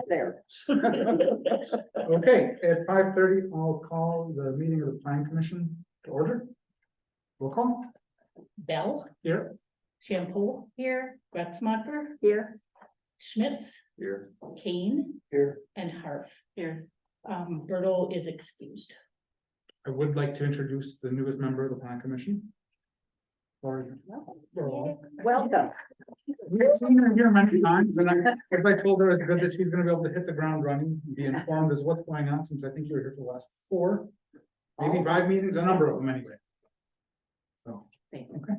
There. Okay, at 5:30, I'll call the meeting of the planning commission to order. Roll call Bell, here. Shampoo, Here. Gretzmacher, Here. Schmitz, Here. Kane, Here. and Harf. Here. Berto is excused. I would like to introduce the newest member of the planning commission. Or. Welcome. We've seen her here many times, and as I told her, it's good that she's gonna be able to hit the ground running, and be informed as what's going on, since I think you were here for the last 4, maybe 5 meetings, a number of them anyway. So, Thank you. okay.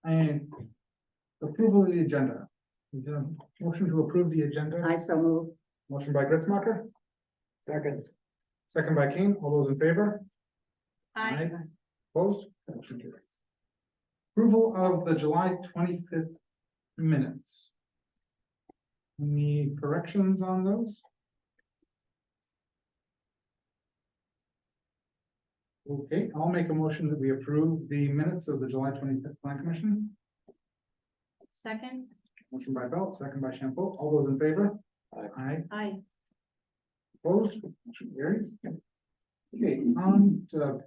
And approval of the agenda. Is there a motion to approve the agenda? I so move. Motion by Gretzmacher. Second. Second by Kane. All those in favor? Opposed? Motion carries. Approval of the July 25th minutes. Any corrections on those? Okay, I'll make a motion that we approve the minutes of the July 25th plan commission. Second. Motion by Belt, second by Shampoo. All those in favor? Aye. Aye. Opposed? Motion carries. Okay, on to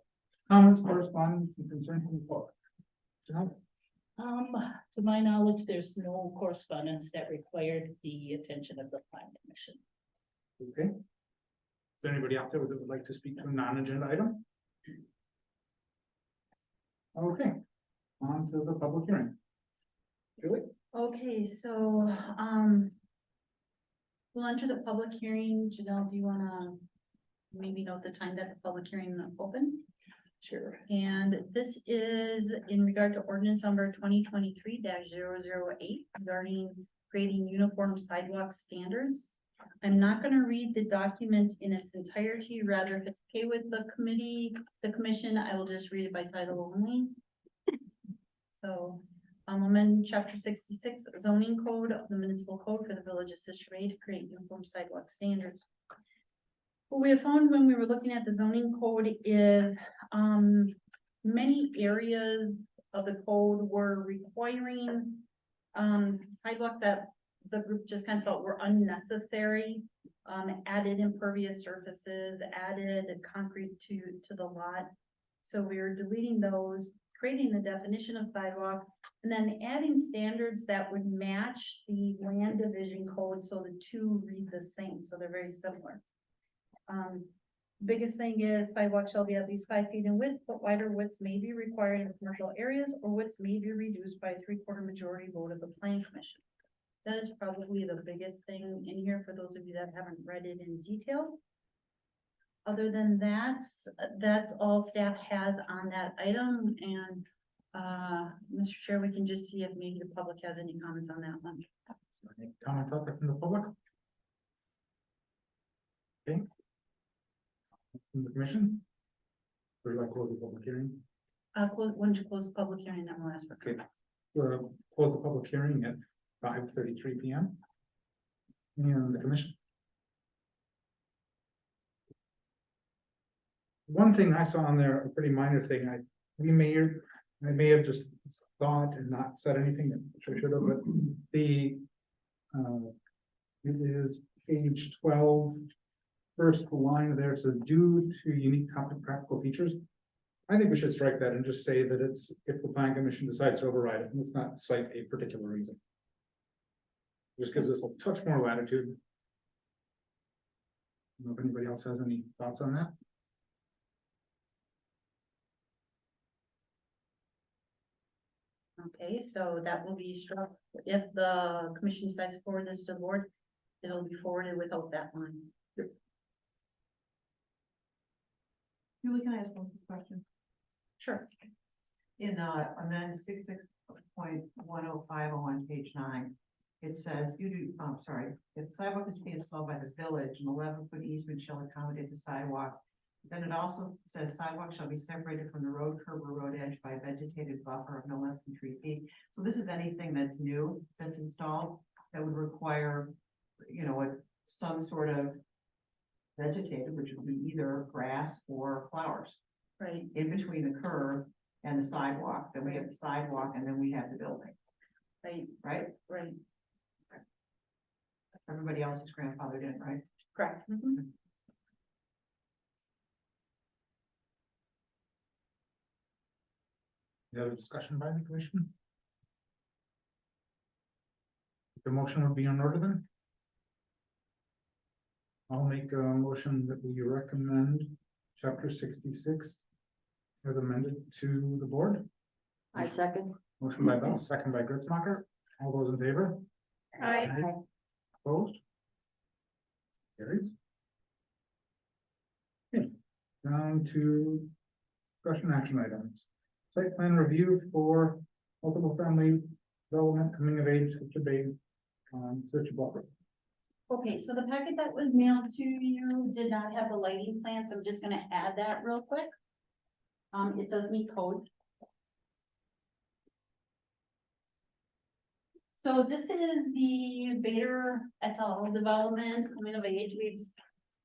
comments, correspondence, and concerns from the public. Janelle? To my knowledge, there's no correspondence that required the attention of the plan commission. Okay. Is there anybody out there that would like to speak to a non-agenda item? Okay, on to the public hearing. Julie? Okay, so, we'll enter the public hearing. Janelle, do you wanna maybe note the time that the public hearing open? Sure. And this is in regard to ordinance number 2023-008 regarding creating uniform sidewalk standards. I'm not gonna read the document in its entirety, rather if it's okay with the commission, I will just read it by title only. So, amend chapter 66 zoning code of the municipal code for the village of Sister Bay to create uniform sidewalk standards. What we have found when we were looking at the zoning code is, many areas of the code were requiring, sidewalks that the group just kind of felt were unnecessary. Added impervious surfaces, added concrete to the lot. So we are deleting those, creating the definition of sidewalk, and then adding standards that would match the land division code, so the two read the same, so they're very similar. Biggest thing is sidewalk shall be at least 5 feet in width, but wider widths may be required in commercial areas, or widths may be reduced by a 3/4 majority vote of the planning commission. That is probably the biggest thing in here for those of you that haven't read it in detail. Other than that, that's all staff has on that item, and Mr. Chair, we can just see if maybe the public has any comments on that one. Any comments out there from the public? Okay. From the commission? Or do I close the public hearing? When you close the public hearing, then we'll ask for Okay. comments. Close the public hearing at 5:33 p.m. And the commission. One thing I saw on there, a pretty minor thing, I may have just thought and not said anything that I should have, but the it is page 12, first line there, says due to unique topographical features. I think we should strike that and just say that it's if the planning commission decides to override it, and let's not cite a particular reason. Just gives us a touch more latitude. I don't know if anybody else has any thoughts on that. Okay, so that will be struck. If the commission decides to forward this to the board, it'll be forwarded without that line. Julie, can I ask one quick question? Sure. In amend 66.1050 on page 9, it says if sidewalk is being installed by the village, an 11-foot easement shall accommodate the sidewalk. Then it also says sidewalk shall be separated from the road curb or road edge by a vegetated buffer of no less than 3 feet. So this is anything that's new that's installed that would require, some sort of vegetated, which would be either grass or flowers Right. in between the curb and the sidewalk. Then we have the sidewalk and then we have the building, Right. right? Right. everybody else is grandfathered in, right? Correct. The other discussion by the commission? The motion would be in order then? I'll make a motion that we recommend chapter 66 as amended to the board. I second. Motion by Bell, second by Gritzmacher. All those in favor? Aye. Opposed? Carries. Okay, down to discussion action items. Site plan review for multiple family development coming of age, such a big, such a buffer. Okay, so the packet that was mailed to you did not have the lighting plan, so I'm just gonna add that real quick. It does meet code. So this is the Bader et al. Development coming of age. We've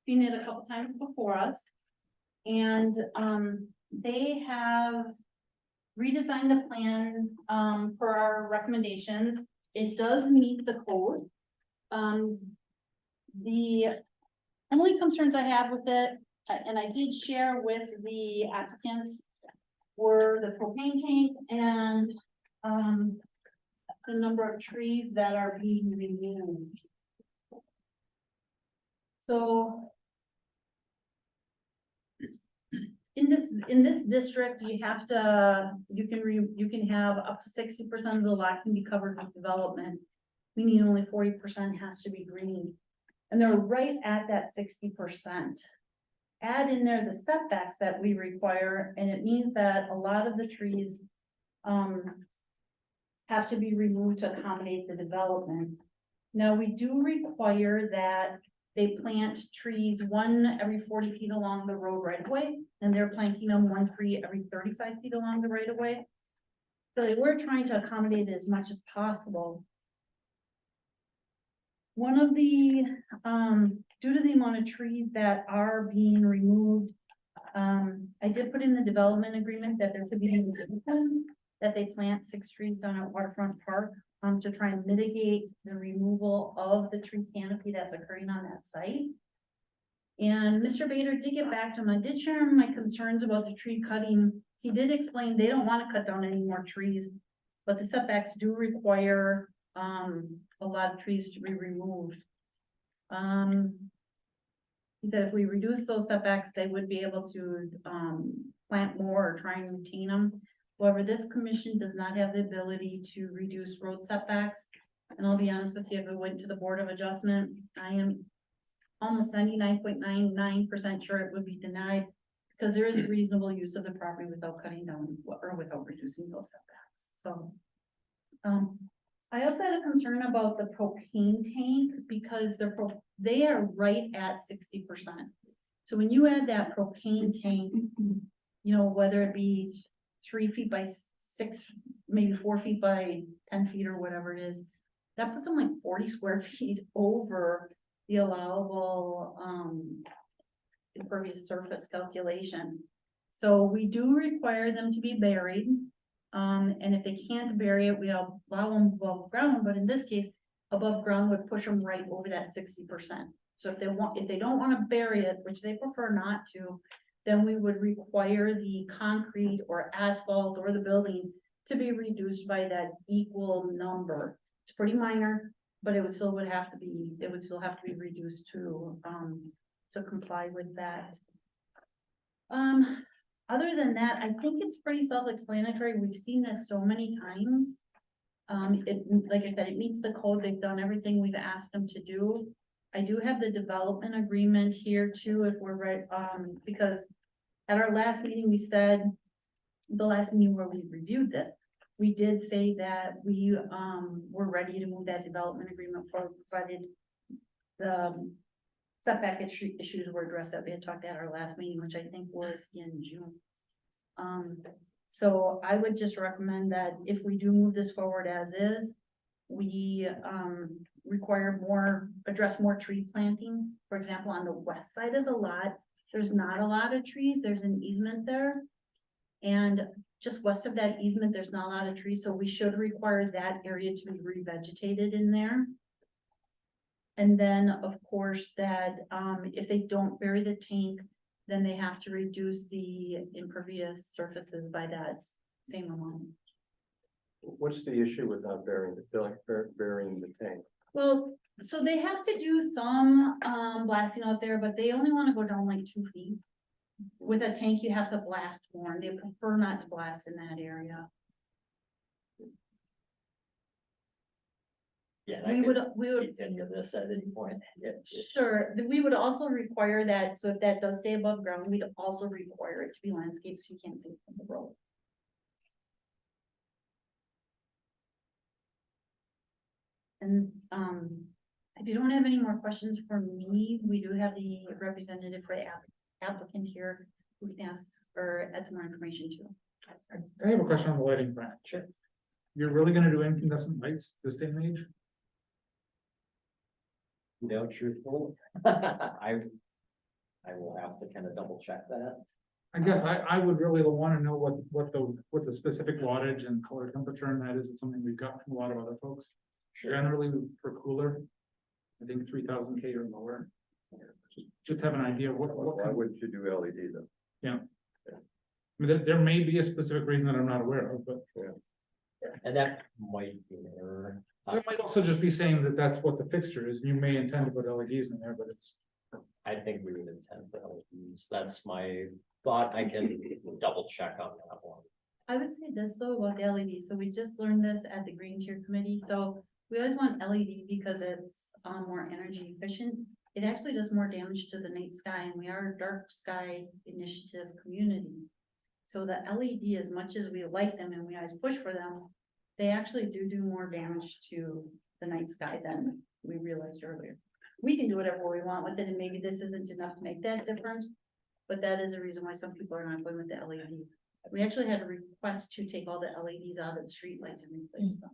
seen it a couple times before us. And, they have redesigned the plan, for our recommendations. It does meet the code. The only concerns I have with it, and I did share with the applicants, were the propane tank and, the number of trees that are being removed. So in this district, you have to, you can have up to 60% of the lot can be covered with development, meaning only 40% has to be green. And they're right at that 60%. Add in there the setbacks that we require, and it means that a lot of the trees have to be removed to accommodate the development. Now, we do require that they plant trees one every 40 feet along the road right away, and they're planting them 1 tree every 35 feet along the right of way. So we're trying to accommodate as much as possible. One of the, due to the amount of trees that are being removed, I did put in the development agreement that there could be that they plant 6 trees down at Waterfront Park, to try and mitigate the removal of the tree canopy that's occurring on that site. And Mr. Bader did get back to him. I did share my concerns about the tree cutting. He did explain they don't want to cut down any more trees, but the setbacks do require a lot of trees to be removed. He said if we reduce those setbacks, they would be able to plant more or try and retain them. However, this commission does not have the ability to reduce road setbacks. And I'll be honest with you, if it went to the Board of Adjustment, I am almost 99.99% sure it would be denied, because there is reasonable use of the property without cutting down or without reducing those setbacks. So, I also had a concern about the propane tank, because they are right at 60%. So when you add that propane tank, you know, whether it be 3 feet by 6, maybe 4 feet by 10 feet or whatever it is, that puts them like 40 square feet over the allowable impervious surface calculation. So we do require them to be buried. And if they can't bury it, we allow them above ground, but in this case, above ground would push them right over that 60%. So if they don't want to bury it, which they prefer not to, then we would require the concrete or asphalt or the building to be reduced by that equal number. It's pretty minor, but it would still have to be reduced to comply with that. Other than that, I think it's pretty self-explanatory. We've seen this so many times. Like I said, it meets the code. They've done everything we've asked them to do. I do have the development agreement here too, if we're right, because at our last meeting, we said, the last meeting where we reviewed this, we did say that we were ready to move that development agreement forward, provided the setback issues were addressed that we had talked at our last meeting, which I think was in June. So I would just recommend that if we do move this forward as is, we address more tree planting. For example, on the west side of the lot, there's not a lot of trees. There's an easement there. And just west of that easement, there's not a lot of trees. So we should require that area to be revegetated in there. And then, of course, that, if they don't bury the tank, then they have to reduce the impervious surfaces by that same amount. What's the issue with not burying burying the tank? Well, so they have to do some, blasting out there, but they only wanna go down like 2 feet. With a tank, you have to blast more, and they prefer not to blast in that area. Yeah. We would, we would, Speak to any of this at any point. sure, we would also require that, so if that does stay above ground, we'd also require it to be landscaped, so you can't see it from the road. And, if you don't have any more questions for me, we do have the representative for the applicant here, who can ask or add some more information to. I have a question on the lighting plan. Sure. You're really gonna do incandescent lights this day and age? No, truthful. I will have to kind of double check that. I guess I would really wanna know what the specific wattage and color temperature and that is. It's something we've got from a lot of other folks. Generally for cooler, I think 3000 K or lower. Just have an idea of what Why kind of, would you do LED though? I mean, there may be a specific reason that I'm not aware of, but And that might be an error. it might also just be saying that that's what the fixture is. You may intend to put LEDs in there, but it's. I think we would intend for LEDs. That's my thought. I can double check on that one. I would say this though about the LED, so we just learned this at the Green Tier Committee, so we always want LED because it's more energy efficient. It actually does more damage to the night sky, and we are a dark sky initiative community. So the LED, as much as we like them and we always push for them, they actually do more damage to the night sky than we realized earlier. We can do whatever we want with it, and maybe this isn't enough to make that difference, but that is a reason why some people are not going with the LED. We actually had a request to take all the LEDs out of the streetlights and replace them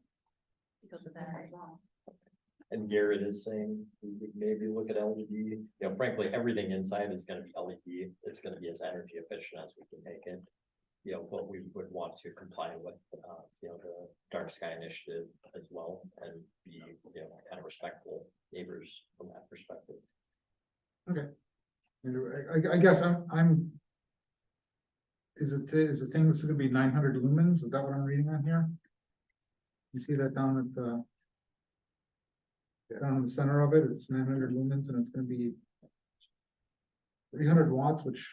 because of that as well. And Garrett is saying, we would maybe look at LED, you know, frankly, everything inside is gonna be LED, it's gonna be as energy efficient as we can make it. You know, but we would want to comply with, you know, the dark sky initiative as well, and be, you know, kind of respectful neighbors from that perspective. I guess I'm. Is it saying this is gonna be 900 lumens? Is that what I'm reading on here? You see that down at the. Down in the center of it, it's 900 lumens and it's gonna be. 300 watts, which.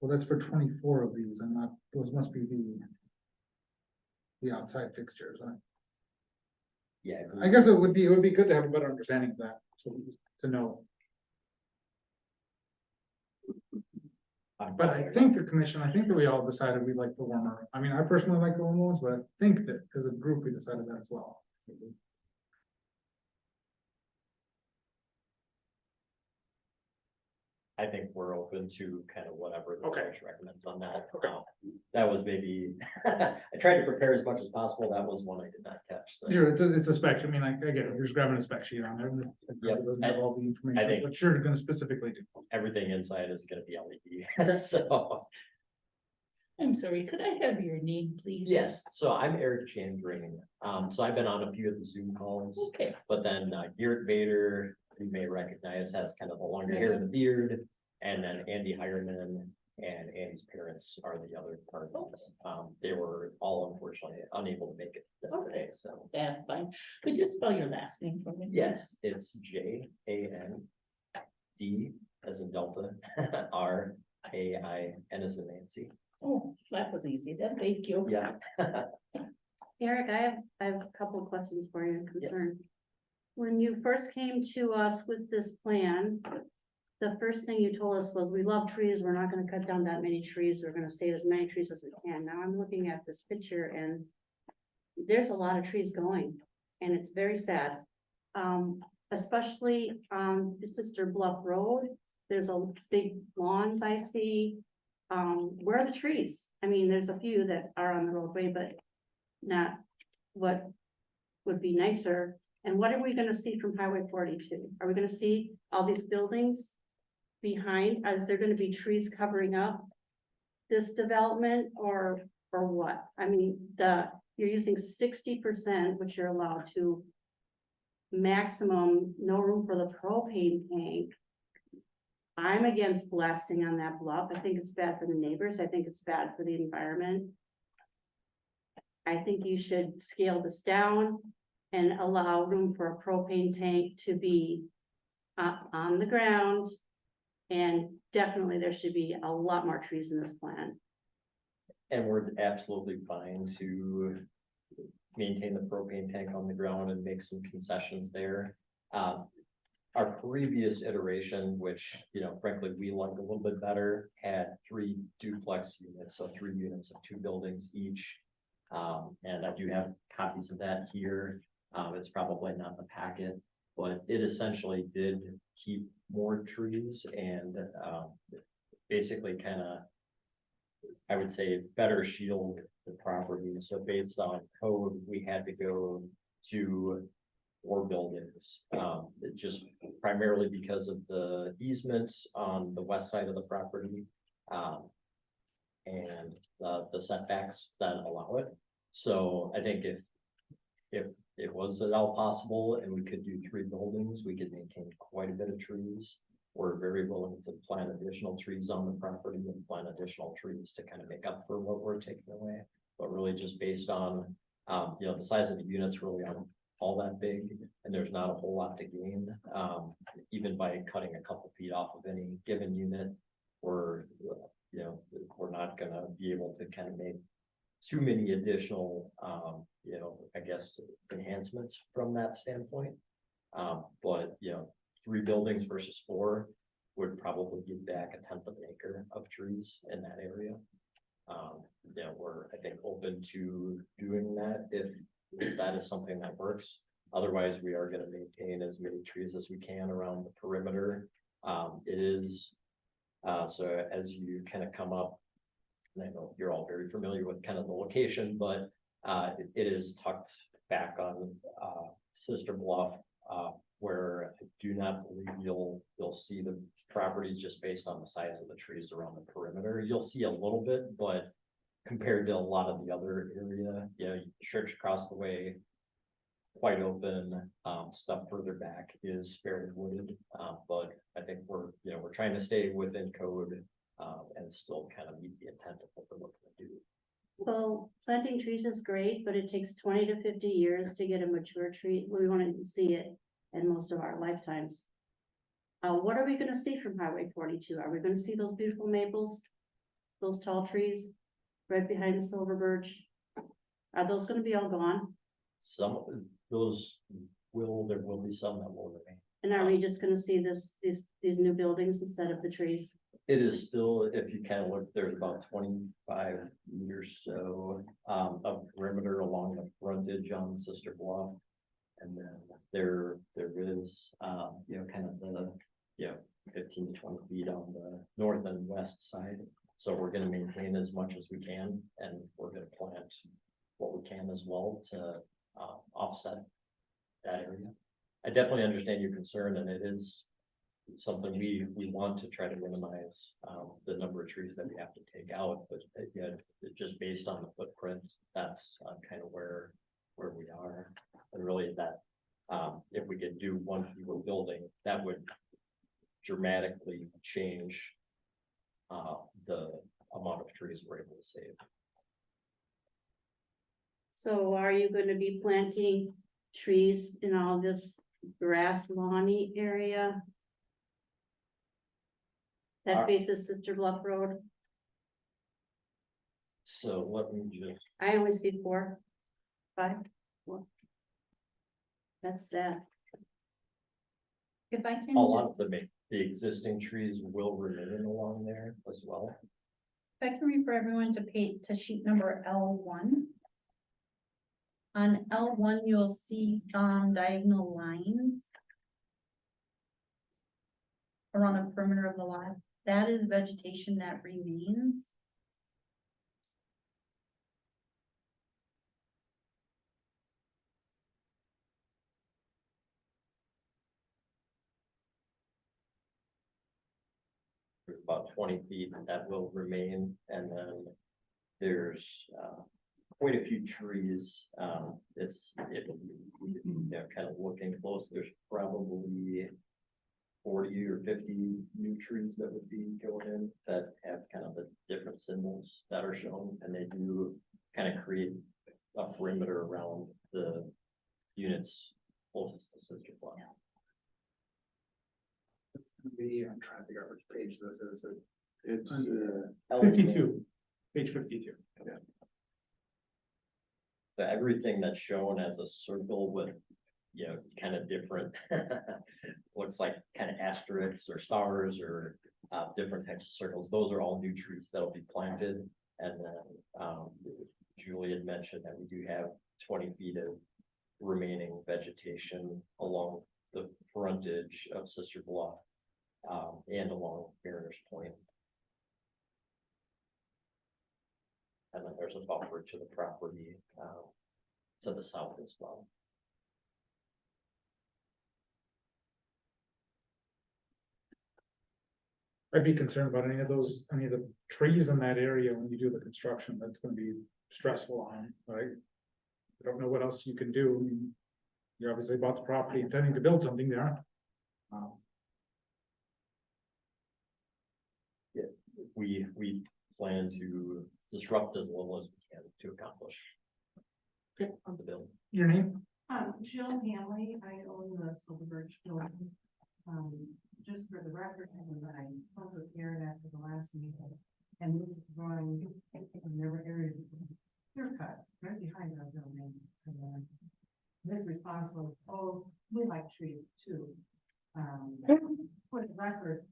Well, that's for 24 of these, and not, those must be the outside fixtures, huh? Yeah. I guess it would be good to have a better understanding of that, so to know. But I think the commission, I think that we all decided we like the warmer. I mean, I personally like the warmer ones, but I think that as a group, we decided that as well. I think we're open to kind of whatever the Okay. village recommends on that. Okay. That was maybe, I tried to prepare as much as possible. That was one I did not catch, so. Sure, it's a spec. I mean, I get it. You're just grabbing a spec sheet on there. and it Yep. doesn't have all the I information, think- but sure, you're gonna specifically do. Everything inside is gonna be LED, so. I'm sorry, could I have your name, please? Yes, so I'm Eric Chandring. So I've been on a few of the Zoom calls, Okay, but then Garrett Vader, you may recognize, has kind of the longer hair and the beard. And then Andy Hireman and Andy's parents are the other partners. They were all unfortunately unable to make it today, so. that's fine. Could you spell your last name for me? Yes, it's JAND as in Delta, RAIN as in Nancy. Oh, that was easy then, thank you. Yeah. Eric, I have a couple of questions for you, concern. When you first came to us with this plan, the first thing you told us was, we love trees, we're not gonna cut down that many trees, we're gonna save as many trees as we can. Now I'm looking at this picture and there's a lot of trees going, and it's very sad. Especially on Sister Bluff Road, there's a big lawns I see. Where are the trees? I mean, there's a few that are on the roadway, but not what would be nicer. And what are we gonna see from Highway 42? Are we gonna see all these buildings behind? Is there gonna be trees covering up this development or what? I mean, you're using 60%, which you're allowed to maximum, no room for the propane tank. I'm against blasting on that bluff. I think it's bad for the neighbors. I think it's bad for the environment. I think you should scale this down and allow room for a propane tank to be on the ground. And definitely there should be a lot more trees in this plan. And we're absolutely fine to maintain the propane tank on the ground and make some concessions there. Our previous iteration, which, you know, frankly, we liked a little bit better, had 3 duplex units, so 3 units of 2 buildings each. And I do have copies of that here. It's probably not in the packet, but it essentially did keep more trees and, basically kind of, I would say, better shield the property. So based on code, we had to go to 4 buildings. It just primarily because of the easements on the west side of the property. And the setbacks that allow it. So I think if it was at all possible and we could do 3 buildings, we could maintain quite a bit of trees. We're very willing to plant additional trees on the property and plant additional trees to kind of make up for what we're taking away. But really just based on, you know, the size of the units really aren't all that big and there's not a whole lot to gain. Even by cutting a couple feet off of any given unit, we're not gonna be able to kind of make too many additional, you know, I guess, enhancements from that standpoint. But, you know, 3 buildings versus 4 would probably give back 1/10 of an acre of trees in that area. You know, we're, I think, open to doing that if that is something that works. Otherwise, we are gonna maintain as many trees as we can around the perimeter. It is, so as you kind of come up, and I know you're all very familiar with kind of the location, but it is tucked back on Sister Bluff, where I do not believe you'll see the properties just based on the size of the trees around the perimeter. You'll see a little bit, but compared to a lot of the other area, you know, church across the way, quite open, stuff further back is fairly wooded. But I think we're trying to stay within code, and still kind of meet the intent of what we're looking to do. Well, planting trees is great, but it takes 20 to 50 years to get a mature tree. We want to see it in most of our lifetimes. What are we gonna see from Highway 42? Are we gonna see those beautiful maples? Those tall trees right behind the silver birch? Are those gonna be all gone? Some of those there will be some that will remain. And are we just gonna see these new buildings instead of the trees? It is still, if you kind of look, there's about 25 meters so of perimeter along the frontage on Sister Bluff. And then there is, you know, kind of the, 15 to 20 feet on the north and west side. So we're gonna maintain as much as we can, and we're gonna plant what we can as well to offset that area. I definitely understand your concern, and it is something we want to try to minimize the number of trees that we have to take out, but yet just based on the footprint, that's kind of where we are. And really that if we could do 1 fewer building, that would dramatically change the amount of trees we're able to save. So are you gonna be planting trees in all this grass lawny area? That faces Sister Bluff Road? So let me just, I only see 4, 5, 4. That's sad. If I can. a lot of the existing trees will remain along there as well. If I can refer everyone to sheet number L1. On L1, you'll see some diagonal lines around the perimeter of the lot. That is vegetation that remains. About 20 feet that will remain, and then there's quite a few trees. kind of looking close, there's probably 40 or 50 new trees that would be going in that have kind of the different symbols that are shown, and they do kind of create a perimeter around the units closest to Sister Bluff. I'm trying to figure out which page this is. It's, Under Oh, 52, page 52. So everything that's shown as a circle with, kind of different, looks like kind of asterisks or stars or different types of circles, those are all new trees that'll be planted. And then Julie had mentioned that we do have 20 feet of remaining vegetation along the frontage of Sister Bluff and along Mariners Point. And then there's a buffer to the property to the south as well. I'd be concerned about any of the trees in that area when you do the construction, that's gonna be stressful on, 'em, right? I don't know what else you can do, I mean, you obviously bought the property intending to build something there. We plan to disrupt as little as we can to accomplish on the bill. Your name? Jill Hanley, I own the Silver Birch building. Just for the record, and I spoke with Aaron after the last meeting, and this is drawing, and there were areas of clear cut right behind our building. And his response was, oh, we like trees too. For the record,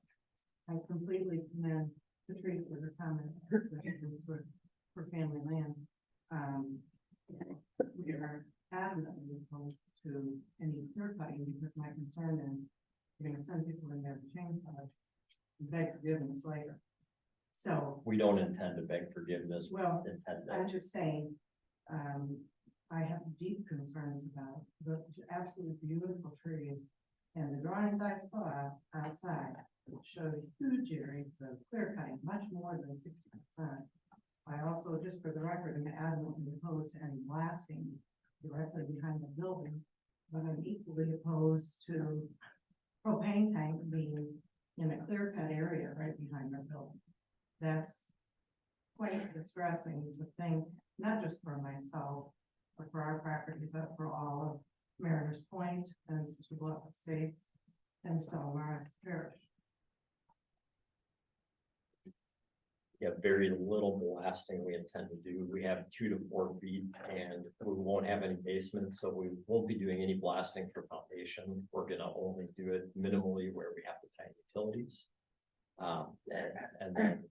I completely commend the trees that are common for family land. We are adamantly opposed to any clear cutting because my concern is you're gonna send people in there with chainsaws and beg forgiveness later. So, We don't intend to beg forgiveness. We well, intend I'm to, just saying, I have deep concerns about the absolutely beautiful trees. And the drawings I saw outside showed huge areas of clear cutting, much more than 60%. I also, just for the record, am adamantly opposed to any blasting directly behind the building, but I'm equally opposed to propane tank being in a clear cut area right behind our building. That's quite distressing to think, not just for myself, or for our property, but for all of Mariners Point and Sister Bluff Estates and Stone Morris Parish. very little blasting we intend to do. We have 2 to 4 feet and we won't have any basements, so we won't be doing any blasting for foundation. We're gonna only do it minimally where we have to tie utilities. And then,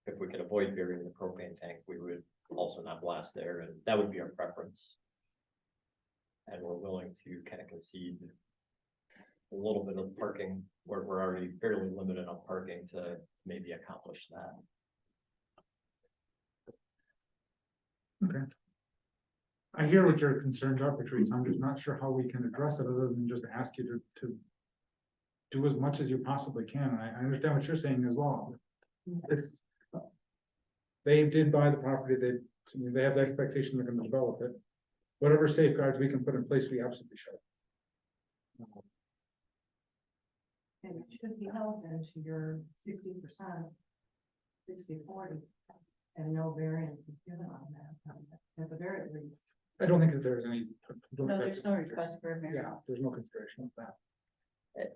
if we could avoid burying the propane tank, we would also not blast there, and that would be our preference. And we're willing to kind of concede a little bit of parking where we're already fairly limited on parking to maybe accomplish that. Okay. I hear what your concerns are for trees, I'm just not sure how we can address it other than just ask you to do as much as you possibly can, I understand what you're saying as well. It's, they did buy the property, they have the expectation they're gonna develop it. Whatever safeguards we can put in place, we absolutely should. And it should be held then to your 60%, 60-40, and no variance is given on that, at the very least. I don't think that there's any. No, there's no request for a Yeah, variance. there's no consideration of that.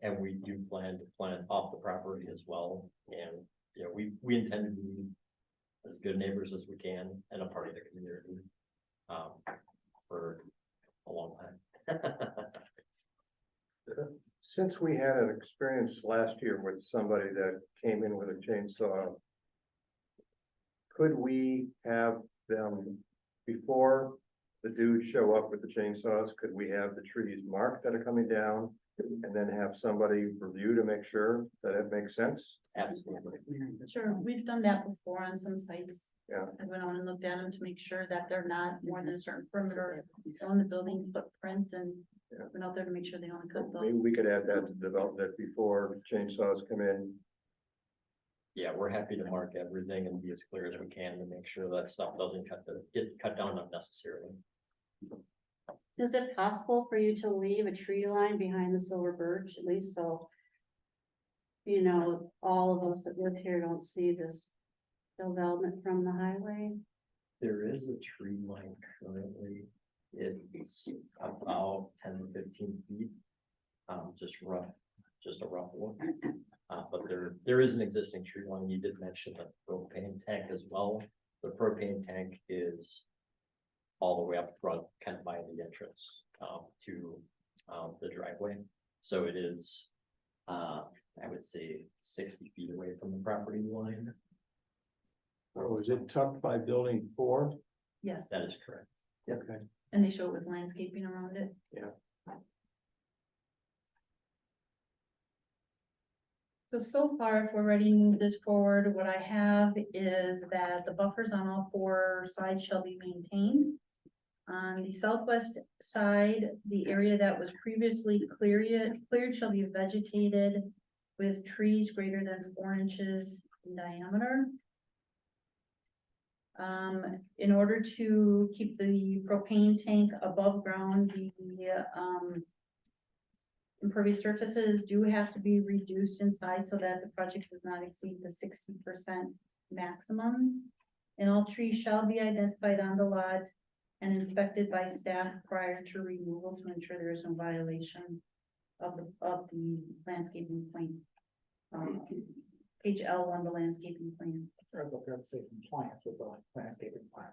And we do plan to plant off the property as well, and, we intend to be as good neighbors as we can and a part of the community, for a long time. Since we had an experience last year with somebody that came in with a chainsaw, could we have them, before the dudes show up with the chainsaws, could we have the trees marked that are coming down? And then have somebody review to make sure that it makes sense? Absolutely. Sure, we've done that before on some sites. Yeah. I went on and looked at them to make sure that they're not more than a certain perimeter on the building footprint and Yeah. went out there to make sure they only cut Maybe the. we could add that to develop that before chainsaws come in. Yeah, we're happy to mark everything and be as clear as we can to make sure that stuff doesn't get cut down unnecessarily. Is it possible for you to leave a tree line behind the silver birch, at least so? You know, all of us that live here don't see this development from the highway. There is a tree line currently. It's about 10 to 15 feet. Just a rough look. But there is an existing tree line. You did mention the propane tank as well. The propane tank is all the way up front, kind of by the entrance, to, the driveway. So it is, I would say 60 feet away from the property line. Or was it tucked by building 4? Yes, That is correct. Okay. and they show it with landscaping around it. So far, if we're ready to move this forward, what I have is that the buffers on all 4 sides shall be maintained. On the southwest side, the area that was previously cleared shall be vegetated with trees greater than 4 inches in diameter. In order to keep the propane tank above ground, the impervious surfaces do have to be reduced inside so that the project does not exceed the 60% maximum. And all trees shall be identified on the lot and inspected by staff prior to removal to ensure there is no violation of the landscaping plan. Page L1, the landscaping plan. I'd look at say compliance with the landscaping plan.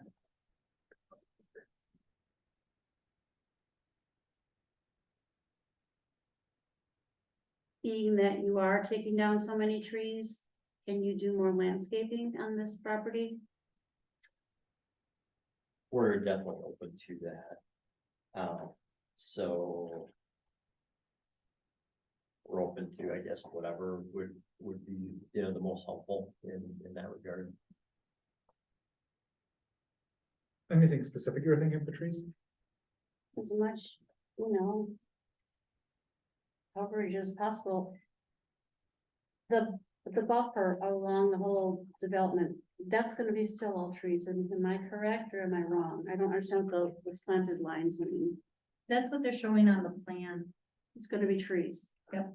Being that you are taking down so many trees, can you do more landscaping on this property? We're definitely open to that. So. We're open to, I guess, whatever would be, the most helpful in that regard. Anything specific you're thinking for trees? As much, coverage as possible. The buffer along the whole development, that's gonna be still all trees, and am I correct or am I wrong? I don't understand what the slanted lines mean. That's what they're showing on the plan. It's gonna be trees. Yep.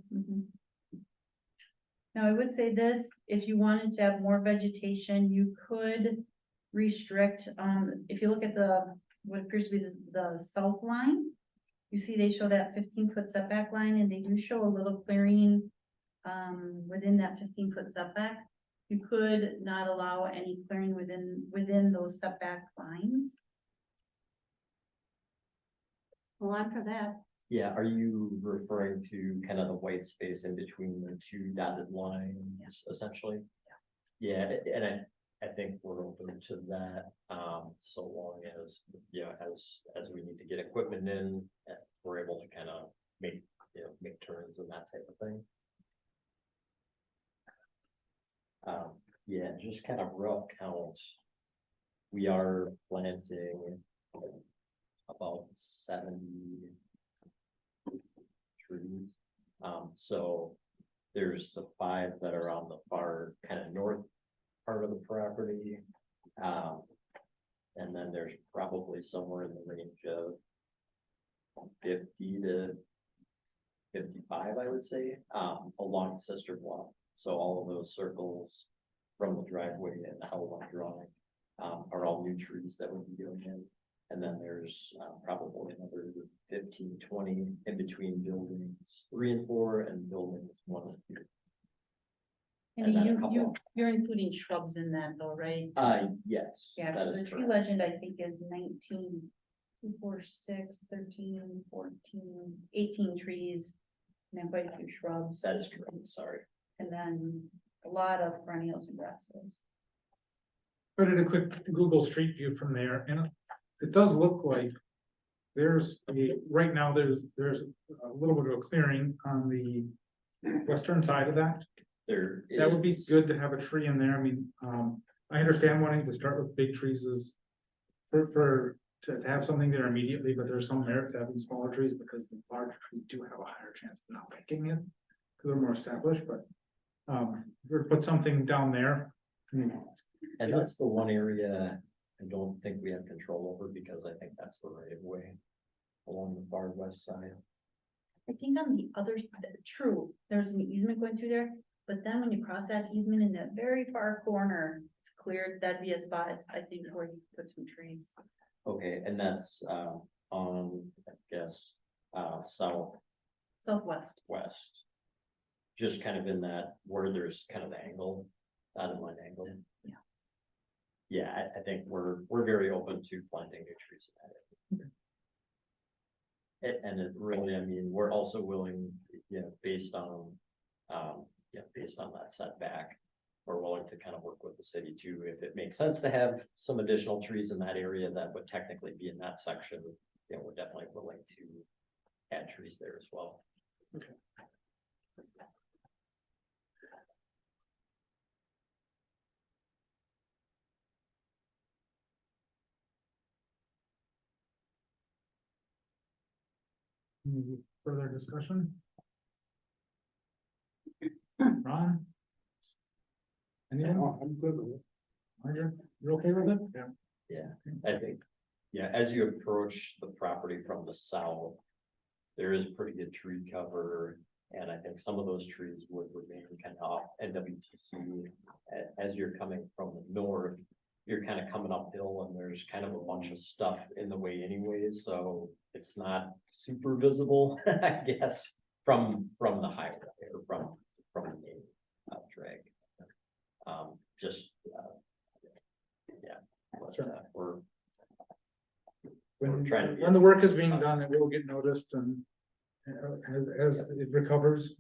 Now, I would say this, if you wanted to have more vegetation, you could restrict, if you look at what appears to be the south line. You see they show that 15-foot setback line, and they do show a little clearing within that 15-foot setback. You could not allow any clearing within those setback lines. Well, I'm for that. Yeah, are you referring to kind of the white space in between the 2 dotted lines, essentially? Yeah, and I think we're open to that, so long as, as we need to get equipment in, we're able to kind of make turns and that type of thing. Yeah, just kind of rough counts. We are planting about 70 trees. So there's the 5 that are on the far kind of north part of the property. And then there's probably somewhere in the range of 50 to 55, I would say, along the sister block. So all of those circles from the driveway and the outline drawing are all new trees that would be going in. And then there's probably another 15, 20 in between buildings 3 and 4 and buildings 1 and 2. And then a couple. you're including shrubs in that though, right? Yes. Yeah, that so the is tree correct. legend, I think, is 19, 2, 4, 6, 13, 14, 18 trees. And then quite a few shrubs, That is correct, sorry. and then a lot of perennials and grasses. I did a quick Google Street View from there, and it does look like right now, there's a little bit of a clearing on the western side of that. That would be good to have a tree in there. I mean, I understand wanting to start with big trees is to have something there immediately, but there's some merit to having smaller trees because the larger trees do have a higher chance of not making it because they're more established, but put something down there. And that's the one area I don't think we have control over because I think that's the right of way along the far west side. I think on the other, true, there's an easement going through there, but then when you cross that easement in that very far corner, it's cleared, that'd be a spot, I think, where you put some trees. Okay, and that's on, I guess, southwest. Southwest. Just kind of in that where there's kind of the angle, not in line angle. Yeah. Yeah, I think we're very open to planting new trees in that area. And it really, I mean, we're also willing, based on, based on that setback. We're willing to kind of work with the city too, if it makes sense to have some additional trees in that area that would technically be in that section. We're definitely willing to add trees there as well. Okay. Any further discussion? Ron? Anyone? I'm good with it. Margaret, you okay with it? Yeah. Yeah, I think, as you approach the property from the south, there is pretty good tree cover. And I think some of those trees would remain kind of off NWTC. As you're coming from the north, you're kind of coming uphill and there's kind of a bunch of stuff in the way anyways, so it's not super visible, I guess, from the highway or from the main drag. But, Sure. we're When, trying to be when the as- work is being done, it will get noticed and as it recovers.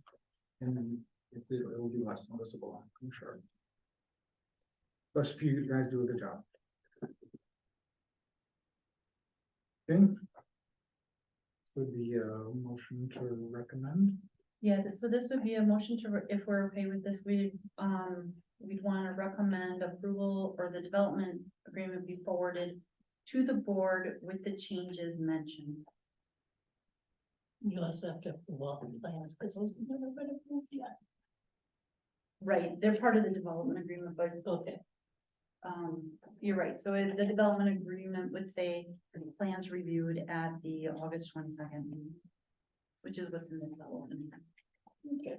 And it will be less noticeable, I'm sure. But if you guys do a good job. Okay. Would be a motion to recommend. Yeah, so this would be a motion to, if we're okay with this, we'd want to recommend approval or the development agreement be forwarded to the board with the changes mentioned. You also have to approve all the plans, because those have never been approved yet. Right, they're part of the development agreement, but Okay, you're right, so the development agreement would say the plans reviewed at the August 22nd meeting, which is what's in the development. okay.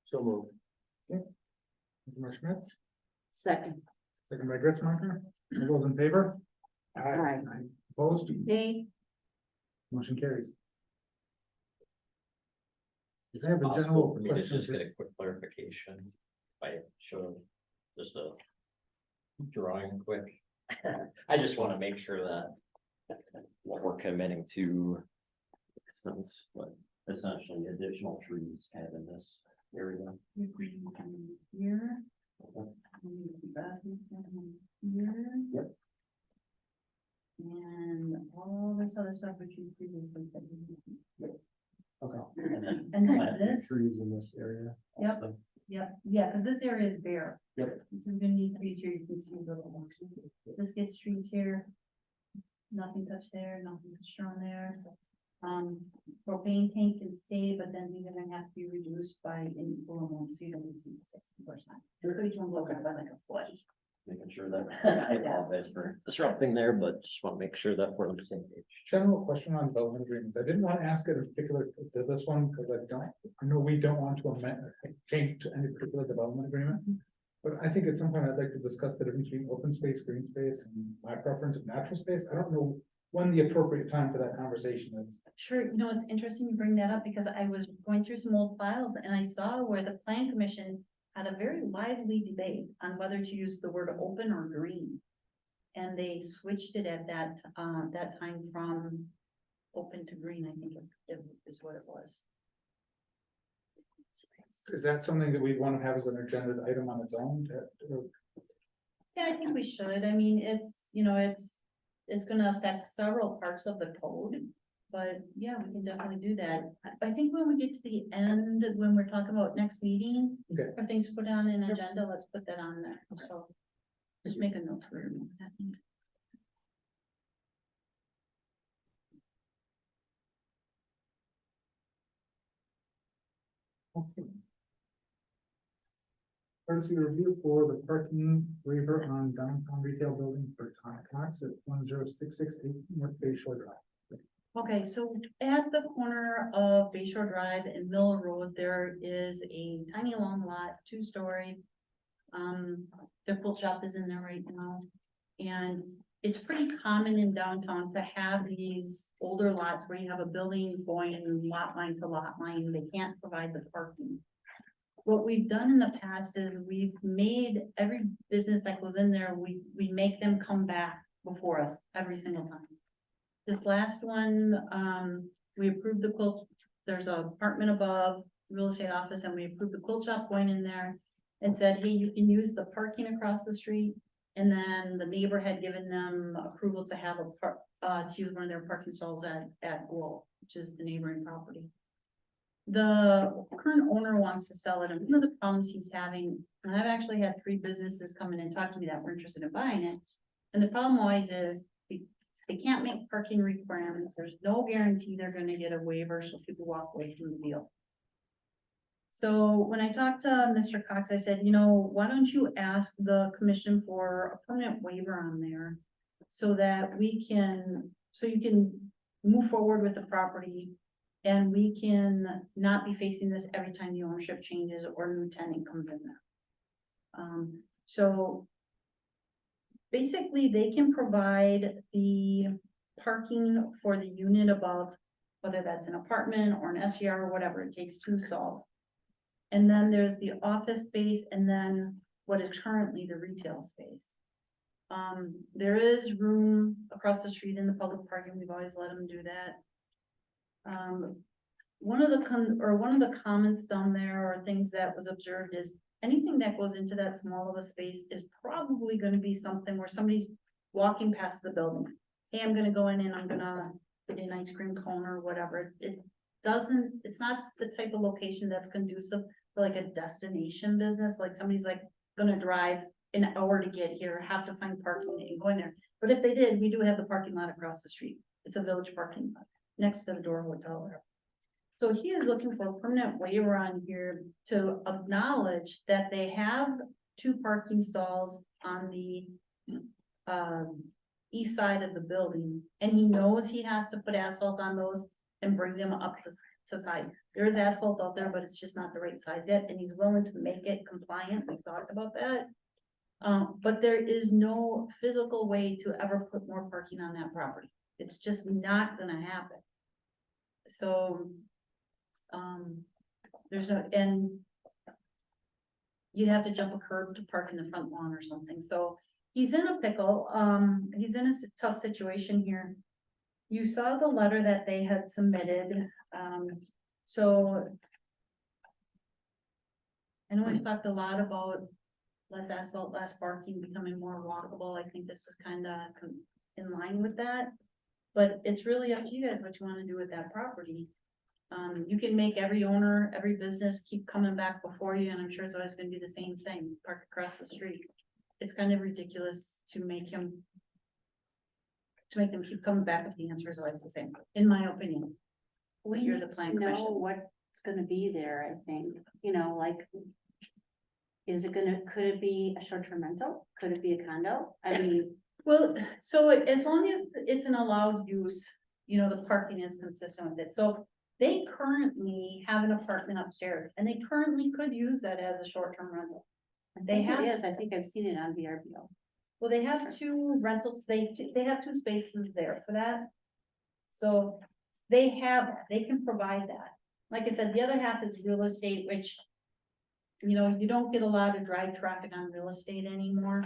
So moved. Commissioner Schmidt, Second. second by Gritzmacher, all those in favor? Aye. Opposed, Nay. motion carries. Is I have it a possible general for me to question just for- get a quick clarification? If I show just a drawing quick. I just want to make sure that what we're committing to since, but essentially additional trees kind of in this area. Here. Here. Yep. And all this other stuff which you previously said. Okay. And then And then plant new this, trees in this area. Yep. also. yeah, because this area is bare. Yep. This is gonna need trees here, you can see the little. This gets trees here. Nothing touched there, nothing touched on there. Propane tank can stay, but then these are gonna have to be reduced by an equal amount, so you don't need 60%. So each one will go by like a foot. Making sure that, I apologize for disrupting there, but just want to make sure that we're on the same page. General question on development agreements. I didn't want to ask it in particular to this one because I know we don't want to amend, change to any particular development agreement. But I think at some point I'd like to discuss the difference between open space, green space, and my preference of natural space. I don't know when the appropriate time for that conversation is. Sure, it's interesting you bring that up because I was going through some old files and I saw where the plan commission had a very lively debate on whether to use the word open or green. And they switched it at that time from open to green, I think is what it was. Is that something that we want to have as an agenda item on its own? Yeah, I think we should. I mean, it's gonna affect several parts of the code. But yeah, we can definitely do that. I think when we get to the end, when we're talking about next meeting, Okay. or things put on an agenda, let's put that on there. So just make a note for that. Okay. courtesy review for the parking waiver on downtown retail building for Cox at 10668 North Bay Shore Drive. Okay, so at the corner of Bay Shore Drive and Mill Road, there is a tiny long lot, 2-story. The quilt shop is in there right now. And it's pretty common in downtown to have these older lots where you have a building going lot line to lot line, they can't provide the parking. What we've done in the past is we've made every business that goes in there, we make them come back before us every single time. This last one, we approved the quilt, there's an apartment above, real estate office, and we approved the quilt shop going in there. And said, hey, you can use the parking across the street. And then the neighbor had given them approval to have to use one of their parking stalls at Goal, which is the neighboring property. The current owner wants to sell it, and one of the problems he's having, and I've actually had 3 businesses come in and talk to me that were interested in buying it. And the problem always is, they can't make parking requirements, there's no guarantee they're gonna get a waiver, so people walk away from the deal. So when I talked to Mr. Cox, I said, you know, why don't you ask the commission for a permanent waiver on there? So that so you can move forward with the property. And we can not be facing this every time the ownership changes or a new tenant comes in there. So basically, they can provide the parking for the unit above, whether that's an apartment or an SGR or whatever, it takes 2 stalls. And then there's the office space and then what is currently the retail space. There is room across the street in the public parking, we've always let them do that. One of the comments down there or things that was observed is anything that goes into that small of a space is probably gonna be something where somebody's walking past the building. Hey, I'm gonna go in and I'm gonna get an ice cream cone or whatever. It's not the type of location that's conducive for like a destination business, like somebody's like gonna drive an hour to get here, have to find parking and go in there. But if they did, we do have the parking lot across the street. It's a village parking lot next to the Door Hotel there. So he is looking for a permanent waiver on here to acknowledge that they have 2 parking stalls on the east side of the building. And he knows he has to put asphalt on those and bring them up to size. There is asphalt out there, but it's just not the right size yet, and he's willing to make it compliant. We talked about that. But there is no physical way to ever put more parking on that property. It's just not gonna happen. So, there's no, and you'd have to jump a curb to park in the front lawn or something. So he's in a pickle. He's in a tough situation here. You saw the letter that they had submitted. So I know we've talked a lot about less asphalt, less parking, becoming more walkable. I think this is kind of in line with that. But it's really up to you guys what you want to do with that property. You can make every owner, every business keep coming back before you, and I'm sure it's always going to be the same thing, park across the street. It's kind of ridiculous to make them keep coming back if the answer is always the same, in my opinion. We You're need the to plan know commission. what's gonna be there, I think, you know, like. Could it be a short-term rental? Could it be a condo? I mean, Well, so as long as it's an allowed use, you know, the parking is consistent with it. So they currently have an apartment upstairs and they currently could use that as a short-term rental. I They think have, it is, I think I've seen it on VRBO. well, they have 2 rentals, they have 2 spaces there for that. So they have, they can provide that. Like I said, the other half is real estate, which, you know, you don't get a lot of drive traffic on real estate anymore.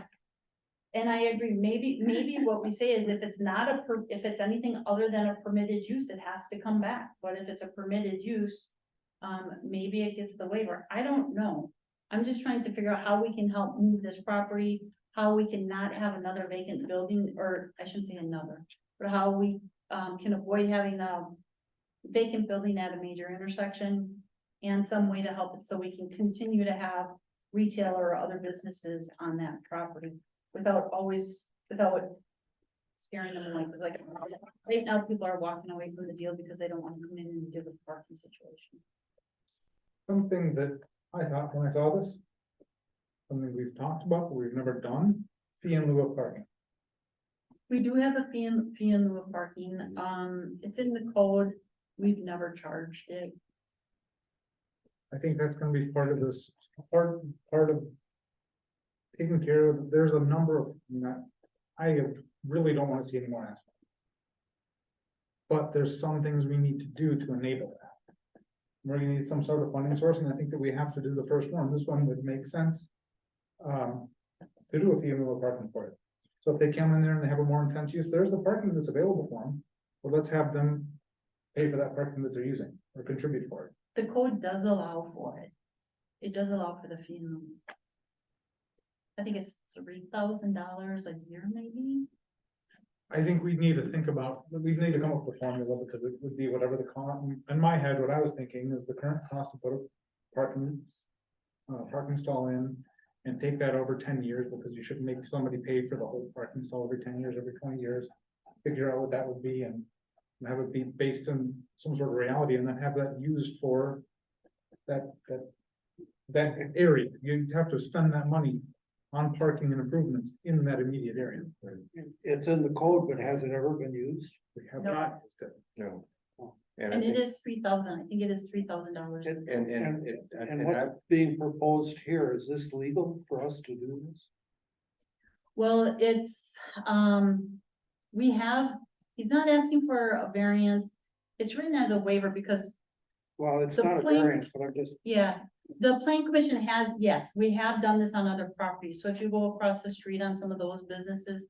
And I agree, maybe what we say is if it's not if it's anything other than a permitted use, it has to come back. But if it's a permitted use, maybe it gets the waiver. I don't know. I'm just trying to figure out how we can help move this property, how we can not have another vacant building, or I shouldn't say another, but how we can avoid having a vacant building at a major intersection and some way to help it so we can continue to have retail or other businesses on that property without scaring them away. Because like right now, people are walking away from the deal because they don't want to come in and deal with the parking situation. Something that I thought when I saw this, something we've talked about, but we've never done, fee in lieu of parking. We do have a fee in lieu of parking, it's in the code, we've never charged it. I think that's gonna be part of this, part of taking care of, there's a number of, I really don't wanna see any more asphalt. But there's some things we need to do to enable that. We're gonna need some sort of funding source, and I think that we have to do the first one, this one would make sense. To do a fee in lieu of parking for it. So if they come in there and they have a more intense use, there's the parking that's available for them. Well, let's have them pay for that parking that they're using, or contribute for it. The code does allow for it. It does allow for the fee in lieu. I think it's $3,000 a year, maybe. I think we need to think about, we need to come up with a formula, because it would be whatever the cost, in my head, what I was thinking is the current cost to put a parking stall in, and take that over 10 years, because you shouldn't make somebody pay for the whole parking stall every 10 years, every 20 years. Figure out what that would be and have it be based on some sort of reality, and then have that used for that area. You have to spend that money on parking and improvements in that immediate area. It's in the code, but has it ever been used? We have No. not. No. And I it think- is $3,000, I think it is $3,000. And what's being proposed here, is this legal for us to do this? Well, it's, he's not asking for a variance, it's written as a waiver because, Well, it's The not a plan- variance, but I'm just, yeah, the plan commission has, yes, we have done this on other properties, so if you go across the street on some of those businesses,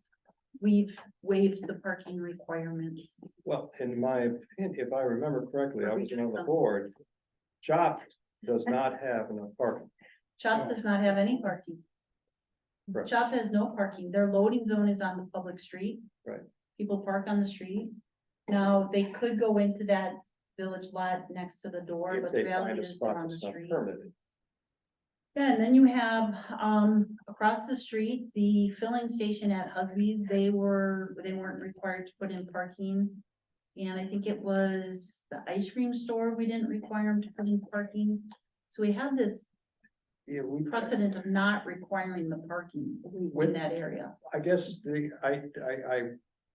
we've waived the parking requirements. Well, in my opinion, if I remember correctly, I Or we was just on the don't. board. CHOP does not have enough parking. CHOP does not have any parking. Correct. CHOP has no parking, their loading zone is on the public street. Right. People park on the street. Now, they could go into that village lot next to the door, If but they the find reality a is spot they're on the that's not street. permitted. Yeah, and then you have, across the street, the filling station at Huggies, they weren't required to put in parking. And I think it was the ice cream store, we didn't require them to put in parking. So we have this Yeah, we, precedent of not requiring the parking in that area. I guess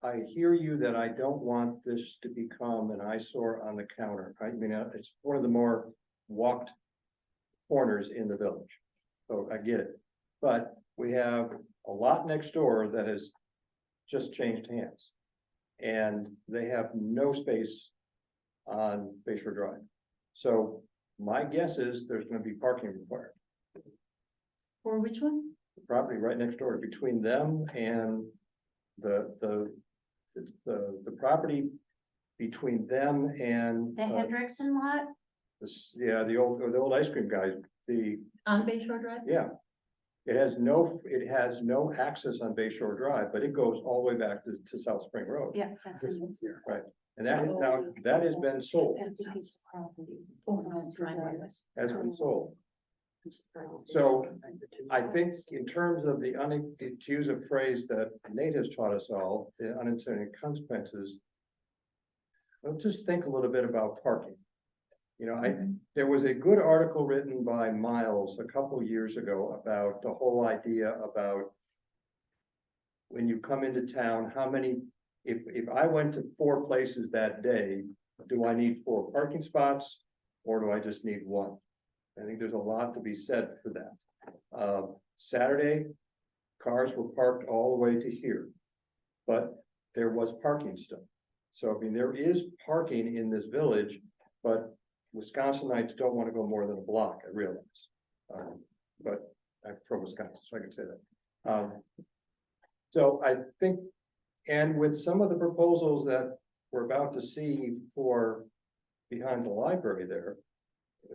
I hear you that I don't want this to become an eyesore on the counter. I mean, it's one of the more walked corners in the village. So I get it. But we have a lot next door that has just changed hands. And they have no space on Bay Shore Drive. So my guess is there's gonna be parking required. For which one? The property right next door, between them and the property between them and The Hendrickson lot, yeah, the old ice cream guys, On Bay Shore Drive? yeah. It has no access on Bay Shore Drive, but it goes all the way back to South Spring Road. yeah, that's in this. Right. And that has been sold, Empty piece of property. Oh, no, it's right there. has been sold. So I think in terms of to use a phrase that Nate has taught us all, the unintended consequences. Let's just think a little bit about parking. You know, there was a good article written by Miles a couple years ago about the whole idea about. When you come into town, how many, if I went to 4 places that day, do I need 4 parking spots? Or do I just need 1? I think there's a lot to be said for that. Saturday, cars were parked all the way to here. But there was parking still. So I mean, there is parking in this village, but Wisconsinites don't want to go more than a block, I realize. But I'm from Wisconsin, so I can say that. So I think, and with some of the proposals that we're about to see for behind the library there,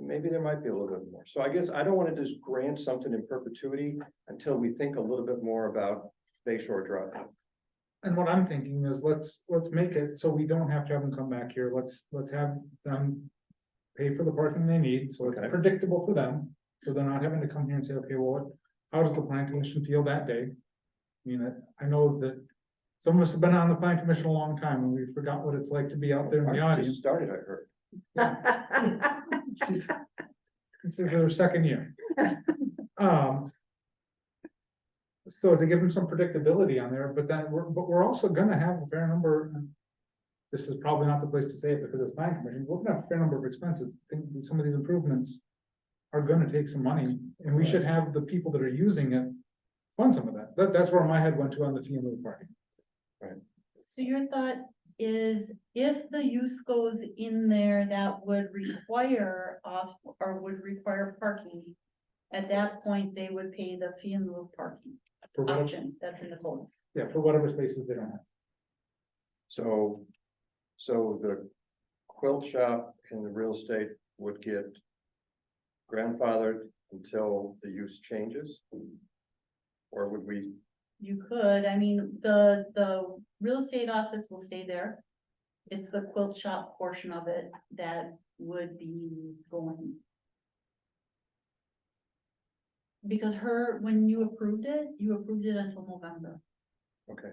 maybe there might be a little bit more. So I guess I don't want to just grant something in perpetuity until we think a little bit more about Bay Shore Drive. And what I'm thinking is let's make it so we don't have to have them come back here. Let's have them pay for the parking they need, so it's Okay. predictable for them. So they're not having to come here and say, okay, well, how does the plan commission feel that day? I mean, I know that some of us have been on the plan commission a long time and we forgot what it's like to be out there in the Ours just audience. started, I heard. She's considered her second year. So to give them some predictability on there, but we're also gonna have a fair number. And this is probably not the place to say it because it's plan commission, we're gonna have a fair number of expenses. I think some of these improvements are gonna take some money, and we should have the people that are using it fund some of that. That's where my head went to on the fee and lieu parking. So your thought is if the use goes in there, that would require off, or would require parking. At that point, they would pay the fee in lieu of parking For whatever, option, that's in the code. yeah, for whatever spaces they don't have. So, so the quilt shop and the real estate would get grandfathered until the use changes? Or would we, You could, I mean, the real estate office will stay there. It's the quilt shop portion of it that would be going. Because when you approved it until November. okay.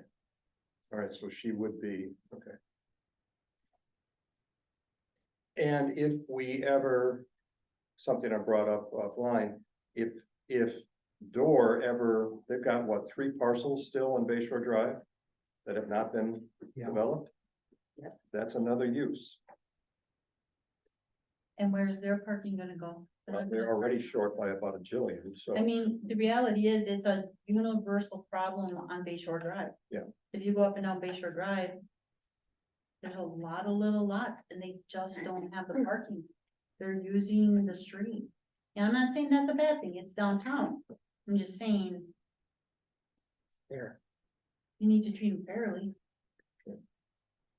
All right, so she would be, okay. And if we ever, something I brought up offline, if Door ever, they've got what, 3 parcels still on Bay Shore Drive that have not been Yeah. developed? Yep. That's another use. And where's their parking gonna go? They're already short by about 1 jillion, so. I mean, the reality is, it's a universal problem on Bay Shore Drive. Yeah. If you go up and down Bay Shore Drive, there's a lot of little lots and they just don't have the parking. They're using the street. And I'm not saying that's a bad thing, it's downtown. I'm just saying. Fair. You need to treat them fairly.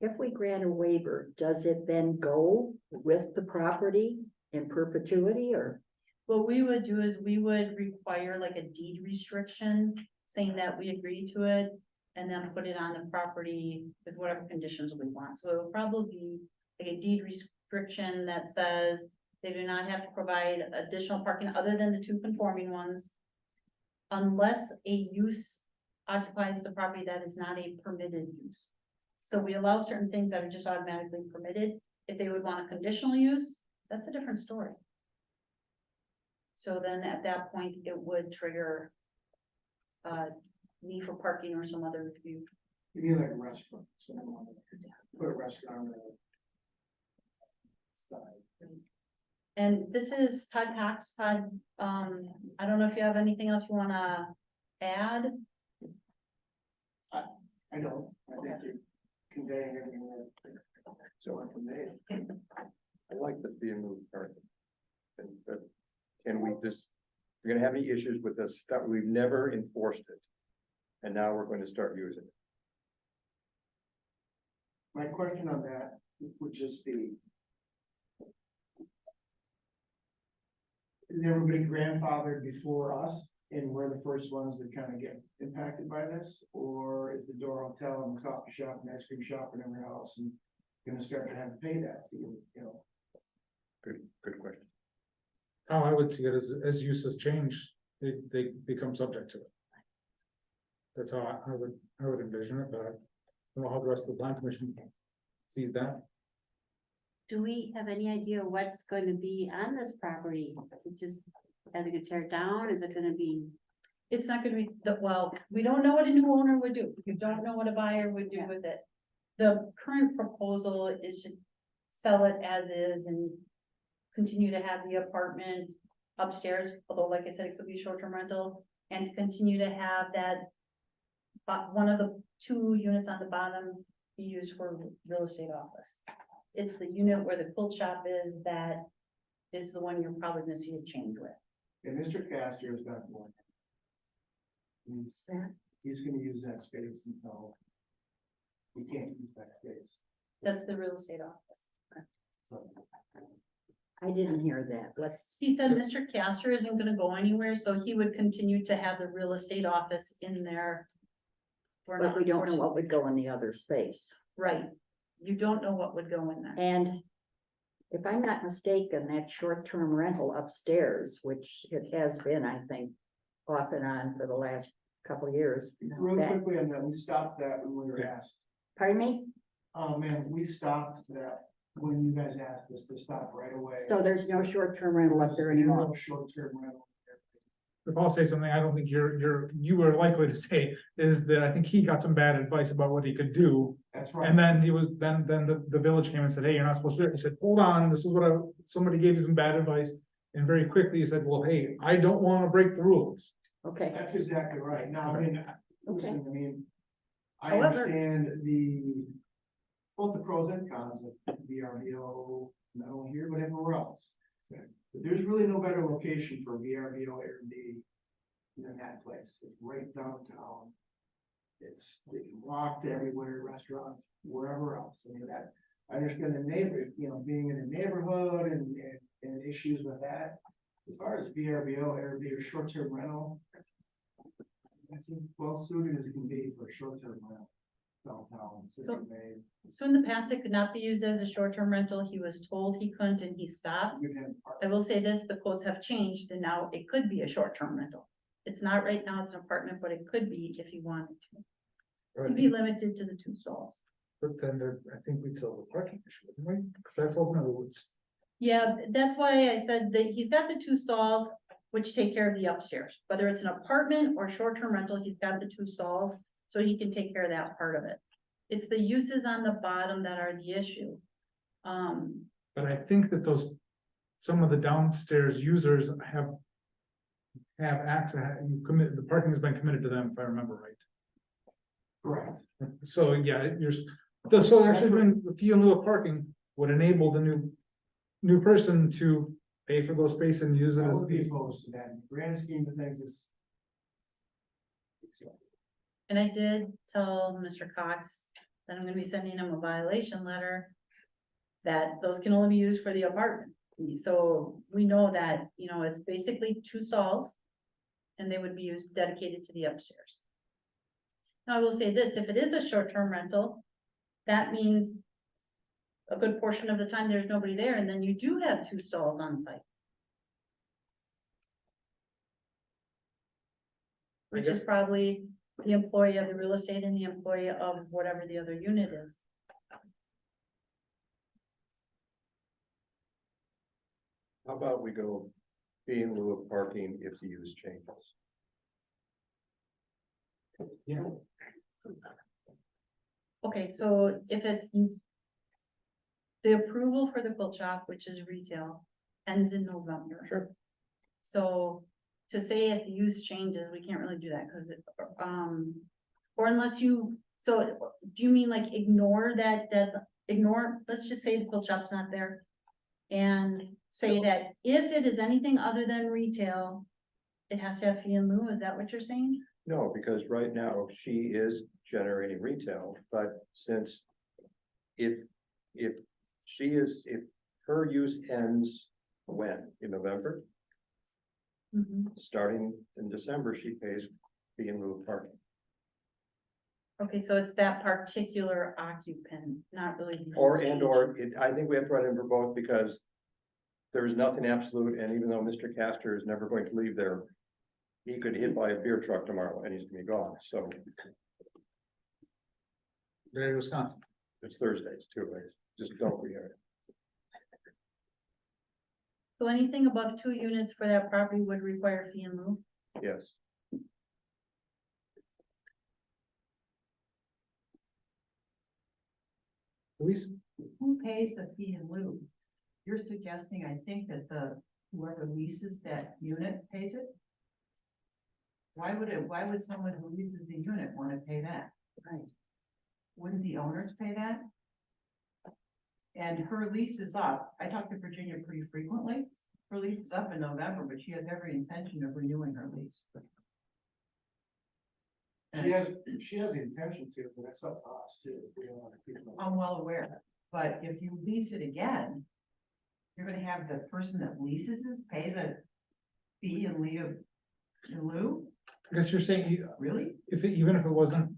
If we grant a waiver, does it then go with the property in perpetuity or? What we would do is we would require like a deed restriction, saying that we agree to it. And then put it on the property with whatever conditions we want. So it will probably be like a deed restriction that says they do not have to provide additional parking other than the 2 conforming ones. Unless a use occupies the property that is not a permitted use. So we allow certain things that are just automatically permitted. If they would want a conditional use, that's a different story. So then at that point, it would trigger need for parking or some other review. You mean like a restaurant, so put a restaurant on the side. And this is Todd Cox. Todd, I don't know if you have anything else you wanna add? I don't, I think you're conveying everything that so I conveyed. I like the fee and lieu parking. And can we just, we're gonna have any issues with this stuff, we've never enforced it. And now we're going to start using it. My question on that would just be. Is everybody grandfathered before us and we're the first ones that kind of get impacted by this? Or is the Door Hotel and the coffee shop and ice cream shop and everything else and gonna start to have to pay that fee, you know? Good question. How I would see it is, as uses change, they become subject to it. That's how I would envision it, but I don't know how the rest of the plan commission sees that. Do we have any idea what's going to be on this property? Is it just, are they gonna tear it down? Is it gonna be? It's not gonna be, well, we don't know what a new owner would do. We don't know what a buyer would do with it. The current proposal is to sell it as is and continue to have the apartment upstairs, although like I said, it could be short-term rental, and to continue to have that one of the 2 units on the bottom be used for real estate office. It's the unit where the quilt shop is that is the one you're probably gonna see a change with. And Mr. Castor is not going. He's gonna use that space until. We can't use that space. That's the real estate office. So, I didn't hear that. He said Mr. Castor isn't gonna go anywhere, so he would continue to have the real estate office in there. But we don't know what would go in the other space. Right, you don't know what would go in there. And if I'm not mistaken, that short-term rental upstairs, which it has been, I think, off and on for the last couple of years. Real quickly on that, we stopped that when we were asked. Pardon me? Man, we stopped that when you guys asked us to stop right away. So there's no short-term rental up there There's anymore? no short-term rental. if I'll say something, I don't think you were likely to say, is that I think he got some bad advice about what he could do. That's right. And then then the village came and said, hey, you're not supposed to do it. He said, hold on, this is what somebody gave you some bad advice. And very quickly he said, well, hey, I don't want to break the rules. Okay, That's exactly right. Now, I mean, listen, I mean, I However- understand both the pros and cons of VRBO, not only here, but everywhere else. But there's really no better location for VRBO Airbnb than that place. It's right downtown. They can walk to everywhere, restaurants, wherever else. I mean, that, I understand the neighbor, being in a neighborhood and issues with that. As far as VRBO, Airbnb or short-term rental, that's as well suited as it can be for a short-term rental downtown. So in the past, it could not be used as a short-term rental. He was told he couldn't and he stopped. I will say this, the codes have changed and now it could be a short-term rental. It's not right now, it's an apartment, but it could be if you wanted to. It'd be limited to the 2 stalls. But then I think we'd still have a parking issue, wouldn't we? Because that's ultimately what's, Yeah, that's why I said that he's got the 2 stalls, which take care of the upstairs. Whether it's an apartment or short-term rental, he's got the 2 stalls, so he can take care of that part of it. It's the uses on the bottom that are the issue. but I think that some of the downstairs users have access, the parking has been committed to them, if I remember right. Correct. So, yeah, so actually doing the fee in lieu of parking would enable the new person to pay for those space and use it I as. would be opposed to that. Grand scheme of things is. And I did tell Mr. Cox that I'm gonna be sending him a violation letter. That those can only be used for the apartment. So we know that, it's basically 2 stalls. And they would be used dedicated to the upstairs. Now, I will say this, if it is a short-term rental, that means. A good portion of the time there's nobody there, and then you do have 2 stalls on site. Which is probably the employee of the real estate and the employee of whatever the other unit is. How about we go fee in lieu of parking if the use changes? Yeah. Okay, so if it's. The approval for the quilt shop, which is retail, ends in November. Sure. So to say if the use changes, we can't really do that, because, or unless you, so do you mean like ignore let's just say the quilt shop's not there. And say that if it is anything other than retail, it has to have fee in lieu, is that what you're saying? No, because right now she is generating retail, but since if her use ends when, in November, starting in December, she pays fee in lieu of parking. Okay, so it's that particular occupant, not really. the Or, use and, change. or, I think we have to write in for both, because there is nothing absolute, and even though Mr. Castor is never going to leave there, he could hit by a beer truck tomorrow and he's gonna be gone, so There in Wisconsin. it's Thursdays too, right? Just don't forget it. So anything above 2 units for that property would require fee in lieu? Yes. Louise? Who pays the fee in lieu? You're suggesting, I think, that whoever leases that unit pays it? Why would someone who leases the unit want to pay that? Right. Wouldn't the owners pay that? And her lease is up. I talk to Virginia pretty frequently. Her lease is up in November, but she has every intention of renewing her lease. She has the intention to, but that's up to us too. If we don't want to keep them. I'm well aware, but if you lease it again, you're gonna have the person that leases it pay the fee in lieu? I guess you're saying, Really? even if it wasn't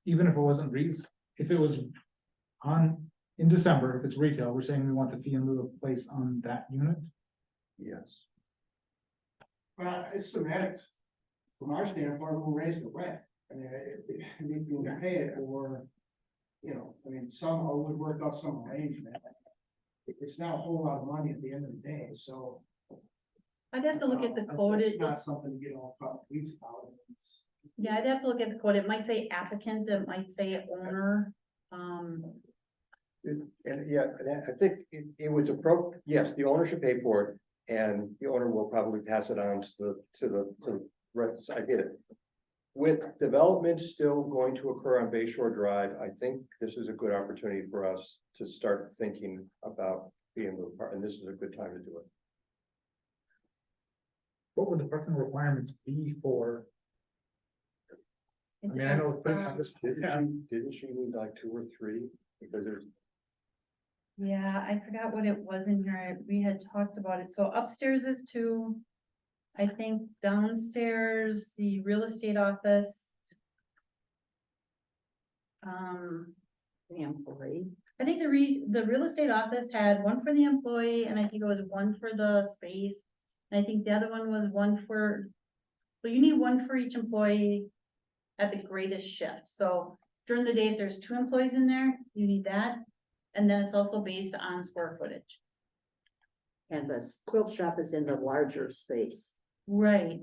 if it was in December, if it's retail, we're saying we want the fee in lieu of place on that unit? Yes. Well, it's semantics. From our standpoint, we'll raise the rent. I mean, you can pay it or, some would work out some arrangement. It's not a whole lot of money at the end of the day, so. I'd have to look at the That's- code. It's not something to get all caught in the weeds about. It's- Yeah, I'd have to look at the code. It might say applicant, it might say owner. And yeah, and I think it was yes, the owner should pay for it, and the owner will probably pass it on to the rest, I get it. With development still going to occur on Bay Shore Drive, I think this is a good opportunity for us to start thinking about being the part, and this is a good time to do it. What would the parking requirements be for? I mean, I know, Didn't she need like 2 or 3? Because there's, Yeah, I forgot what it was in here. We had talked about it. So upstairs is 2. I think downstairs, the real estate office. The employee. I think the real estate office had 1 for the employee, and I think it was 1 for the space. And I think the other one was 1 for, so you need 1 for each employee at the greatest shift. So during the day, if there's 2 employees in there, you need that. And then it's also based on square footage. And the quilt shop is in the larger space. Right.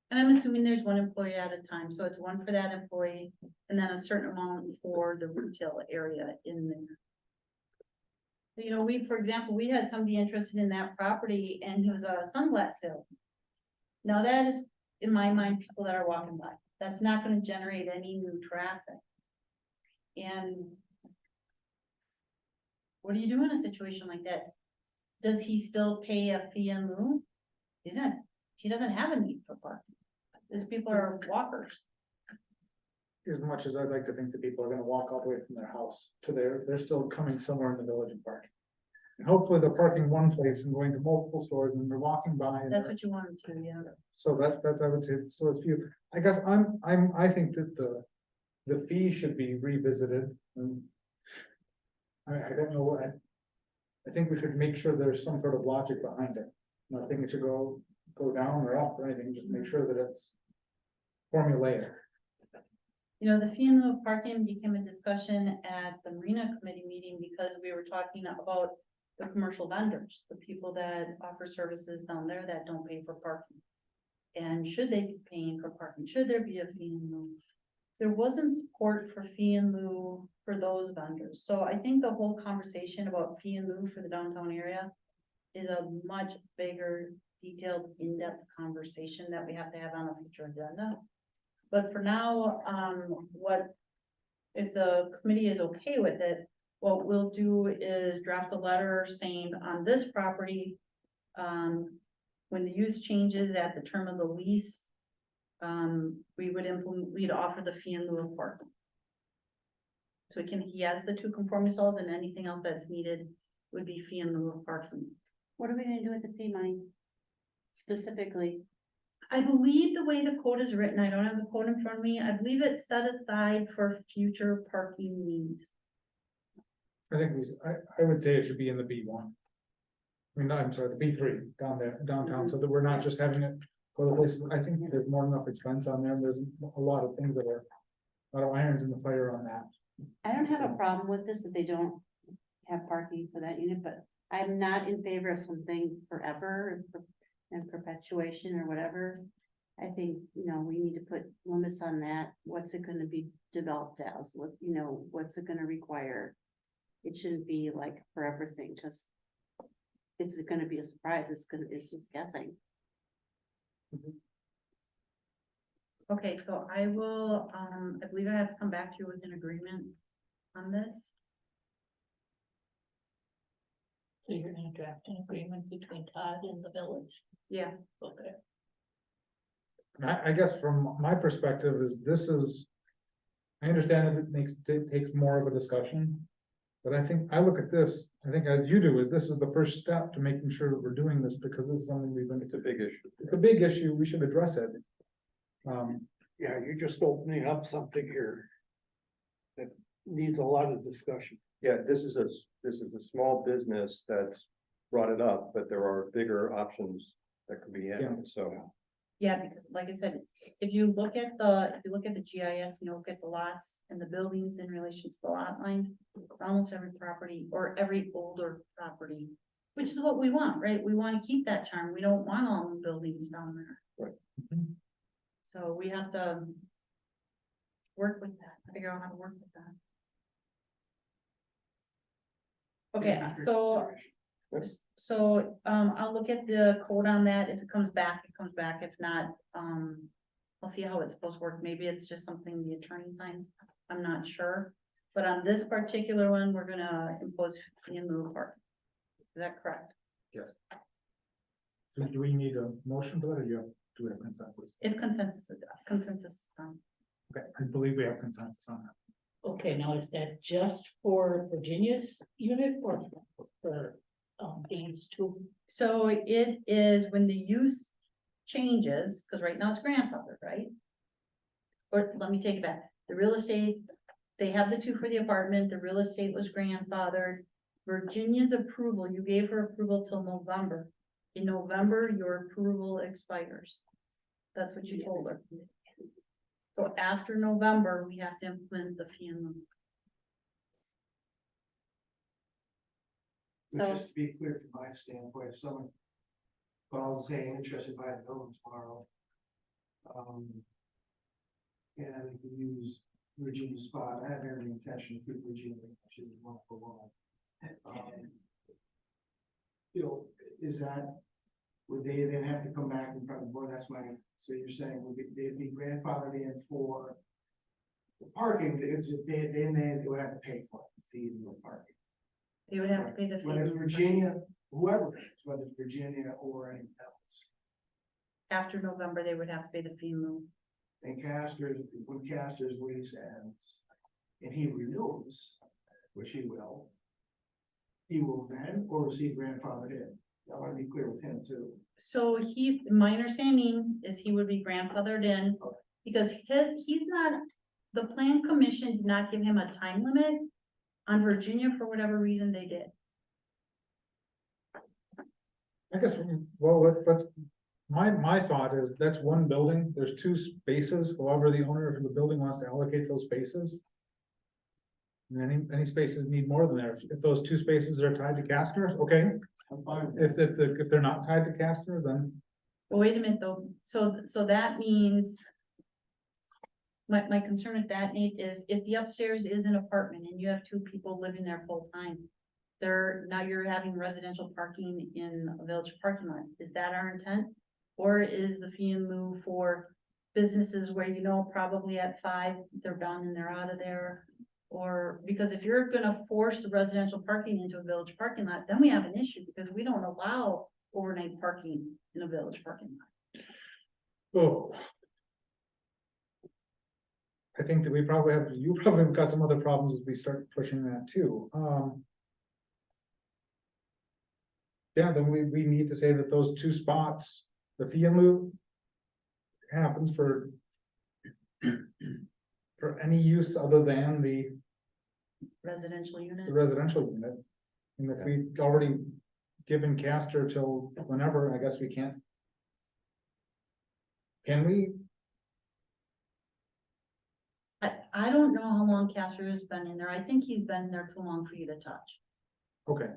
And I'm assuming there's 1 employee at a time, so it's 1 for that employee, and then a certain amount for the retail area in there. You know, for example, we had somebody interested in that property, and he was a sunglass salesman. Now that is, in my mind, people that are walking by, that's not gonna generate any new traffic. And what do you do in a situation like that? Does he still pay a fee in lieu? He doesn't have a need for parking. These people are walkers. as much as I'd like to think that people are gonna walk all the way from their house to they're still coming somewhere in the village and parking. And hopefully they're parking one place and going to multiple stores and they're walking by. And That's what you want to, yeah. So that's, I would say, so it's few, I guess I think that the fee should be revisited and. I don't know what, I think we should make sure there's some sort of logic behind it. I don't think it should go down or up or anything, just make sure that it's formulaic. You know, the fee in lieu of parking became a discussion at the Marina Committee meeting because we were talking about the commercial vendors, the people that offer services down there that don't pay for parking. And should they be paying for parking? Should there be a fee in lieu? There wasn't support for fee in lieu for those vendors. So I think the whole conversation about fee in lieu for the downtown area is a much bigger, detailed, in-depth conversation that we have to have on a future agenda. But for now, if the committee is okay with it, what we'll do is draft a letter saying on this property, when the use changes at the term of the lease, we'd offer the fee in lieu of parking. So he has the 2 conforming stalls and anything else that's needed would be fee in lieu of parking. What are we gonna do with the fee money? Specifically, I believe the way the code is written, I don't have the code in front of me, I believe it's set aside for future parking needs. I think I would say it should be in the B1. I mean, no, I'm sorry, the B3 down there, downtown, so that we're not just having it for the places. I think there's more than enough expense on there, and there's a lot of things that are, a lot of irons in the fire on that. I don't have a problem with this if they don't have parking for that unit, but I'm not in favor of something forever and perpetuation or whatever. I think, we need to put limits on that. What's it gonna be developed as? What's it gonna require? It shouldn't be like forever thing, just. It's gonna be a surprise. It's just guessing. Okay, so I will, I believe I have to come back to you with an agreement on this. So you're gonna draft an agreement between Todd and the village? Yeah. Okay. I guess from my perspective I understand that it takes more of a discussion. But I look at this, I think as you do, this is the first step to making sure that we're doing this because this is something it's a big issue. it's a big issue, we should address it. Yeah, you're just opening up something here that needs a lot of discussion. Yeah, this is a small business that's brought it up, but there are bigger options that could be in, so. Yeah, because like I said, if you look at the GIS, look at the lots and the buildings in relation to the lot lines, it's almost every property or every older property Which is what we want, right? We wanna keep that charm. We don't want all the buildings down there. Right. Mhm. So we have to work with that, figure out how to work with that. Okay, so, I'll look at the code on that. If it comes back, it comes back. If not, I'll see how it's supposed to work. Maybe it's just something the attorney signs. I'm not sure. But on this particular one, we're gonna impose fee in lieu of parking. Is that correct? Yes. Do we need a motion for that, or do we have consensus? If consensus, Okay, I believe we have consensus on that. Okay, now is that just for Virginia's unit or for, Dane's too? so it is when the use changes, because right now it's grandfathered, right? Or let me take it back, the real estate, they have the two for the apartment, the real estate was grandfathered. Virginia's approval, you gave her approval till November. In November, your approval expires. That's what you told her. So after November, we have to implement the fee in lieu. But So- just to be clear from my standpoint, if someone calls and say interested by the building tomorrow. And you use Virginia spot, I have every intention to keep Virginia, which is one for one. You know, is that, would they then have to come back in front of the board? That's my, so you're saying they'd be grandfathered in for the parking, because if they would have to pay for it, the fee in the parking. They would have to pay the fee. Whether it's Virginia, whoever it is, whether it's Virginia or anything else. After November, they would have to pay the fee in lieu. And Castor's, when Castor's lease ends, and he renews, which he will then, or is he grandfathered in? I wanna be clear with him too. So my understanding is he would be grandfathered in, because he's not, the plan commission did not give him a time limit on Virginia for whatever reason they did. I guess, well, let's, my thought is, that's one building, there's two spaces, however the owner of the building wants to allocate those spaces. And any spaces need more than there, if those two spaces are tied to Castner, okay, I'm fine with that. if they're not tied to Castner, then. But wait a minute though, so that means. My concern with that, Nate, is if the upstairs is an apartment and you have two people living there full time. Now you're having residential parking in a village parking lot, is that our intent? Or is the fee in lieu for businesses where you know probably at 5, they're done and they're out of there? Or, because if you're gonna force the residential parking into a village parking lot, then we have an issue, because we don't allow overnight parking in a village parking lot. Oh. I think that you probably have got some other problems as we start pushing that too. Yeah, then we need to say that those two spots, the fee in lieu happens for any use other than the Residential unit. residential unit. And if we've already given Castor till whenever, I guess we can't. Can we? I don't know how long Castor has been in there. I think he's been there too long for you to touch. Okay,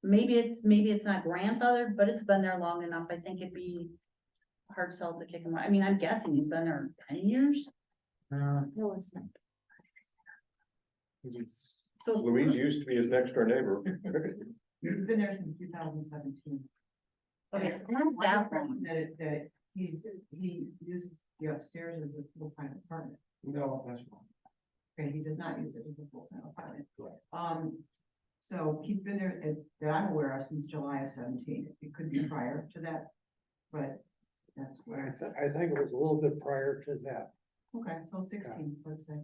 Maybe it's not grandfathered, but it's been there long enough. I think it'd be a hard sell to kick him out. I mean, I'm guessing he's been there 10 years. No, it's not. it's- So Luigi used to be his next door neighbor. He's been there since 2017. okay, not that long. That he uses the upstairs as a full-time apartment. No, that's wrong. Okay, he does not use it as a full-time apartment. So he's been there, that I'm aware of, since July of 17. It could be prior to that, but that's where, I think it was a little bit prior to that. okay, so 16, let's say.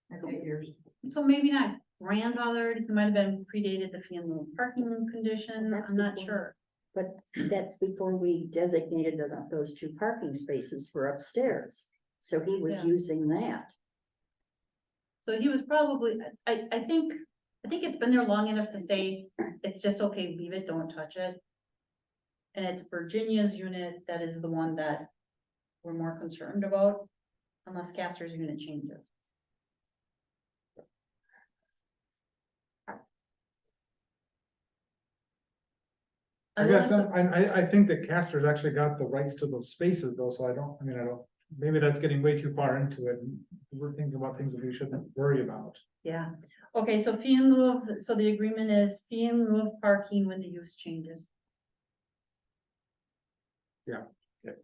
That's 8 years. So maybe not grandfathered. It might have been predated the fee in lieu of parking condition. That's I'm not before. sure. But that's before we designated those two parking spaces for upstairs. So he was Yeah. using that. So he was probably, I think it's been there long enough to say, it's just okay, leave it, don't touch it. And it's Virginia's unit that is the one that we're more concerned about, unless Castor's unit changes. I guess, I think that Castor's actually got the rights to those spaces though, so I don't, maybe that's getting way too far into it. We're thinking about things that we shouldn't worry about. Yeah, okay, so fee in lieu of, so the agreement is fee in lieu of parking when the use changes. Yeah. Okay.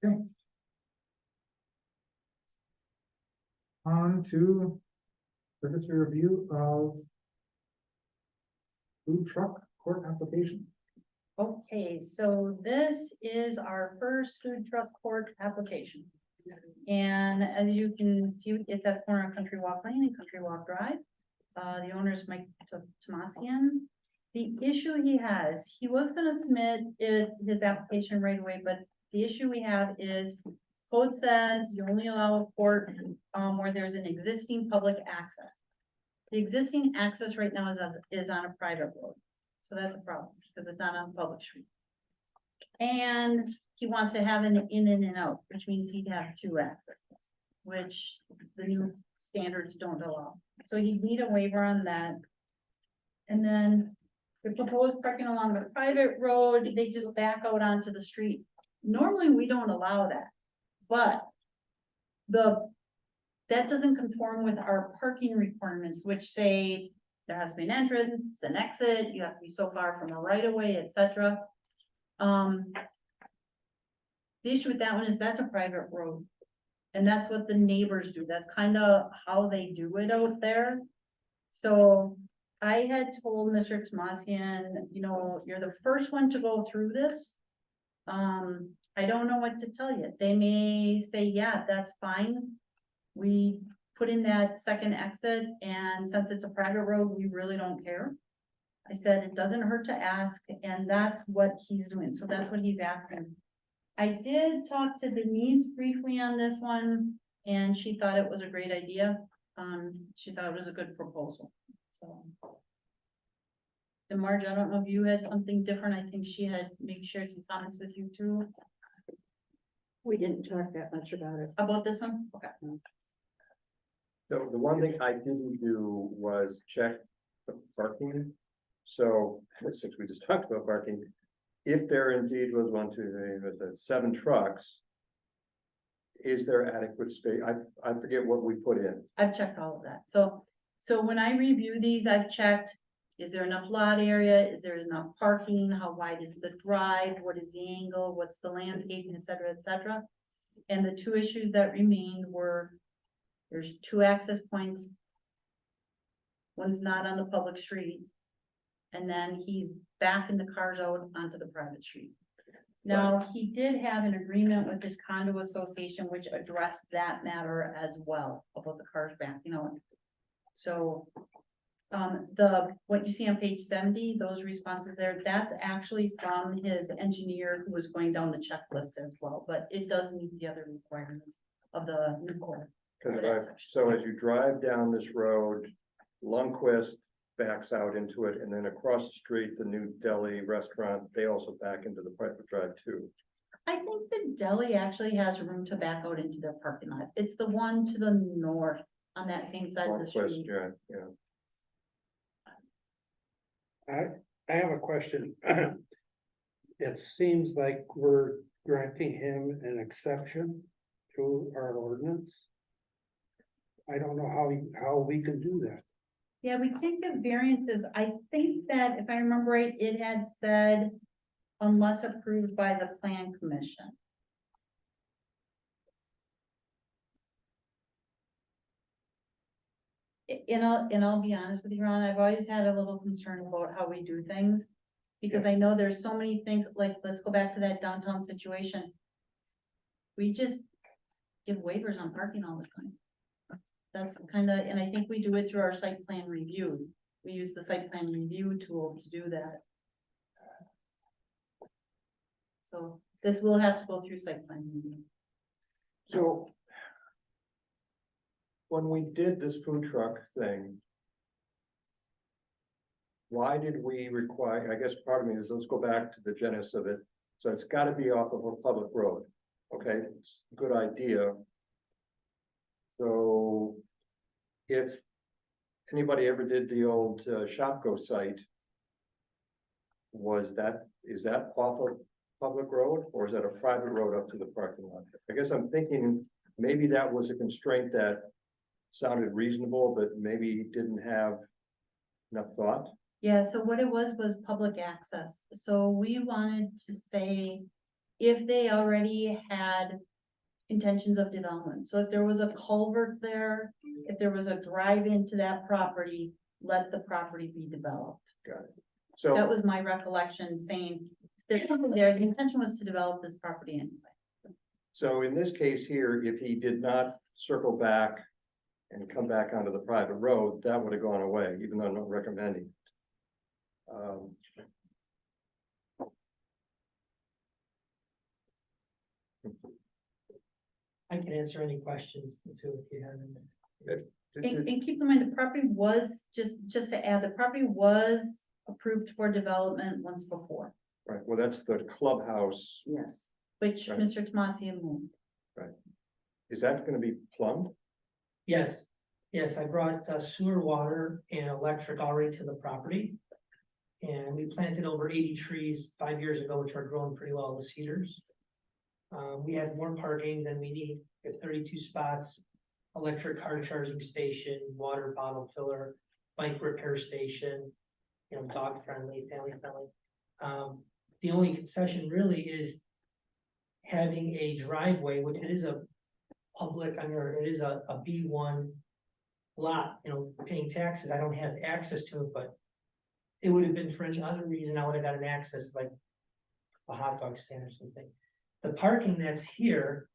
Okay. On to service review of food truck court application. Okay, so this is our first food truck court application. And as you can see, it's at the corner of Country Walk Lane and Country Walk Drive. The owner is Mike Tomasian. The issue he has, he was gonna submit his application right away, but the issue we have is code says you only allow a court, where there's an existing public access. The existing access right now is on a private road, so that's a problem, because it's not on a public street. And he wants to have an in and out, which means he'd have two accesses, which the new standards don't allow. So he'd need a waiver on that. And then the proposed parking along the private road, they just back out onto the street. Normally, we don't allow that, but that doesn't conform with our parking requirements, which say there has to be an entrance, an exit, you have to be so far from a right of way, etc. The issue with that one is that's a private road. And that's what the neighbors do. That's kind of how they do it out there. So I had told Mr. Tomasian, you're the first one to go through this. I don't know what to tell you. They may say, yeah, that's fine. We put in that second exit, and since it's a private road, we really don't care. I said, it doesn't hurt to ask, and that's what he's doing. So that's what he's asking. I did talk to Denise briefly on this one, and she thought it was a great idea. She thought it was a good proposal, so. And Marge, I don't know if you had something different. I think she had maybe shared some comments with you too. We didn't talk that much about it. About this one? Okay. So the one thing I didn't do was check the parking. So since we just talked about parking, if there indeed was 7 trucks, is there adequate space? I forget what we put in. I've checked all of that. So when I review these, I've checked, is there enough lot area? Is there enough parking? How wide is the drive? What is the angle? What's the landscaping, et cetera, et cetera? And the two issues that remained were, there's 2 access points. One's not on the public street. And then he's backing the cars out onto the private street. Now, he did have an agreement with his condo association, which addressed that matter as well, about the cars backing out. So, what you see on page 70, those responses there, that's actually from his engineer who was going down the checklist as well, but it does meet the other requirements of the new code. So as you drive down this road, Lundquist backs out into it, and then across the street, the new deli restaurant, they also back into the private drive too. I think the deli actually has room to back out into their parking lot. It's the one to the north on that same side of the Lundquist, street. yeah. I have a question. It seems like we're granting him an exception to our ordinance. I don't know how we can do that. Yeah, we can't give variances. I think that if I remember right, it had said unless approved by the plan commission. And I'll be honest with you, Ron, I've always had a little concern about how we do things. Because I know there's so many things, like, let's go back to that downtown situation. We just give waivers on parking all the time. That's kind of, and I think we do it through our site plan review. We use the site plan review tool to do that. So this will have to go through site plan review. So when we did this food truck thing, why did we require, I guess part of me is, let's go back to the genesis of it. So it's got to be off of a public road. Okay, it's a good idea. So if anybody ever did the old Shopko site, is that off of public road or is that a private road up to the parking lot? I guess I'm thinking maybe that was a constraint that sounded reasonable, but maybe didn't have enough thought. Yeah, so what it was public access. So we wanted to say if they already had intentions of development. So if there was a culvert there, if there was a drive into that property, let the property be developed. That So, was my recollection saying, if there's something there, the intention was to develop this property anyway. so in this case here, if he did not circle back and come back onto the private road, that would have gone away, even though I'm not recommending. I can answer any questions too if you have any. And keep in mind, the property was, just to add, the property was approved for development once before, Right, well, that's the clubhouse. Yes. which Right. Mr. Tomasia moved. Is that gonna be plumbed? Yes, yes, I brought sewer, water and electric already to the property. And we planted over 80 trees 5 years ago, which are growing pretty well, the cedars. We have more parking than we need. We have 32 spots, electric car charging station, water bottle filler, bike repair station, dog friendly, family friendly. The only concession really is having a driveway, which it is a public, it is a B1 lot, paying taxes. I don't have access to it, but it would have been for any other reason, I would have gotten access, like a hot dog stand or something. The parking that's here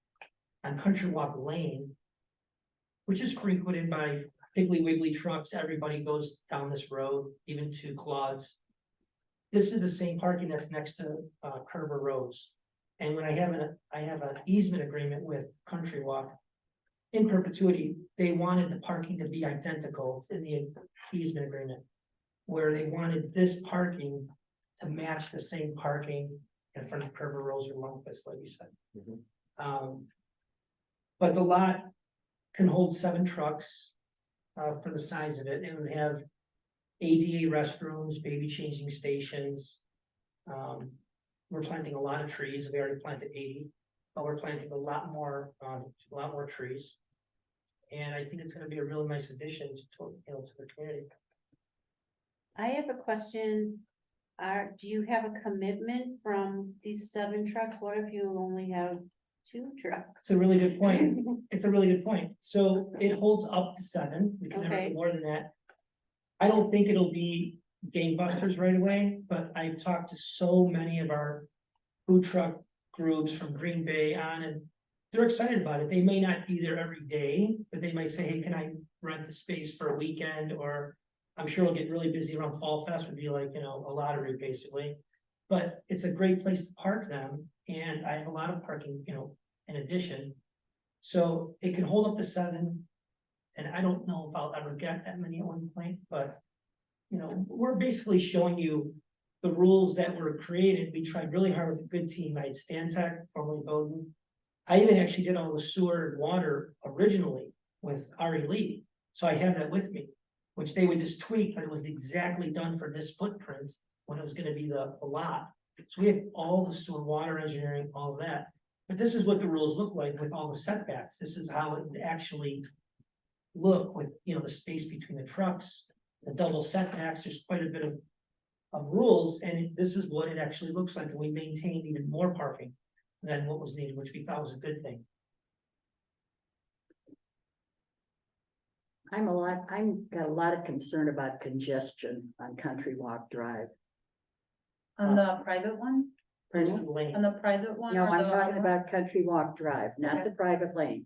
on Country Walk Lane, which is frequented by Piggly Wiggly trucks, everybody goes down this road, even to Claude's. This is the same parking that's next to Kerber Rose. And when I have an easement agreement with Country Walk, in perpetuity, they wanted the parking to be identical in the easement agreement. Where they wanted this parking to match the same parking in front of Kerber Rose or Lundquist, like you said. But the lot can hold 7 trucks for the size of it, and we have ADA restrooms, baby changing stations. We're planting a lot of trees. We already planted 80, but we're planting a lot more trees. And I think it's gonna be a really nice addition to the community. I have a question. Do you have a commitment from these 7 trucks? What if you only have 2 trucks? It's a really good point. It's a really good point. So it holds up to 7. We can never Okay. do more than that. I don't think it'll be gangbusters right away, but I've talked to so many of our food truck groups from Green Bay on, and they're excited about it. They may not be there every day, but they might say, hey, can I rent the space for a weekend? Or I'm sure we'll get really busy around Fall Fest, would be like, a lottery basically. But it's a great place to park them, and I have a lot of parking, in addition. So it can hold up to 7, and I don't know if I'll ever get that many at one point, but we're basically showing you the rules that were created. We tried really hard with a good team. I had Stantec, formerly Bowden. I even actually did all the sewer and water originally with Ari Lee. So I have that with me, which they would just tweak, but it was exactly done for this footprint when it was gonna be the lot. So we have all the sewer, water engineering, all of that. But this is what the rules look like with all the setbacks. This is how it would actually look with, the space between the trucks, the double setbacks. There's quite a bit of rules, and this is what it actually looks like. And we maintained even more parking than what was needed, which we thought was a good thing. I'm got a lot of concern about congestion on Country Walk Drive. On the private one, President Lane. on the private one? No, or I'm the talking other one? about Country Walk Drive, not the private lane.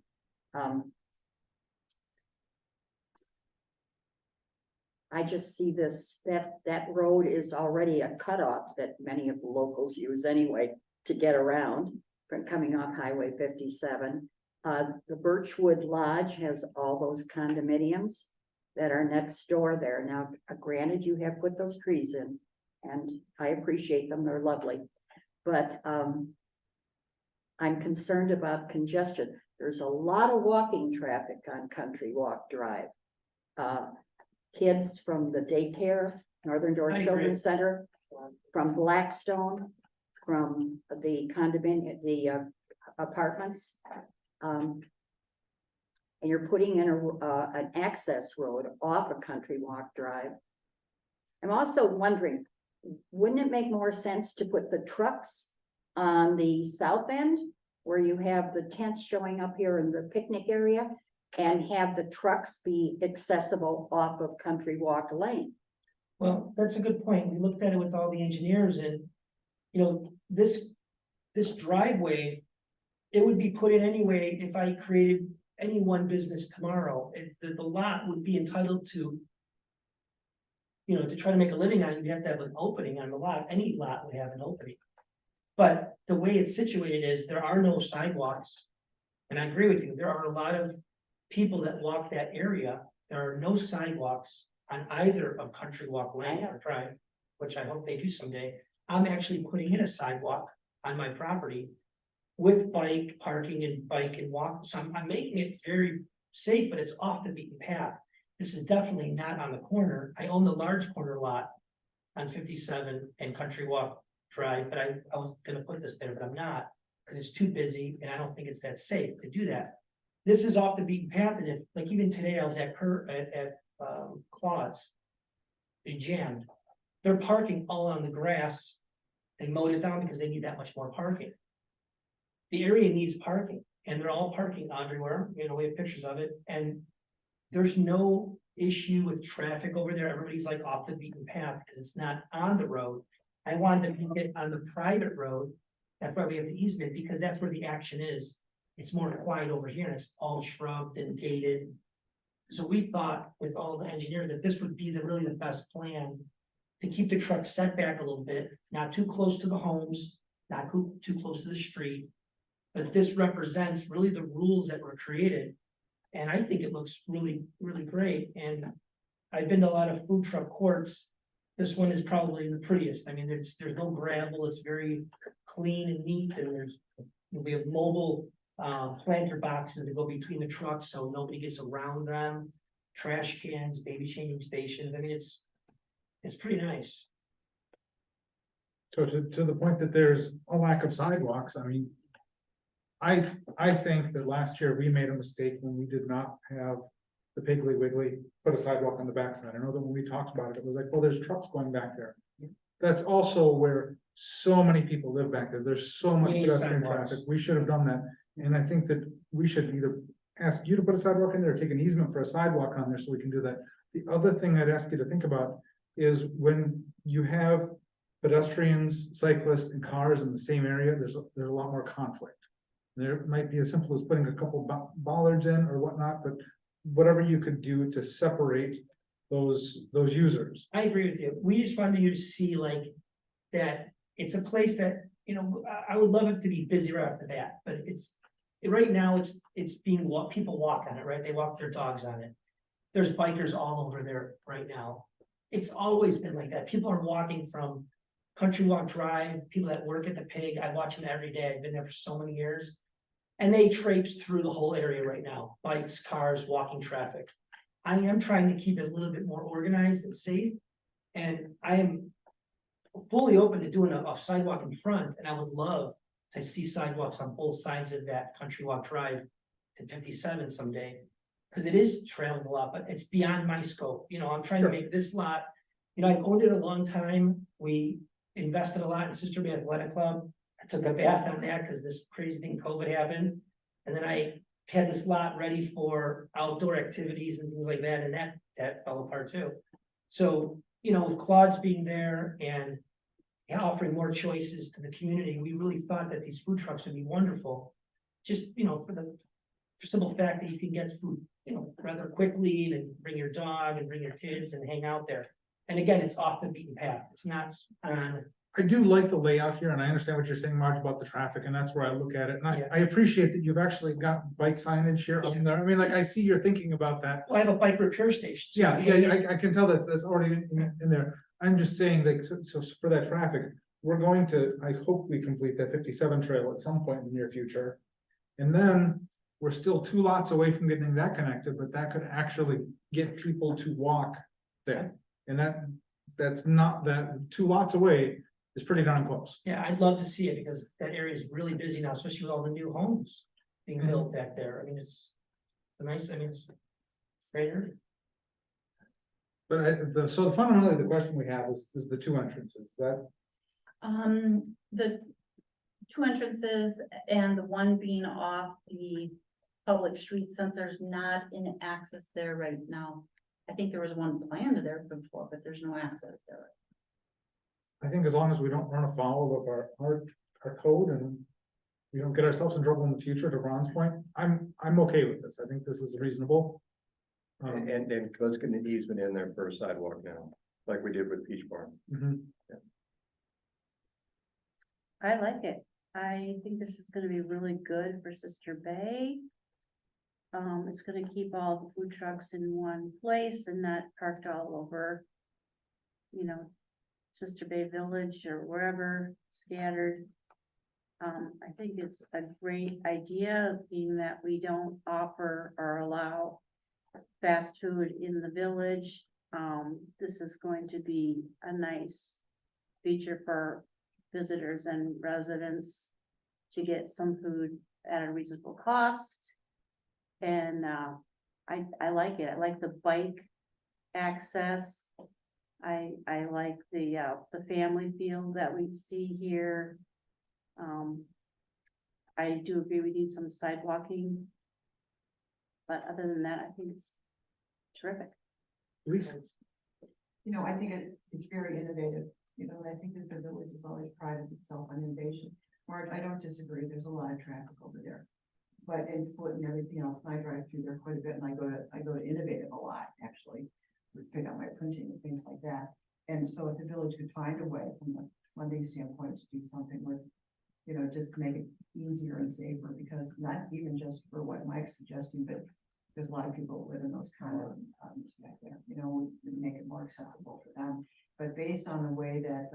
I just see that road is already a cutoff that many of the locals use anyway to get around from coming off Highway 57. The Birchwood Lodge has all those condominiums that are next door there. Now, granted, you have put those trees in, and I appreciate them, they're lovely. But I'm concerned about congestion. there's a lot of walking traffic on Country Walk Drive. Kids from the daycare, Northern Door I agree. Children's Center, from Blackstone, from the condominium, the apartments. And you're putting in an access road off a Country Walk Drive. I'm also wondering, wouldn't it make more sense to put the trucks on the south end, where you have the tents showing up here in the picnic area, and have the trucks be accessible off of Country Walk Lane? Well, that's a good point. We looked at it with all the engineers and, you know, this driveway, it would be put in anyway if I created any one business tomorrow. The lot would be entitled to, you know, to try to make a living on it, you have to have an opening on the lot. Any lot would have an opening. But the way it's situated is there are no sidewalks. And I agree with you, there are a lot of people that walk that area. There are no sidewalks on either of Country Walk Lane or Drive, which I hope they do someday. I'm actually putting in a sidewalk on my property with bike parking and bike and walk. So I'm making it very safe, but it's off the beaten path. This is definitely not on the corner. I own the large corner lot on 57 and Country Walk Drive, but I was gonna put this there, but I'm not, because it's too busy and I don't think it's that safe to do that. This is off the beaten path, and if, like, even today I was at Claude's, they jammed. They're parking all on the grass. They mowed it down because they need that much more parking. The area needs parking, and they're all parking everywhere, you know, we have pictures of it, and there's no issue with traffic over there. Everybody's like off the beaten path because it's not on the road. I wanted to get on the private road. That's why we have the easement, because that's where the action is. It's more quiet over here. It's all shrubbed and gated. So we thought with all the engineers that this would be really the best plan to keep the truck set back a little bit, not too close to the homes, not too close to the street. But this represents really the rules that were created. And I think it looks really, really great. And I've been to a lot of food truck courts. This one is probably the prettiest. I mean, there's no gravel. It's very clean and neat. And we have mobile planter boxes that go between the trucks so nobody gets around them. Trash cans, baby changing stations. I mean, it's pretty nice. So to the point that there's a lack of sidewalks, I mean, I think that last year we made a mistake when we did not have the Piggly Wiggly put a sidewalk on the backside. I know that when we talked about it, it was like, well, there's trucks going back there. That's also where so many people live back there. There's so much We need pedestrian sidewalks. traffic. We should have done that. And I think that we should either ask you to put a sidewalk in there or take an easement for a sidewalk on there so we can do that. The other thing I'd ask you to think about is when you have pedestrians, cyclists, and cars in the same area, there's a lot more conflict. There might be as simple as putting a couple bollards in or whatnot, but whatever you could do to separate those users. I agree with you. We just wanted you to see like that it's a place that, you know, I would love it to be busy right off the bat, but right now it's being people walk on it, right? They walk their dogs on it. There's bikers all over there right now. It's always been like that. People are walking from Country Walk Drive, people that work at the Pig. I watch them every day. I've been there for so many years. And they traipse through the whole area right now. Bikes, cars, walking traffic. I am trying to keep it a little bit more organized and safe. And I am fully open to doing a sidewalk in front. And I would love to see sidewalks on both sides of that Country Walk Drive to 57 someday. Because it is trailing a lot, but it's beyond my scope. You know, I'm trying to make this lot, you know, I've owned it a long time. We invested a lot in Sister Bay Athletic Club. I took a bath on that because this crazy thing COVID happened. And then I had this lot ready for outdoor activities and things like that, and that fell apart too. So, you know, with Claude's being there and offering more choices to the community, we really thought that these food trucks would be wonderful. Just, you know, for the simple fact that you can get food, you know, rather quickly and bring your dog and bring your kids and hang out there. And again, it's off the beaten path. It's not on. I do like the layout here, and I understand what you're saying, Marge, about the traffic, and that's where I look at it. And Yeah. I appreciate that you've actually got bike signage here on there. I mean, like, I see you're thinking about that. Well, I have a bike repair station. so Yeah, I can tell that's already in there. I'm just saying, like, so for that traffic, we're going to, I hope we complete that 57 trail at some point in the near future. And then we're still 2 lots away from getting that connected, but that could actually get people to walk there. And that's not, that 2 lots away is pretty darn close. Yeah, I'd love to see it because that area is really busy now, especially with all the new homes being built back there. I mean, it's it's great area. But so fundamentally, the question we have is the 2 entrances, that, The 2 entrances and the one being off the public street, since there's not an access there right now. I think there was one planned there before, but there's no access there. I think as long as we don't run afoul of our code and we don't get ourselves in trouble in the future, to Ron's point, I'm okay with this. I think this is reasonable. And let's get an easement in there for a sidewalk now, like we did with Peach Barn. Mhm. I like it. I think this is gonna be really good for Sister Bay. It's gonna keep all the food trucks in one place and not parked all over, you know, Sister Bay Village or wherever scattered. I think it's a great idea, being that we don't offer or allow fast food in the village. This is going to be a nice feature for visitors and residents to get some food at a reasonable cost. And I like it. I like the bike access. I like the family feel that we see here. I do agree we need some sidewalking. But other than that, I think it's terrific. Lisa? You know, I think it's very innovative, you know, and I think that the village has always prided itself on innovation. Marge, I don't disagree, there's a lot of traffic over there. But in Foot and everything else, and I drive through there quite a bit, and I go to Innovative a lot, actually. To pick up my printing and things like that. And so if the village could find a way from a funding standpoint to do something with, you know, just make it easier and safer, because not even just for what Mike's suggesting, but there's a lot of people who live in those condos and apartments back there, you know, we make it more accessible for them. But based on the way that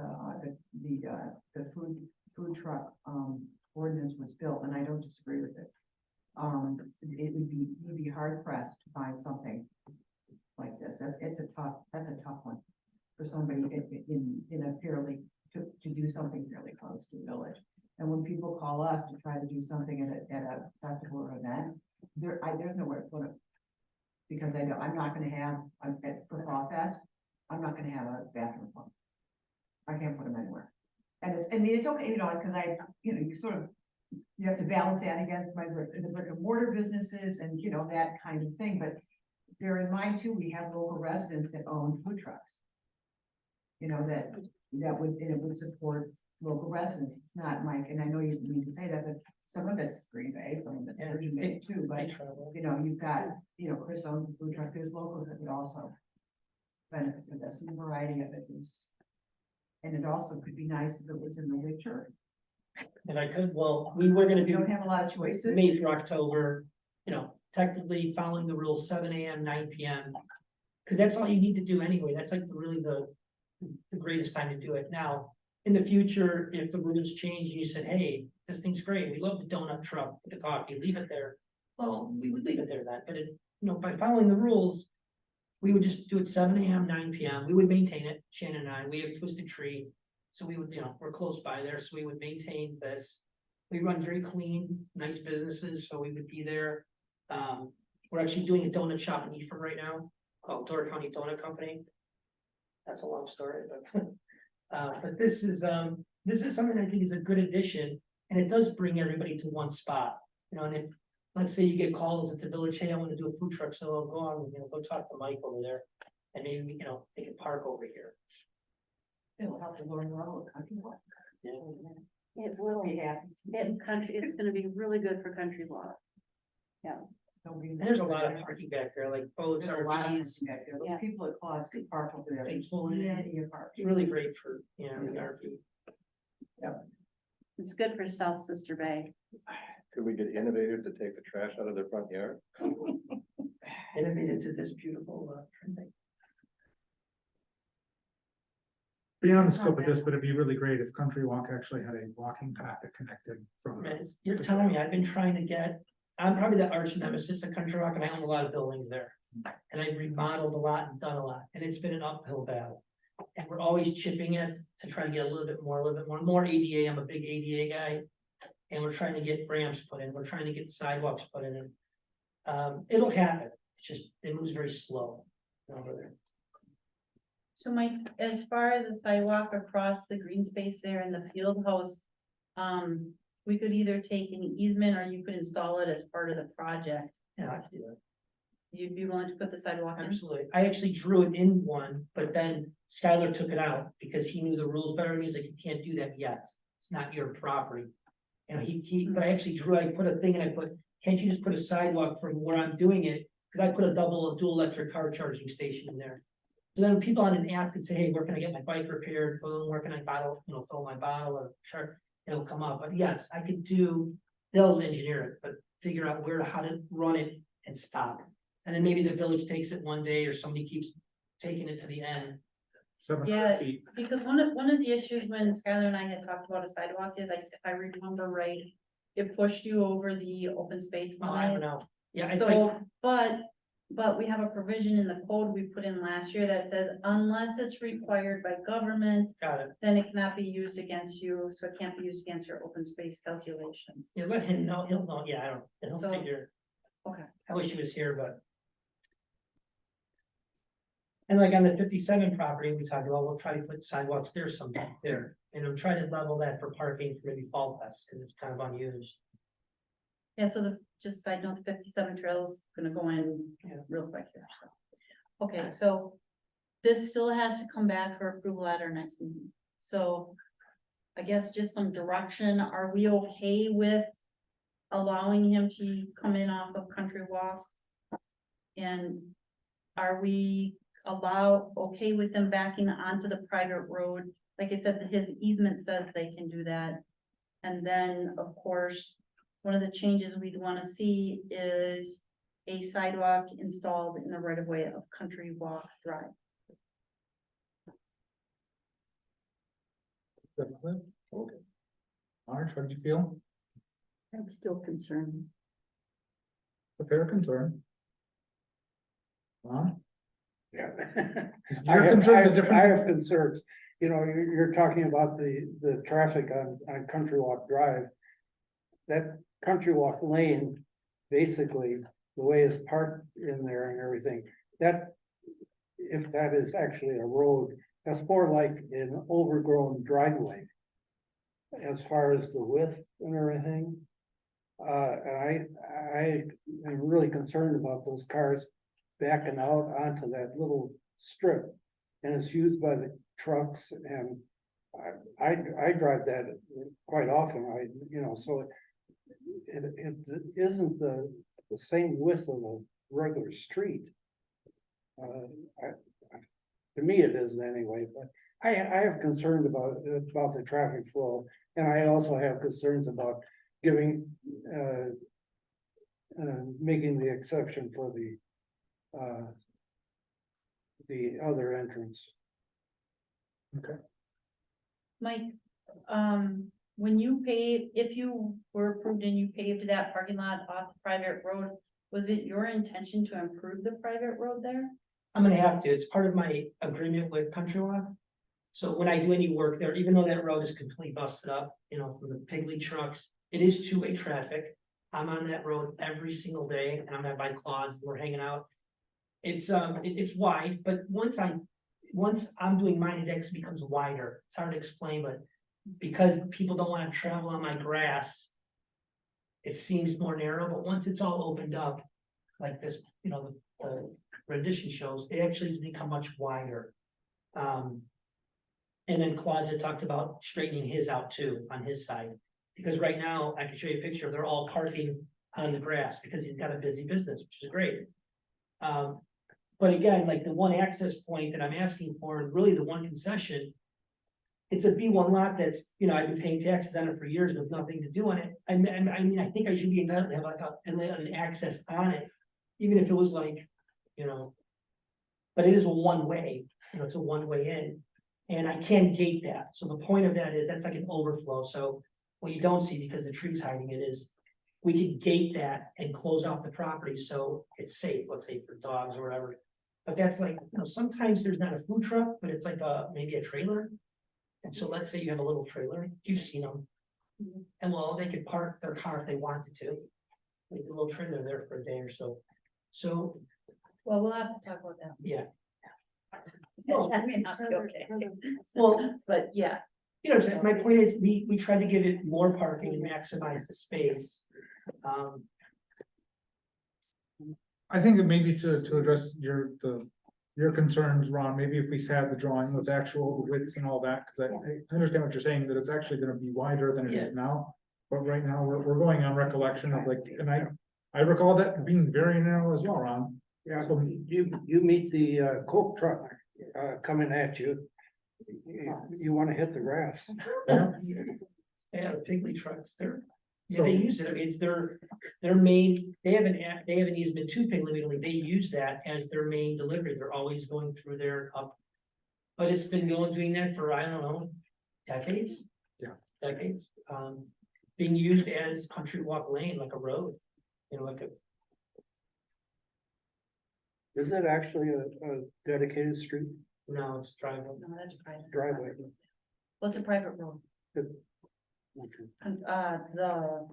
the food truck ordinance was built, and I don't disagree with it. It would be hard pressed to find something like this. That's a tough one for somebody in a fairly, to do something fairly close to the village. And when people call us to try to do something at a festival or event, there's nowhere to put it. Because I know I'm not gonna have, for Fall Fest, I'm not gonna have a bathroom plug. I can't put them anywhere. And it's okay, you know, because you have to balance that against the brick and mortar businesses and, you know, that kind of thing, but bear in mind too, we have local residents that own food trucks. You know, it would support local residents. It's not Mike, and I know you mean to say that, but some of it's Green Bay, some of it's Virgin Bay too, but you know, you've got, you know, Chris owns a food truck, there's locals that would also benefit from this, and the variety of it is. And it also could be nice if it was in the winter. And we were gonna We do don't have a lot of choices. May through October, you know, technically following the rules, 7 AM, 9 PM. Cause that's all you need to do anyway. That's like really the greatest time to do it. Now, in the future, if the rules change and you said, hey, this thing's great, we love the donut truck, the coffee, leave it there. Well, we would leave it there then, but by following the rules, we would just do it 7 AM, 9 PM. We would maintain it, Shannon and I, we have Twisted Tree. So we would, we're close by there, so we would maintain this. We run very clean, nice businesses, so we would be there. We're actually doing a donut shop in Eford right now, called Door County Donut Company. That's a long story, but this is something I think is a good addition, and it does bring everybody to one spot. You know, and if, let's say you get calls at the village, hey, I want to do a food truck, so I'll go on, go talk to Mike over there, and maybe, they can park over here. It'll help to lower the level of country life. It will be happy. It's gonna be really good for country law. And there's a lot of parking back there, like boats, There's a lot of RVs. back there. Yeah. Those people at Claude's could park over there. They pull in. Plenty of parking. It's really great for, the RV. It's good for South Sister Bay. Could we get Innovative to take the trash out of their front yard? Innovated to this beautiful, thing. Beyond the scope of this, but it'd be really great if Country Walk actually had a walking path that connected from. You're telling me, I've been trying to get I'm probably the arch nemesis of Country Walk, and I own a lot of buildings there. And I remodeled a lot and done a lot, and it's been an uphill battle. And we're always chipping it to try to get a little bit more ADA. I'm a big ADA guy. And we're trying to get ramps put in, we're trying to get sidewalks put in. It'll happen, it's just, it moves very slow over there. So Mike, as far as the sidewalk across the green space there in the field house, we could either take an easement or you could install it as part of the project. Yeah, I can do that. You'd be willing to put the sidewalk in? Absolutely. I actually drew it in one, but then Skylar took it out because he knew the rules better. He was like, you can't do that yet. It's not your property. You know, but I actually drew, I put a thing and I put, can't you just put a sidewalk from where I'm doing it? Cause I put a dual electric car charging station in there. So then people on an app could say, hey, where can I get my bike repaired? Where can I fill my bottle or charge? It'll come up. But yes, I could they'll engineer it, but figure out how to run it and stop. And then maybe the village takes it one day or somebody keeps taking it to the end. 700 Yeah. feet. Because one of the issues when Skylar and I had talked about a sidewalk is, if I remember right, it pushed you over the open space Oh, I don't line. know. Yeah, it's like, So, but we have a provision in the code we put in last year that says unless it's required by government, got it. then it cannot be used against you, so it can't be used against your open space calculations. Yeah, let him know. He'll know. Yeah, he'll So- figure. Okay. I wish he was here, but. And like on the 57 property, we talked about, we'll try to put sidewalks there sometime there, and I'm trying to level that for parking for maybe Fall Fest, because it's kind of unused. Yeah, so just side note, the 57 trails gonna go in Yeah. real quick here, so. Okay, so this still has to come back for approval at our next meeting, so. I guess just some direction, are we okay with allowing him to come in off of Country Walk? And are we okay with them backing onto the private road? Like I said, his easement says they can do that. And then, of course, one of the changes we'd want to see is a sidewalk installed in the right of way of Country Walk Drive. Okay. Marge, what did you feel? I'm still concerned. A fair concern. Ron? Yeah. You're concerned the I have difference. concerns, you know, you're talking about the traffic on Country Walk Drive. That Country Walk lane, basically, the way it's parked in there and everything, that. If that is actually a road, that's more like an overgrown driveway. As far as the width and everything. And I am really concerned about those cars backing out onto that little strip. And it's used by the trucks and I drive that quite often, so. It isn't the same width of a regular street. To me, it isn't anyway, but I have concerns about the traffic flow. And I also have concerns about giving, making the exception for the other entrance. Mike, when you if you were approved and you paved that parking lot off the private road, was it your intention to improve the private road there? I'm gonna have to, it's part of my agreement with Country Walk. So when I do any work there, even though that road is completely busted up, from the Piggly trucks, it is two-way traffic. I'm on that road every single day and I'm at my Claws, we're hanging out. It's wide, but once I'm doing mine, it actually becomes wider. It's hard to explain, but because people don't want to travel on my grass, it seems more narrow, but once it's all opened up, like this, the rendition shows, it actually has become much wider. And then Claude had talked about straightening his out too, on his side. Because right now, I can show you a picture, they're all parking on the grass because he's got a busy business, which is great. But again, like the one access point that I'm asking for, and really the one concession, it's a B1 lot that's, I've been paying taxes on it for years with nothing to do on it. I mean, I think I should be entitled to have like an access on it, even if it was like, but it is a one-way, it's a one-way in. And I can gate that. So the point of that is that's like an overflow. So what you don't see because the tree's hiding it is we could gate that and close off the property so it's safe, let's say for dogs or whatever. But that's like, you know, sometimes there's not a food truck, but it's like maybe a trailer. And so let's say you have a little trailer, you've seen them. And well, they could park their car if they wanted to. Like a little trailer there for a day or so. So, Well, we'll have to talk about that. yeah. Well, That may not be okay. well, But yeah, you know, my point is, we try to give it more parking and maximize the space. I think that maybe to address your concerns, Ron, maybe if we have the drawing with actual widths and all that, because I understand what you're saying, that it's actually gonna be wider than it Yes. is now. But right now, we're going on recollection of like, and I recall that being very narrow as well, Ron. Yeah, so you meet the Coke truck coming at you. You wanna hit the grass. Yeah. Yeah, the Piggly trucks, yeah, So- they use it, I mean, it's their main, they have an easement to Piggly Wiggly, they use that as their main delivery, they're always going through there up. But it's been doing that for, I don't know, decades? Yeah. Decades, being used as country walk lane, like a road, you know, like a, Is it actually a dedicated street no, it's driveway. no, that's private. driveway? Well, it's a private road. Okay. The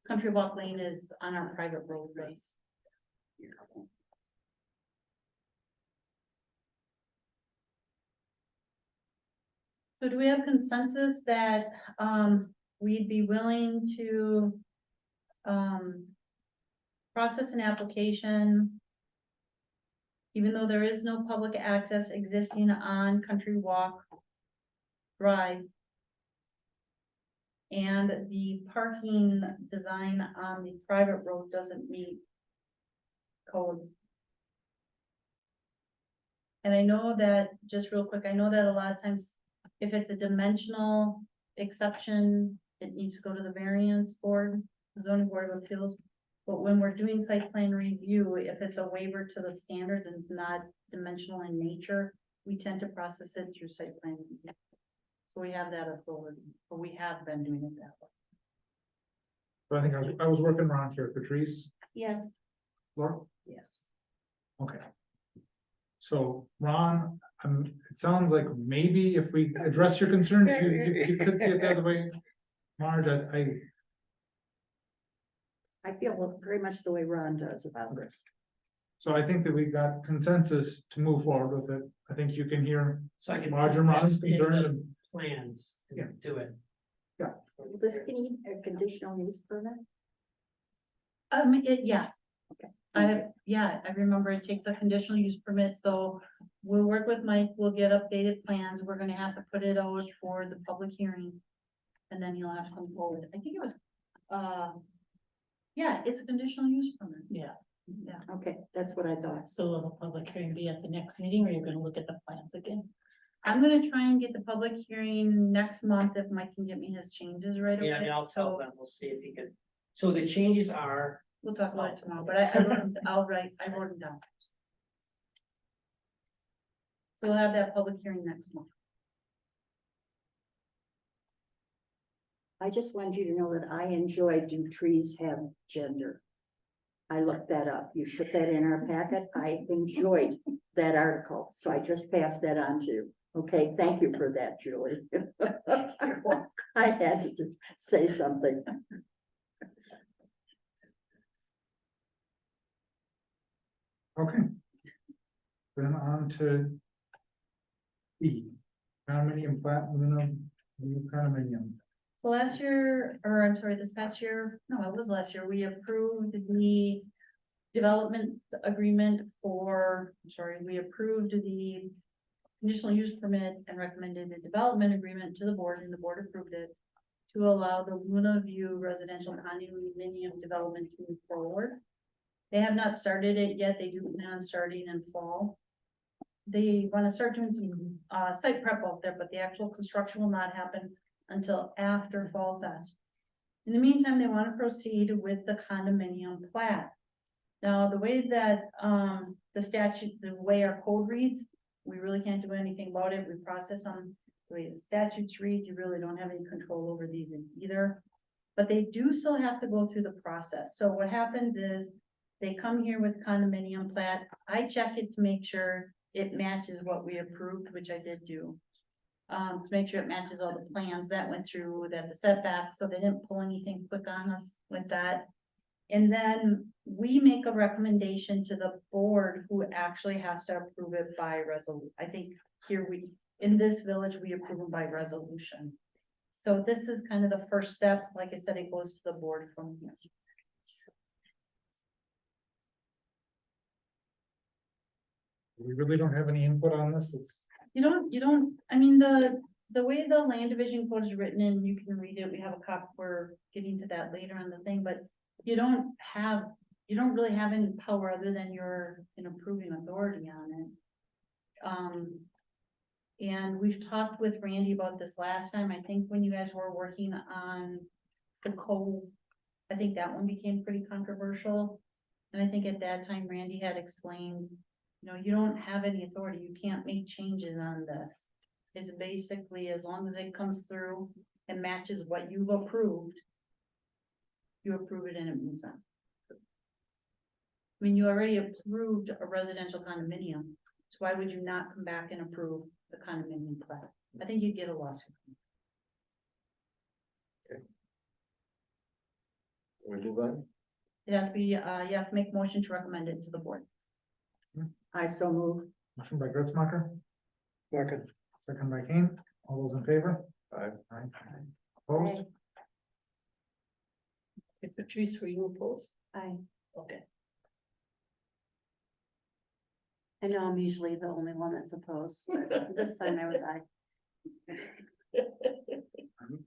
country walk lane is on our private roadways. So do we have consensus that, we'd be willing to, process an application, even though there is no public access existing on Country Walk Drive, and the parking design on the private road doesn't meet code? And I know that, just real quick, I know that a lot of times, if it's a dimensional exception, it needs to go to the variance board, the zoning board of appeals. But when we're doing site plan review, if it's a waiver to the standards and it's not dimensional in nature, we tend to process it through site plan review. So we have that authority, or we have been doing it that way. So I think I was working around here, Patrice, Yes, Laura, Yes. okay. So Ron, it sounds like maybe if we address your concerns, you could see it the other way. Marge, I feel very much the way Ron does about this. so I think that we've got consensus to move forward with it. I think you can hear So I can. Marge and Ron's expand concern the and Plans, Yeah. and do it. Will this need a conditional use permit? Yeah. Okay. I remember it takes a conditional use permit, so we'll work with Mike, we'll get updated plans, we're gonna have to put it out for the public hearing. And then he'll have to come forward, I think it was, yeah, it's a conditional use permit. Yeah, Yeah, Okay, that's what I thought. so will the public hearing be at the next meeting, or you're gonna look at the plans again? I'm gonna try and get the public hearing next month if Mike can get me his changes right away. Yeah, I mean, I'll tell So them, we'll see if he can, so the changes are, we'll talk about it tomorrow, but I wrote them, I wrote them down. So we'll have that public hearing next month. I just wanted you to know that I enjoy Do Trees Have Gender? I looked that up. You put that in our packet. I enjoyed that article, so I just passed that on to you. Okay, thank you for that, Julie. I had to just say something. okay. Then on to E, condominium plat, new condominium. So last year, or I'm sorry, this past year, no, it was last year, we approved the development agreement for, we approved the conditional use permit and recommended a development agreement to the board, and the board approved it to allow the Luna View residential condominium development to move forward. They have not started it yet. They do plan on starting in fall. They want to start doing some site prep out there, but the actual construction will not happen until after Fall Fest. In the meantime, they want to proceed with the condominium plat. Now, the way that the statute, the way our code reads, we really can't do anything about it. We process them the way the statutes read. You really don't have any control over these either. But they do still have to go through the process. So what happens is they come here with condominium plat. I check it to make sure it matches what we approved, which I did do. To make sure it matches all the plans that went through, that the setbacks, so they didn't pull anything quick on us with that. And then we make a recommendation to the board who actually has to approve it by resolution. I think here in this village, we approve them by resolution. So this is kind of the first step. Like I said, it goes to the board from here. We really don't have any input on this, it's, You don't, I mean, the way the land division code is written, and you can read it, we have a copy, we're getting to that later on the thing, but you don't really have any power other than you're an approving authority on it. And we've talked with Randy about this last time, I think when you guys were working on the code, I think that one became pretty controversial. And I think at that time Randy had explained, you know, you don't have any authority, you can't make changes on this. It's basically, as long as it comes through and matches what you've approved, you approve it and it moves on. I mean, you already approved a residential condominium, so why would you not come back and approve the condominium plat? I think you'd get a lawsuit. We move on? It has to be, you have to make a motion to recommend it to the board. I so move. motion by Gretzmacher, Second, second by Kane, all those in favor? Aye. Opposed? If Patrice, were you opposed? I Okay. know I'm usually the only one that's opposed, but this time I was I'm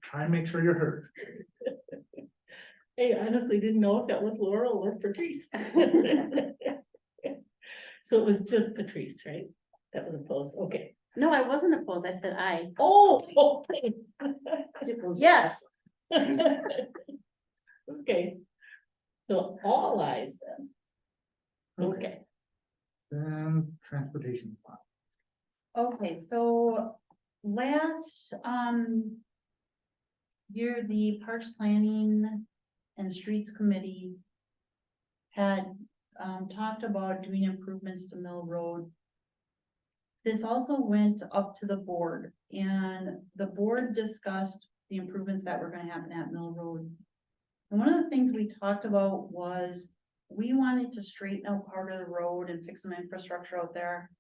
trying to make sure you're heard. Hey, I honestly didn't know if that was Laurel or Patrice. So it was just Patrice, right? That was opposed, okay. No, I wasn't opposed, I said aye. Oh, okay. Yes. Okay. So all eyes then. Okay. Then transportation plot. Okay, so last year, the Parks Planning and Streets Committee had talked about doing improvements to Mill Road. This also went up to the board, and the board discussed the improvements that were gonna happen at Mill Road. And one of the things we talked about was we wanted to straighten out part of the road and fix some infrastructure out there.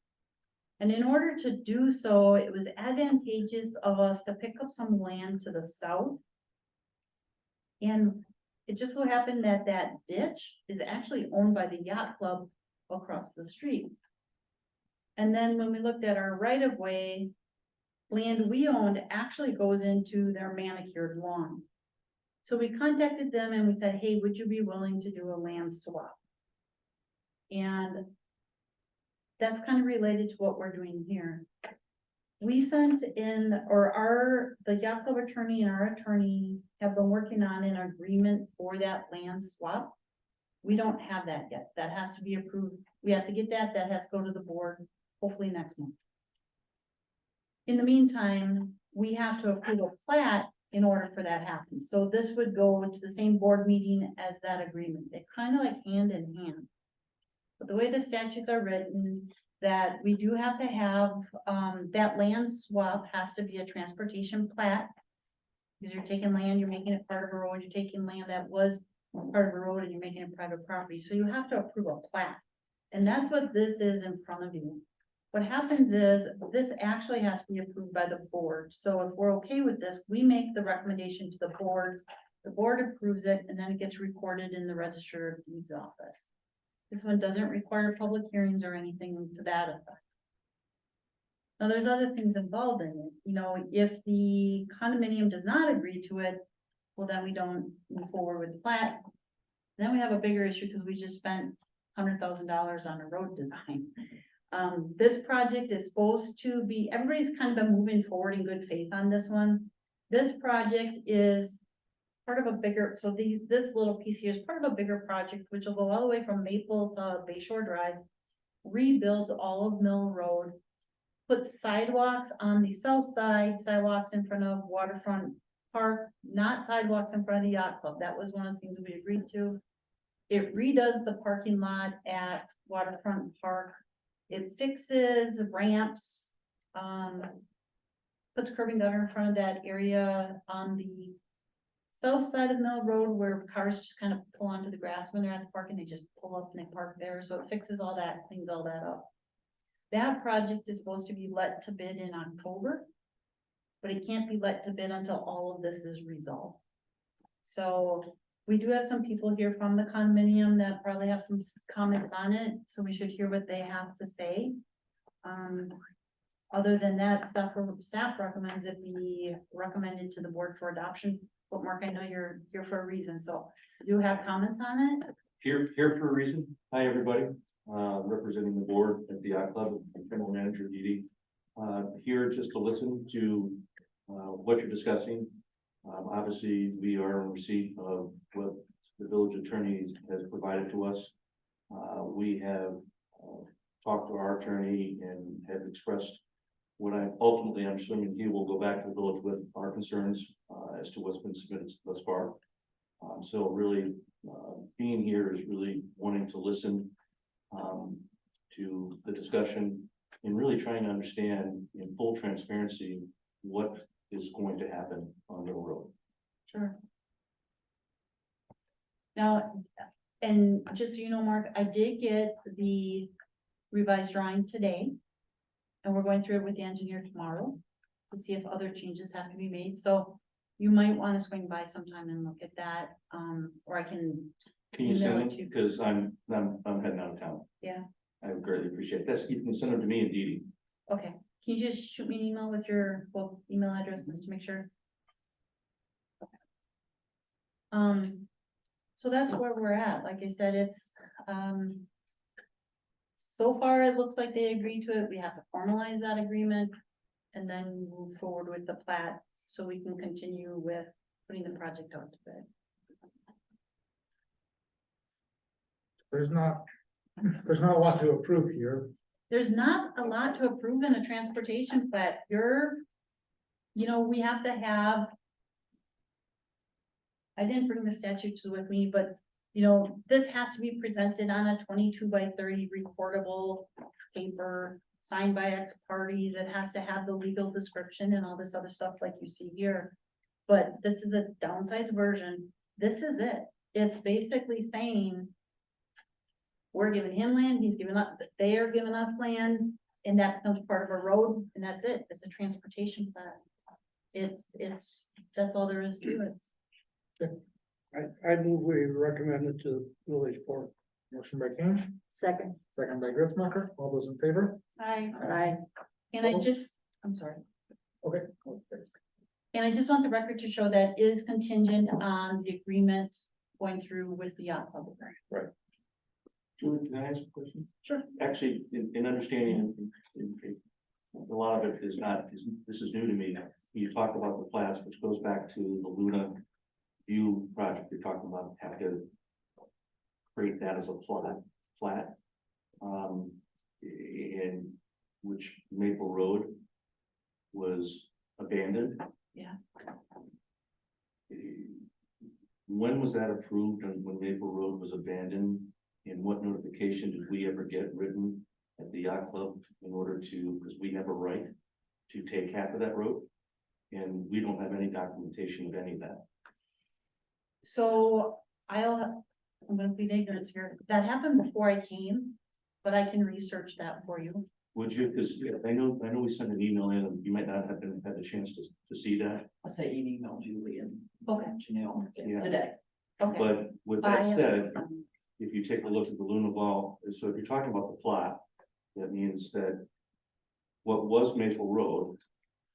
And in order to do so, it was advantageous of us to pick up some land to the south. And it just so happened that that ditch is actually owned by the yacht club across the street. And then when we looked at our right of way, land we owned actually goes into their manicured lawn. So we contacted them and we said, hey, would you be willing to do a land swap? And that's kind of related to what we're doing here. We sent in, the yacht club attorney and our attorney have been working on an agreement for that land swap. We don't have that yet. That has to be approved. We have to get that. That has to go to the board, hopefully next month. In the meantime, we have to approve a plat in order for that happen. So this would go into the same board meeting as that agreement. They're kind of like hand in hand. But the way the statutes are written, that we do have to have, that land swap has to be a transportation plat. Because you're taking land, you're making it part of a road, you're taking land that was part of a road and you're making it private property. So you have to approve a plat. And that's what this is in front of you. What happens is this actually has to be approved by the board. So if we're okay with this, we make the recommendation to the board approves it, and then it gets recorded in the Register of Deeds office. This one doesn't require public hearings or anything to that effect. Now, there's other things involved in it. You know, if the condominium does not agree to it, well, then we don't move forward with the plat. Then we have a bigger issue because we just spent $100,000 on a road design. This project is supposed to be, everybody's kind of been moving forward in good faith on this one. This project is part of a bigger, so this little piece here is part of a bigger project, which will go all the way from Maple to Bayshore Drive, rebuilds all of Mill Road, puts sidewalks on the south side, sidewalks in front of waterfront park, not sidewalks in front of the yacht club. That was one of the things we agreed to. It redoes the parking lot at Waterfront Park. It fixes ramps, puts curb and gutter in front of that area on the south side of Mill Road where cars just kind of pull onto the grass when they're at the park and they just pull up and they park there. So it fixes all that, cleans all that up. That project is supposed to be let to bid in October, but it can't be let to bid until all of this is resolved. So we do have some people here from the condominium that probably have some comments on it, so we should hear what they have to say. Other than that, staff recommends it be recommended to the board for adoption. But Mark, I know you're here for a reason, so do you have comments on it? Here for a reason. Hi, everybody. Representing the board at the yacht club, general manager Dee Dee. Here just to listen to what you're discussing. Obviously, we are in receipt of what the village attorney has provided to us. We have talked to our attorney and have expressed what I ultimately, I'm assuming he will go back to the village with our concerns as to what's been submitted thus far. So really, being here is really wanting to listen to the discussion and really trying to understand in full transparency what is going to happen on the road. Sure. Now, and just so you know, Mark, I did get the revised drawing today. And we're going through it with the engineer tomorrow to see if other changes have to be made. So you might want to swing by sometime and look at that. Or I can. Can you email send it them? to you. Because I'm heading out of town. Yeah, I would greatly appreciate that. You can send them to me and Dee Dee. okay. Can you just shoot me an email with your both email addresses to make sure? So that's where we're at. Like I said, it's, so far it looks like they agreed to it. We have to formalize that agreement and then move forward with the plat so we can continue with putting the project out to bid. There's not a lot to approve here. There's not a lot to approve in a transportation plat. We have to have. I didn't bring the statutes with me, but this has to be presented on a 22x30 recordable paper, signed by X parties. It has to have the legal description and all this other stuff like you see here. But this is a downsized version. This is it. It's basically saying we're giving him land, he's giving up, they are giving us land, and that becomes part of a road, and that's it. It's a transportation plan. That's all there is to it. I move we recommend it to the village board. Motion by King, Second, second by Gritsmacher. All those in favor? Hi. I, And I'm sorry. Okay. And I just want the record to show that is contingent on the agreement going through with the yacht club. Julie, can I ask a question? Sure. Actually, in understanding, a lot of it is not, this is new to me. You talked about the plats, which goes back to the Luna View project. You're talking about have to create that as a plat. In which Maple Road was abandoned. Yeah. When was that approved and when Maple Road was abandoned? And what notification did we ever get written at the yacht club in order to, because we have a right to take half of that road? And we don't have any documentation of any of that. So I'm gonna plead ignorance here. That happened before I came, but I can research that for you. Would you, because I know we sent an email in and you might not have had the chance to see that. I'll say you emailed Julie and Okay. Janelle Yeah. today. Okay. But with that I- said, if you take a look at the Luna Ball, so if you're talking about the plot, that means that what was Maple Road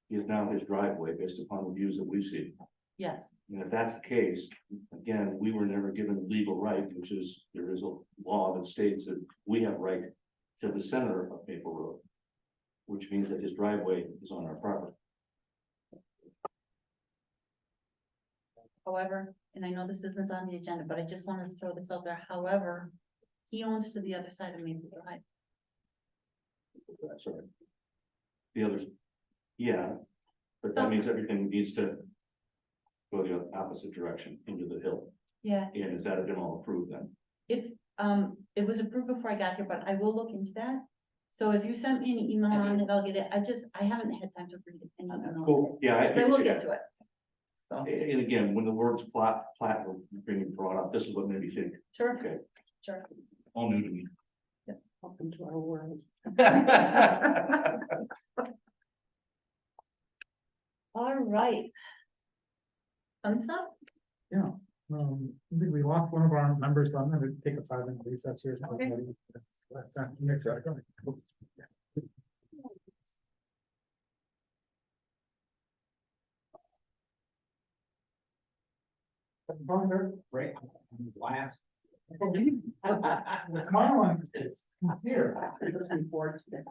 is now his driveway based upon the views that we see. Yes, And if that's the case, again, we were never given legal right, which is, there is a law that states that we have right to the center of Maple Road, which means that his driveway is on our property. however, and I know this isn't on the agenda, but I just wanted to throw this out there. However, he owns to the other side of Maple Drive. Sorry. The others, yeah, but that means everything needs to go the opposite direction into the hill. Yeah, And is that been all approved then? if, it was approved before I got here, but I will look into that. So if you sent me an email on it, I'll get it. I haven't had time to read it. And I don't know. Cool, yeah. I But I will figured get to it. So, And again, when the words plat were being brought up, this is what made me think, sure, okay, sure. all new to me. Welcome to our world. All right. Thumbs up? Yeah, I think we lost one of our members, so I'm gonna take a 5-minute recess here. Okay. Next. Right, last. My one is here. This report today.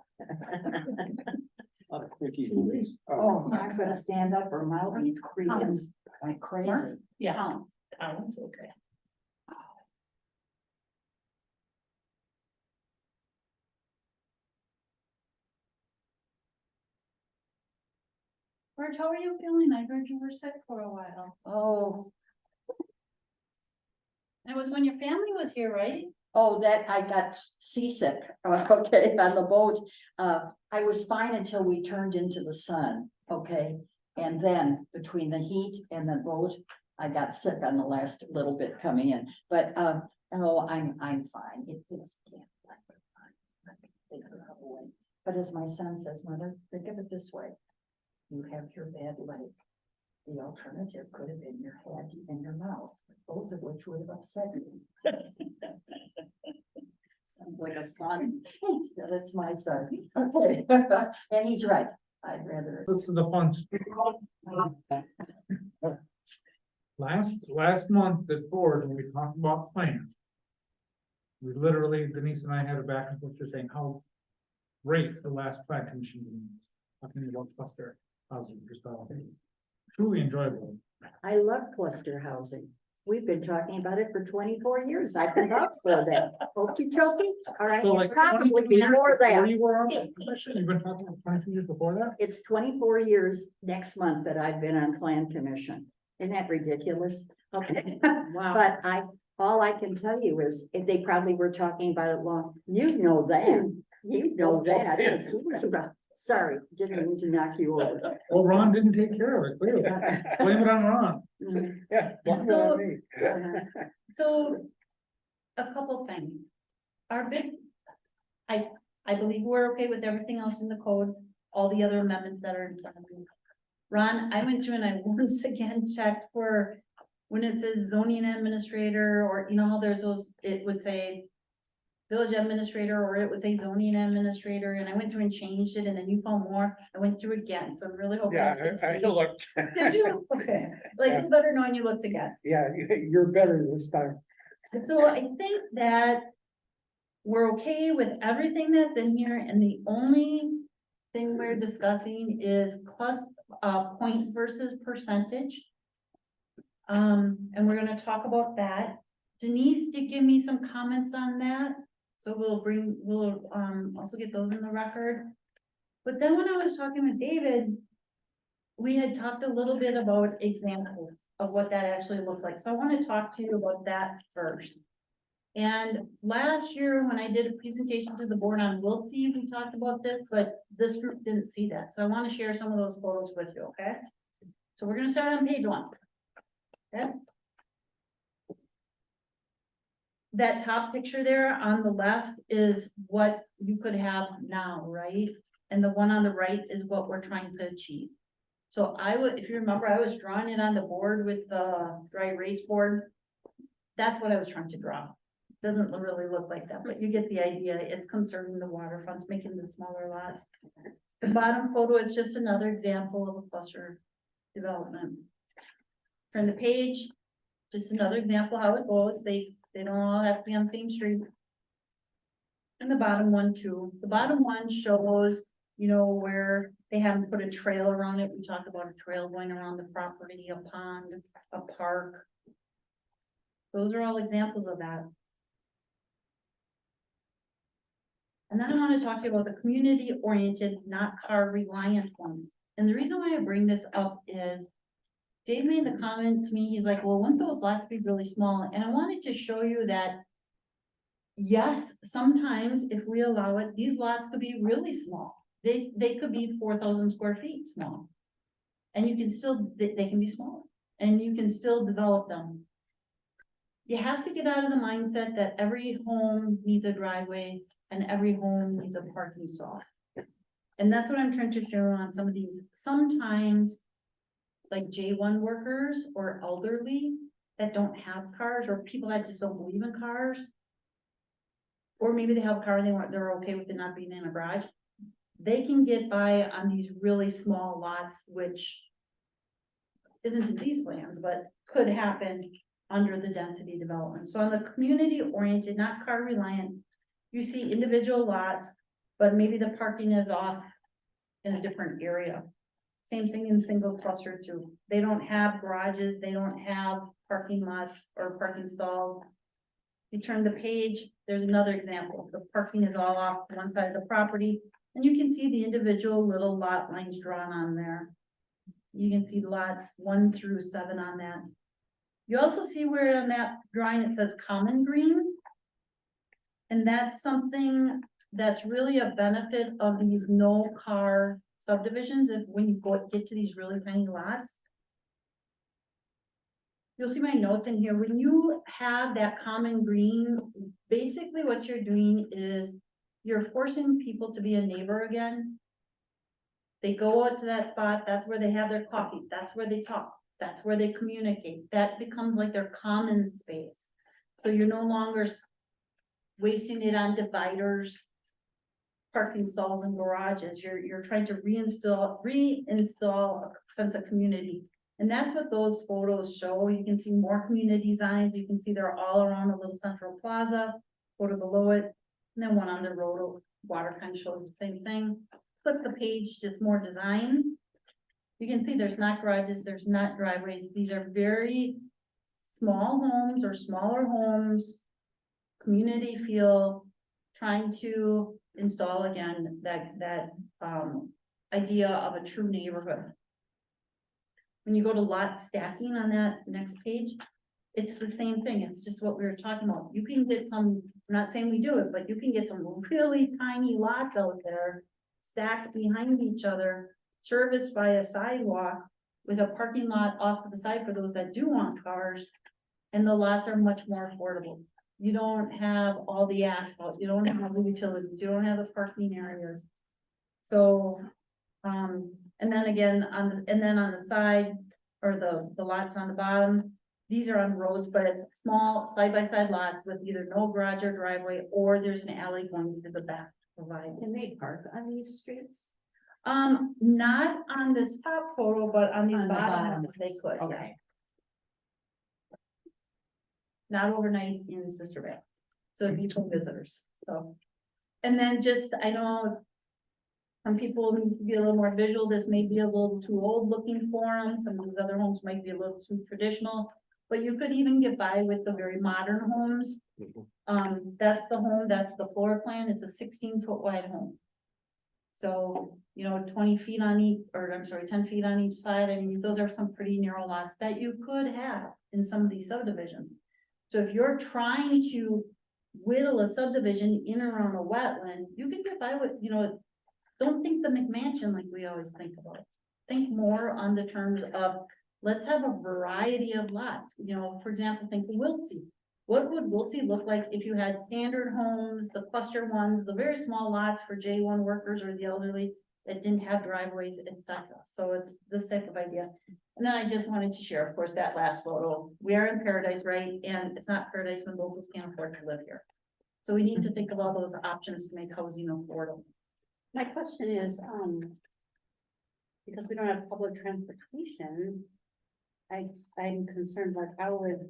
Lot of quickie Oh, moves. I'm gonna stand up or my be creaking like crazy. Yeah, Pounds. Collins, okay. Bert, how are you feeling? I heard you were sick for a while. Oh, It was when your family was here, right? oh, that I got seasick, okay, on the boat. I was fine until we turned into the sun, okay? And then between the heat and the boat, I got sick on the last little bit coming in, but, no, I'm fine. It just can't. But as my son says, mother, think of it this way. You have your bad leg. The alternative could have been your head and your mouth, both of which would have upset you. Sounds like a son. That's my son. Okay, and he's right. I'd rather. This is the fun. Last month at board, when we talked about plan. We literally, Denise and I had a back and forth just saying how great the last plan commission was. Talking about cluster housing, just truly enjoyable. I love cluster housing. We've been talking about it for 24 years. I've been up for that. Okey dokey. All right, So and like probably 22 years before before that. you were on the commission, you've been talking about 22 years before that? It's 24 years next month that I've been on plan commission. Isn't that ridiculous? Okay, Wow. but all I can tell you is, if they probably were talking about it long, you know that, you know that. Yes, he was about- Sorry, didn't mean to knock you over. Well, Ron didn't take care of it, clearly. Blame it on Ron. Mhm. Yeah. blame it on me. So, a couple things. Our big, I believe we're okay with everything else in the code, all the other amendments that are in front of me. Ron, I went through and I once again checked for when it says zoning administrator, or you know how there's those, it would say village administrator, or it would say zoning administrator, and I went through and changed it, and then you found more. I went through again, so I'm really hoping. Yeah, can I see- looked. Did you? Okay, like Yeah. you better know when you looked again. Yeah, you're better this time. So I think that we're okay with everything that's in here, and the only thing we're discussing is point versus percentage. And we're gonna talk about that. Denise did give me some comments on that, so we'll also get those in the record. But then when I was talking with David, we had talked a little bit about examples of what that actually looks like, so I want to talk to you about that first. And last year, when I did a presentation to the board on Wiltsey, we talked about this, but this group didn't see that, so I want to share some of those photos with you, okay? So we're gonna start on page 1. Okay? That top picture there on the left is what you could have now, right? And the one on the right is what we're trying to achieve. So I would, if you remember, I was drawing it on the board with the dry erase board. That's what I was trying to draw. Doesn't really look like that, but you get the idea. It's conserving the waterfronts, making the smaller lots. The bottom photo is just another example of a cluster development. Turn the page, just another example how it goes. They don't all have to be on the same street. And the bottom one too. The bottom one shows, you know, where they haven't put a trail around it. We talked about a trail going around the property, a pond, a park. Those are all examples of that. And then I want to talk to you about the community-oriented, not car-reliant ones. And the reason why I bring this up is Dave made the comment to me, he's like, well, wouldn't those lots be really small? And I wanted to show you that. Yes, sometimes if we allow it, these lots could be really small. They could be 4,000 square feet small. And you can still, they can be smaller, and you can still develop them. You have to get out of the mindset that every home needs a driveway and every home needs a parking stall. And that's what I'm trying to show on some of these, sometimes. Like J1 workers or elderly that don't have cars, or people that just don't believe in cars. Or maybe they have a car and they're okay with it not being in a garage. They can get by on these really small lots, which. Isn't in these plans, but could happen under the density development. So on the community oriented, not car reliant, you see individual lots, but maybe the parking is off in a different area. Same thing in single cluster too. They don't have garages, they don't have parking lots or parking stalls. You turn the page, there's another example. The parking is all off one side of the property, and you can see the individual little lot lines drawn on there. You can see lots 1 through 7 on that. You also see where on that drawing it says common green. And that's something that's really a benefit of these no car subdivisions. If when you get to these really tiny lots. You'll see my notes in here. When you have that common green, basically what you're doing is you're forcing people to be a neighbor again. They go out to that spot, that's where they have their coffee, that's where they talk, that's where they communicate. That becomes like their common space. So you're no longer wasting it on dividers, parking stalls and garages. You're trying to reinstall a sense of community. And that's what those photos show. You can see more community designs. You can see they're all around a little central plaza, photo below it. And then one on the road, water kind of shows the same thing. Flip the page, just more designs. You can see there's not garages, there's not driveways. These are very small homes or smaller homes, community feel, trying to install again that idea of a true neighborhood. When you go to lot stacking on that next page, it's the same thing. It's just what we were talking about. You can get some, I'm not saying we do it, but you can get some really tiny lots out there stacked behind each other, serviced by a sidewalk with a parking lot off to the side for those that do want cars. And the lots are much more affordable. You don't have all the asphalt, you don't have the utilities, you don't have the parking areas. So, and then again, on the side, or the lots on the bottom, these are on roads, but it's small side-by-side lots with either no garage or driveway, or there's an alley going to the back to provide. Can they park on these streets? Not on this top photo, but on these On the bottom bottom ones, they could, yeah. Okay. Not overnight in Sister Bay. So it'd be for visitors, so. And then just, I know. Some people need to be a little more visual. This may be a little too old looking for them. Some of these other homes might be a little too traditional. But you could even get by with the very modern homes. That's the home, that's the floor plan. It's a 16-foot wide home. So, 20 feet on each, or I'm sorry, 10 feet on each side. I mean, those are some pretty narrow lots that you could have in some of these subdivisions. So if you're trying to whittle a subdivision in or around a wetland, you can get by with, don't think the McMansion like we always think about it. Think more on the terms of, let's have a variety of lots. For example, think Wiltsey. What would Wiltsey look like if you had standard homes, the cluster ones, the very small lots for J1 workers or the elderly that didn't have driveways, etc. So it's this type of idea. And then I just wanted to share, of course, that last photo. We are in paradise, right? And it's not paradise when locals can't afford to live here. So we need to think of all those options to make housing affordable. My question is, because we don't have public transportation, I'm concerned, like, how would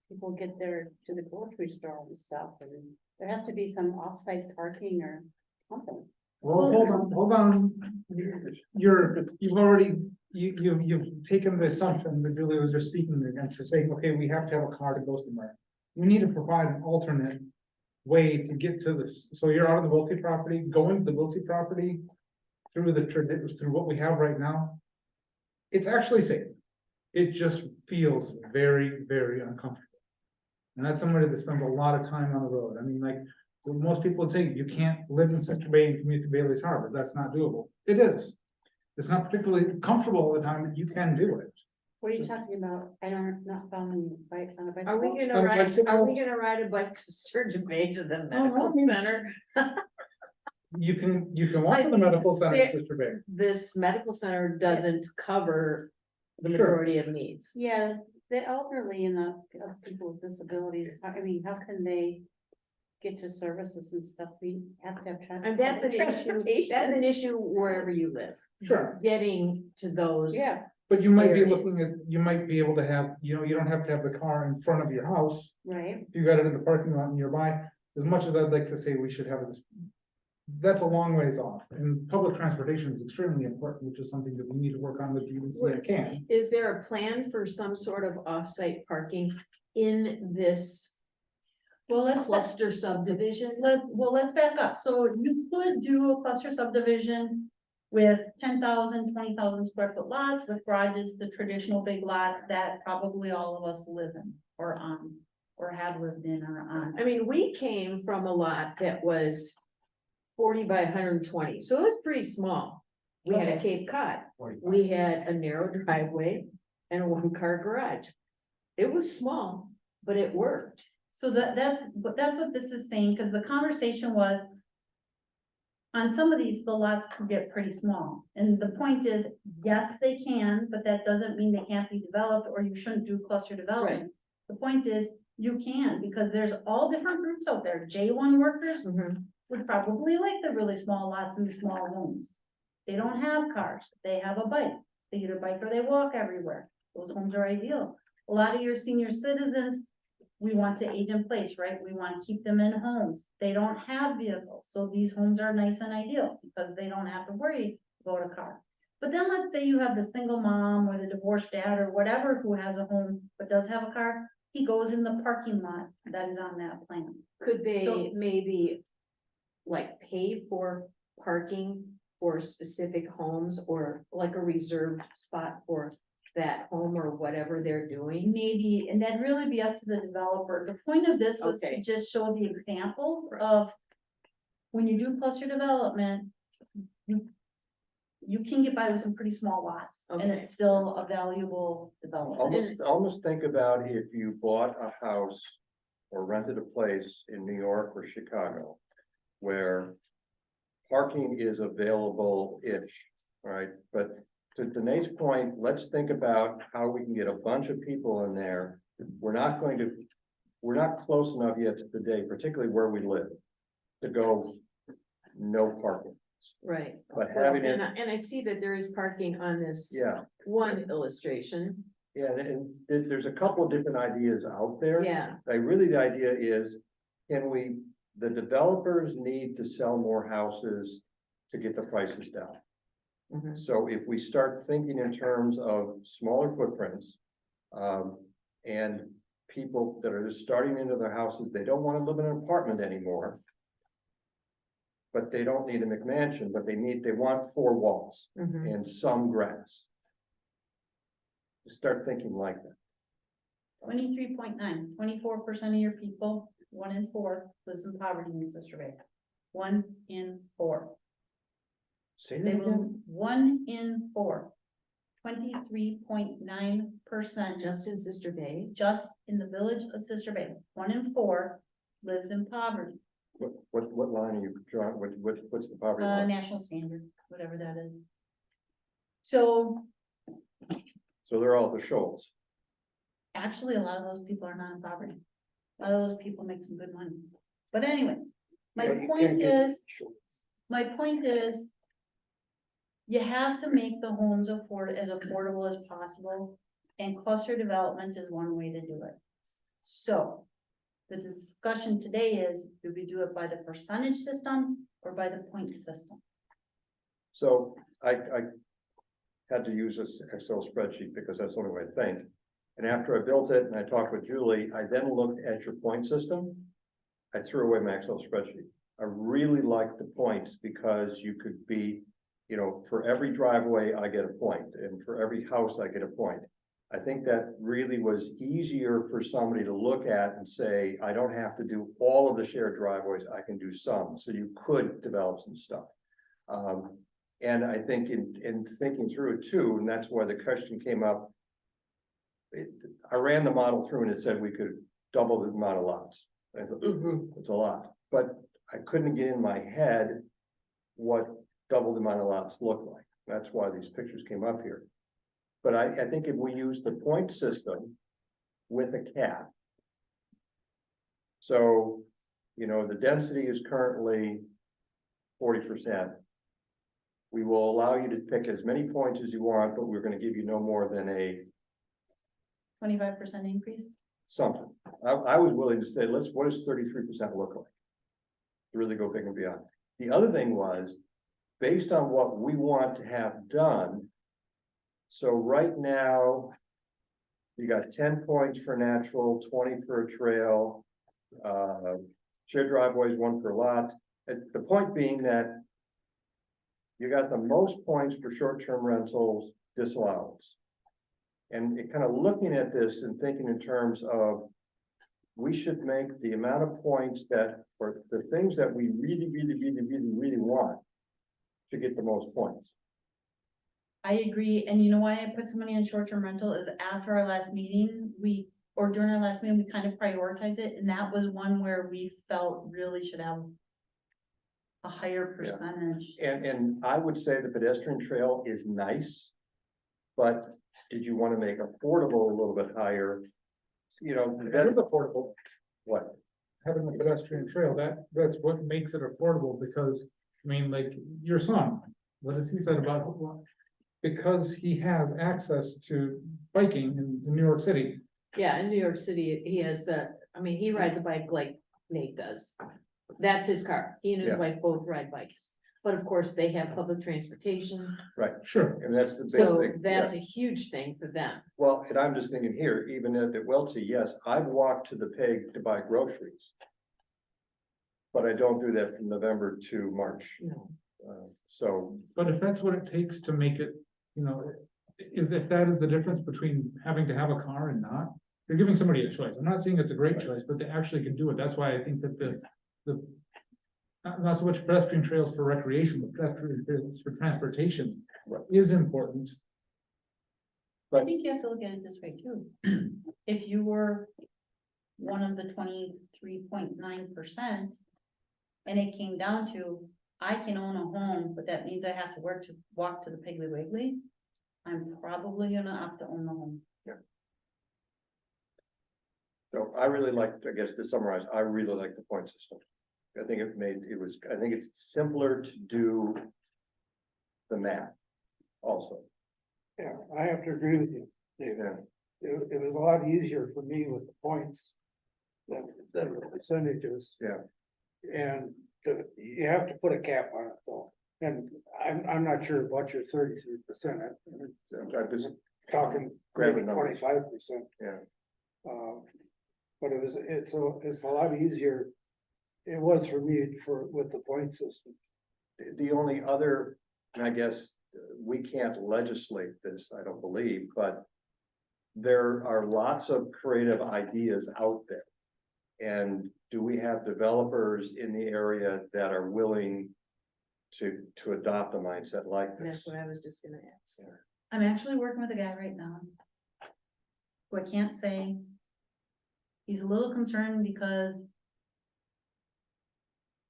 people get there to the grocery store and stuff? And there has to be some off-site parking or something. Well, hold on. You've taken the assumption that Julie was just speaking against. You're saying, okay, we have to have a car to go somewhere. We need to provide an alternate way to get to this. So you're out of the Wiltsey property, going to the Wiltsey property through what we have right now. It's actually safe. it just feels very, very uncomfortable. And that's somebody that spends a lot of time on the road. I mean, like, well, most people would say you can't live in Sister Bay and commute to Bailey's Harbor. That's not doable. It is. It's not particularly comfortable all the time, but you can do it. What are you talking about? I don't, not following you, right, on a Are we bicycle? gonna On a ride, are bicycle? we gonna ride a bike to Sturgeon Bay to the no, medical I mean- center? You can walk to the medical center in Sister Bay. This medical center doesn't cover the Sure. majority of needs. Yeah, the elderly and the people with disabilities, I mean, how can they get to services and stuff? We have to have. And that's an issue, that's transportation. an issue wherever you live, Sure. getting to those. Yeah, But you might be looking Areas. at, you might be able to have, you know, you don't have to have the car in front of your house. right. If you got it in the parking lot nearby, as much as I'd like to say we should have this. That's a long ways off, and public transportation is extremely important, which is something that we need to work on with DVC and can. Is there a plan for some sort of off-site parking in this Well, let's, cluster subdivision? let's back up. So you could do a cluster subdivision with 10,000, 20,000 square foot lots with garages, the traditional big lots that probably all of us live in or on, or have lived in or on. I mean, we came from a lot that was 40 by 120, so it was pretty small. We had a Okay. Cape Cod, we had a narrow driveway and a one-car garage. It was small, but it worked. So that's what this is saying, because the conversation was. On some of these, the lots can get pretty small, and the point is, yes, they can, but that doesn't mean they can't be developed, or you shouldn't do cluster development. The point is, you can, because there's all different groups out there, J1 workers would probably like the really small lots and the small homes. They don't have cars, they have a bike, they either bike or they walk everywhere, those homes are ideal. A lot of your senior citizens, we want to age in place, right? We want to keep them in homes. They don't have vehicles, so these homes are nice and ideal because they don't have to worry about a car. But then let's say you have the single mom or the divorced dad or whatever who has a home but does have a car, he goes in the parking lot that is on that plan. Could they So- maybe like pay for parking for specific homes or like a reserved spot for that home or whatever they're doing? Maybe, and that'd really be up to the developer. The point of this was to Okay. just show the examples of when you do cluster development, you can get by with some pretty small lots, and Okay. it's still a valuable development. Almost think about if you bought a house or rented a place in New York or Chicago, where parking is available-ish, right? But to Danae's point, let's think about how we can get a bunch of people in there. We're not close enough yet to the day, particularly where we live, to go no parking. Right. But having it, And I see that there is parking on this yeah, one illustration. yeah, and there's a couple of different ideas out there. Yeah, Really, the idea is, the developers need to sell more houses to get the prices down. Mhm. So if we start thinking in terms of smaller footprints, and people that are just starting into their houses, they don't want to live in an apartment anymore. But they don't need a McMansion, but they want 4 walls mhm. and some grass. Start thinking like that. 23.9, 24% of your people, 1 in 4, lives in poverty in Sister Bay. 1 in 4. Say They that will, again. 1 in 4. 23.9% Just in Sister Bay. just in the village of Sister Bay. 1 in 4 lives in poverty, What line are you drawing? What's the poverty line? national standard, whatever that is. So So they're all at the Shoals. actually, a lot of those people are not in poverty. A lot of those people make some good money. But anyway, my But you point can't get- is, you have to make the homes as affordable as possible, and cluster development is one way to do it. So, the discussion today is, do we do it by the percentage system or by the point system? So I had to use this Excel spreadsheet because that's the only way to think. And after I built it and I talked with Julie, I then looked at your point system. I threw away my Excel spreadsheet. I really like the points because you could be, for every driveway, I get a point, and for every house, I get a point. I think that really was easier for somebody to look at and say, I don't have to do all of the shared driveways, I can do some, so you could develop some stuff. And I think in thinking through it too, and that's why the question came up. I ran the model through and it said we could double the amount of lots. I thought, it's a lot, but I couldn't get in my head what double the amount of lots look like. That's why these pictures came up here. But I think if we use the point system with a cap. So, you know, the density is currently 40%. We will allow you to pick as many points as you want, but we're gonna give you no more than a 25% increase? something. I was willing to say, what does 33% look like? To really go big and beyond. The other thing was, based on what we want to have done. So right now, you got 10 points for natural, 20 for a trail, shared driveways, 1 per lot. The point being that you got the most points for short-term rentals disallowance. And it kind of looking at this and thinking in terms of, we should make the amount of points that, or the things that we really want to get the most points. I agree, and you know why I put some money on short-term rental is after our last meeting, during our last meeting, we kind of prioritized it, and that was one where we felt really should have a higher percentage. And I would say the pedestrian trail is nice, but did you want to make affordable a little bit higher? You know, That is affordable, what? having a pedestrian trail, that's what makes it affordable, because, I mean, like, your son, what has he said about, because he has access to biking in New York City. Yeah, in New York City, he has he rides a bike like Nate does. That's his car. He and his Yeah. wife both ride bikes. But of course, they have public transportation, Right, Sure. and that's the big so thing. that's yeah. a huge thing for them. Well, and I'm just thinking here, even at Welty, yes, I've walked to the Peg to buy groceries. But I don't do that from November to March, No. so, But if that's what it takes to make it, you know, if that is the difference between having to have a car and not, you're giving somebody a choice. I'm not saying it's a great choice, but they actually can do it. That's why I think that the not so much pedestrian trails for recreation, but pedestrian trails for transportation is important. I think you have to look at it this way too. If you were one of the 23.9%. And it came down to, I can own a home, but that means I have to walk to the Piggly Wiggly. I'm probably gonna opt to own the home. so I really like, I guess to summarize, I really like the point system. I think I think it's simpler to do the math also. Yeah, I have to agree with you, Dave. It was a lot easier for me with the points than the percentages. Yeah. And you have to put a cap on it though. And I'm not sure what your 33%, I'm just talking grabbing maybe numbers. 25%. Yeah. But it's a lot easier. It was for me with the point system. The only other, and I guess we can't legislate this, I don't believe, but there are lots of creative ideas out there. And do we have developers in the area that are willing to adopt a mindset like this? That's what I was just gonna ask. I'm actually working with a guy right now. Who I can't say. He's a little concerned because.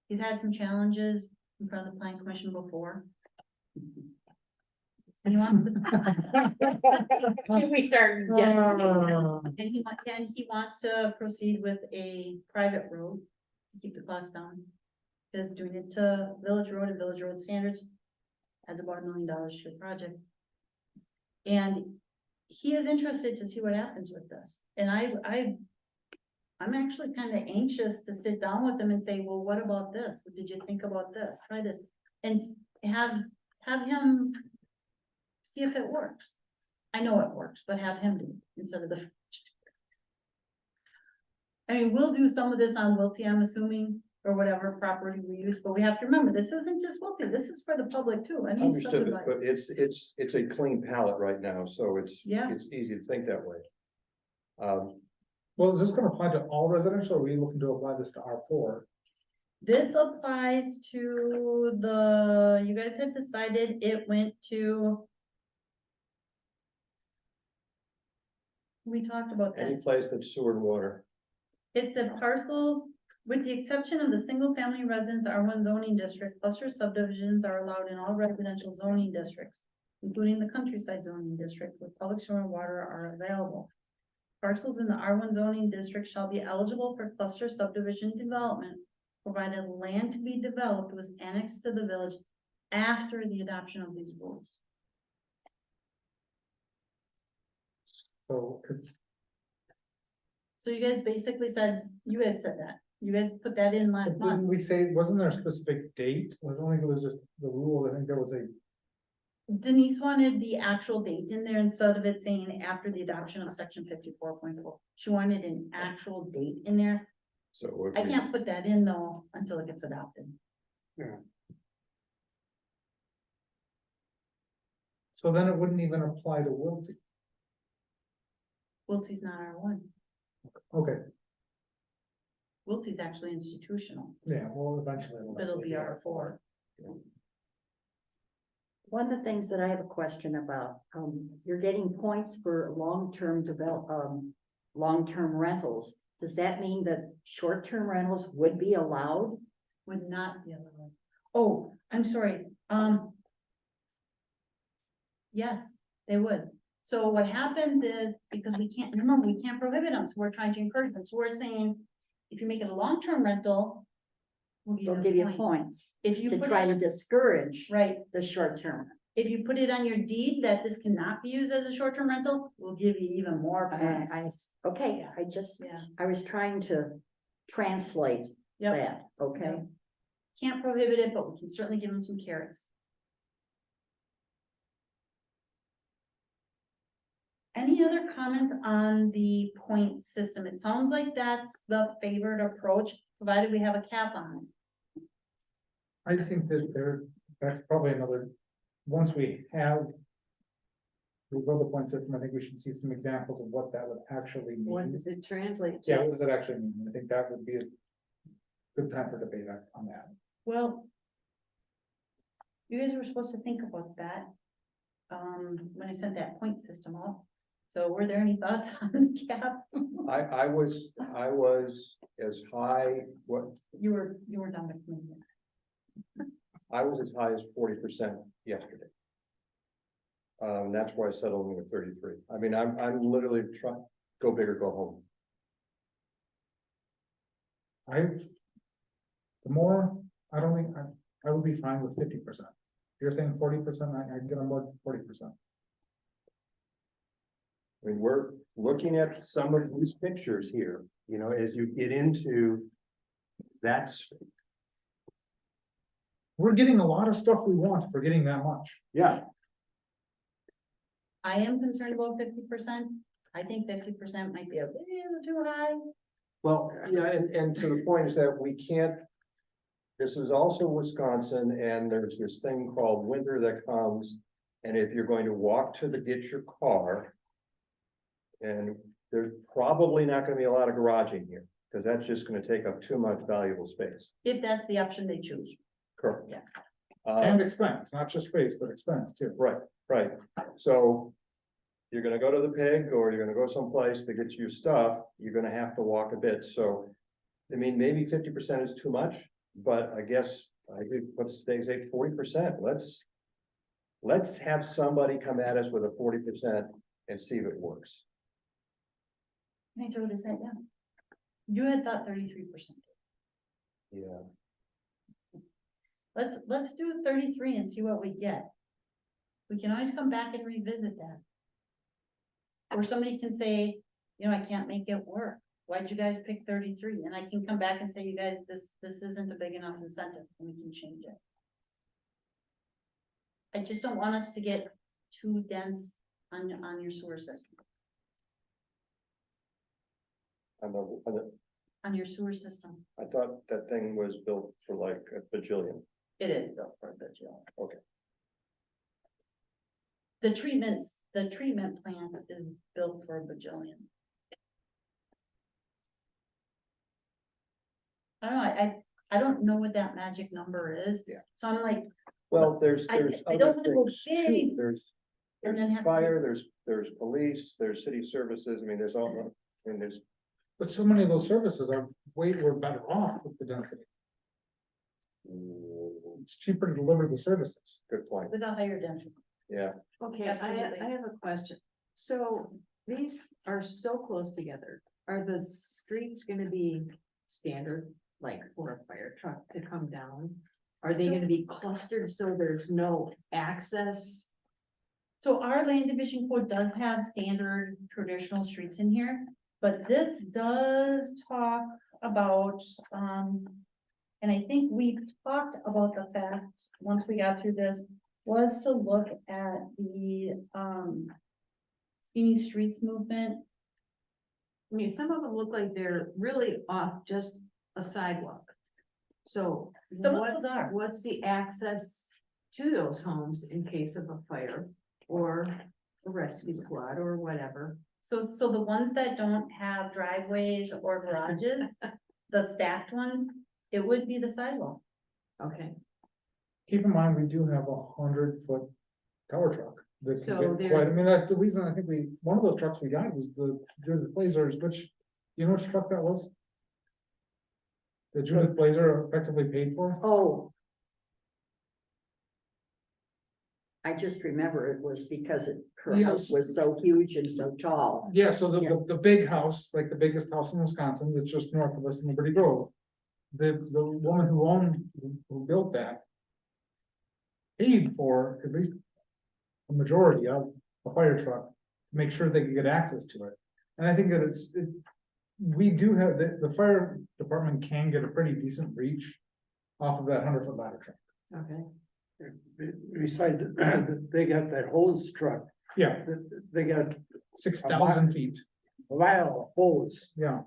He's had some challenges in front of the planning commission before. And he wants to. Can we start guessing? And he wants to proceed with a private road, to keep the cost down. Because doing it to Village Road and Village Road standards adds about $1 million to the project. And he is interested to see what happens with this. And I'm actually kind of anxious to sit down with him and say, well, what about this? What did you think about this? Try this. And have him see if it works. I know it works, but have him do it instead of the. I mean, we'll do some of this on Wiltie, I'm assuming, or whatever property we use, but we have to remember, this isn't just Wiltie, this is for the public too. I mean, Understood, subdivision. but it's a clean palette right now, so Yeah. it's easy to think that way. Well, is this gonna apply to all residential, or are we looking to apply this to R4? This applies to the, you guys had decided it went to. We talked about Any this. place that's sewer and water. It said parcels, with the exception of the single-family residence R1 zoning district, cluster subdivisions are allowed in all residential zoning districts, including the countryside zoning district, where public sewer and water are available. Parcels in the R1 zoning district shall be eligible for cluster subdivision development, provided land to be developed was annexed to the village after the adoption of these rules. So it's, So you guys basically said, you guys said that, you guys put that in last didn't month. we say, wasn't there a specific date? I don't think it was just the rule, I think there was a, Denise wanted the actual date in there instead of it saying after the adoption of section 54.4. She wanted an actual date in there. So if I we- can't put that in though until it gets adopted. so then it wouldn't even apply to Wiltie. Wiltie's not R1. Okay, Wiltie's actually institutional, yeah, well, eventually. but it'll be R4. One of the things that I have a question about, you're getting points for long-term long-term rentals. Does that mean that short-term rentals would be allowed? Would not be allowed. Oh, I'm sorry, yes, they would. So what happens is, because we can't, remember, we can't prohibit them, so we're trying to encourage them, so we're saying, if you make it a long-term rental. They'll give you a point. points If you to put try to it, discourage right, the short-term. if you put it on your deed that this cannot be used as a short-term rental, we'll give you even more points. Okay, I just, Yeah. I was trying to translate Yep. that, okay? Yep. Can't prohibit it, but we can certainly give them some carrots. Any other comments on the point system? It sounds like that's the favored approach, provided we have a cap on it. I think that that's probably another, once we have. We build a point system, I think we should see some examples of what that would actually What mean. does it translate Yeah, to? what does it actually mean? I think that would be a good time for debate on that. Well, you guys were supposed to think about that, when I sent that point system off. So were there any thoughts on the cap? I was as high, You were done with me. I was as high as 40% yesterday. That's why I settled in with 33. I mean, I'm literally trying, go big or go home. The more, I don't think, I would be fine with 50%. You're saying 40%, I get on board 40%. I mean, we're looking at some of these pictures here, you know, as you get into that's, We're getting a lot of stuff we want for getting that much. yeah, I am concerned about 50%. I think 50% might be a little too high. well, yeah, and to the point is that we can't. This is also Wisconsin, and there's this thing called winter that comes, and if you're going to walk to get your car. And there's probably not gonna be a lot of garaging here, because that's just gonna take up too much valuable space. If that's the option they choose. Correct. Yeah. And expense, not just space, but expense too. Right, so. You're gonna go to the pig, or you're gonna go someplace to get your stuff, you're gonna have to walk a bit, so. I mean, maybe 50% is too much, but I guess I agree, let's stay at 40%, let's have somebody come at us with a 40% and see if it works. Can I throw this at you? You had thought 33%. Yeah. Let's do 33 and see what we get. We can always come back and revisit that. Or somebody can say, you know, I can't make it work. Why'd you guys pick 33? And I can come back and say, you guys, this isn't a big enough incentive, and we can change it. I just don't want us to get too dense on your sewer system. on your sewer system. I thought that thing was built for like a bajillion. It is built for the jail. Okay. The treatment plant is built for a bajillion. I don't know, I don't know what that magic number is. Yeah. So I'm like, Well, there's I other don't wanna go things big too. and then There's have fire, there's police, there's city services. I mean, there's all, I mean, there's, But so many of those services are we're better off with the density. It's cheaper to deliver the services. good point. with a higher density. Yeah, Okay, Absolutely. I have a question. So these are so close together. Are the streets gonna be standard, like for a fire truck to come down? Are they So- gonna be clustered so there's no access? So our land division code does have standard traditional streets in here, but this does talk about, and I think we talked about the fact, once we got through this, was to look at the, skinny streets movement. I mean, some of them look like they're really off just a sidewalk. So Some of what's, those are. what's the access to those homes in case of a fire or a rescue squad or whatever? So the ones that don't have driveways or garages, the stacked ones, it would be the sidewalk. Okay, Keep in mind, we do have 100-foot tower truck. That can So get there's- quite, I mean, that's the reason I think one of those trucks we got was the Judith Blazers, which, you know which truck that was? The Judith Blazer effectively paid for? Oh. I just remember it was because her house Yes. was so huge and so tall. Yeah, so Yeah. the big house, like the biggest house in Wisconsin, that's just north of us in Liberty Grove. The woman who built that. Paid for at least a majority of a fire truck, to make sure they could get access to it. And I think that we do have, the fire department can get a pretty decent reach off of that 100-foot ladder truck. okay. Besides, they got that hose truck, Yeah, they got 6,000 feet, a mile of hose. yeah.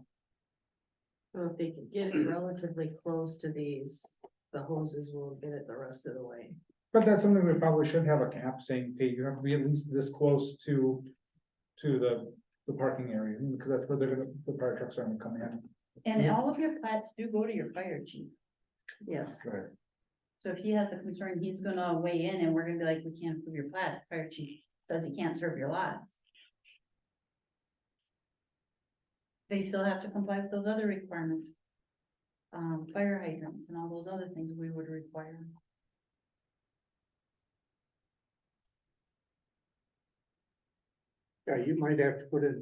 So if they can get it relatively close to these, the hoses will get it the rest of the way. But that's something we probably should have a cap saying, hey, you have to be at least this close to the parking area, because that's where the fire trucks are gonna come in. And Yeah. all of your plats do go to your fire chief. Yes, right. So if he has a concern, he's gonna weigh in and we're gonna be like, we can't approve your plat. Fire chief says he can't serve your lots. They still have to comply with those other requirements. Fire hydrants and all those other things we would require. Yeah, you might have to put in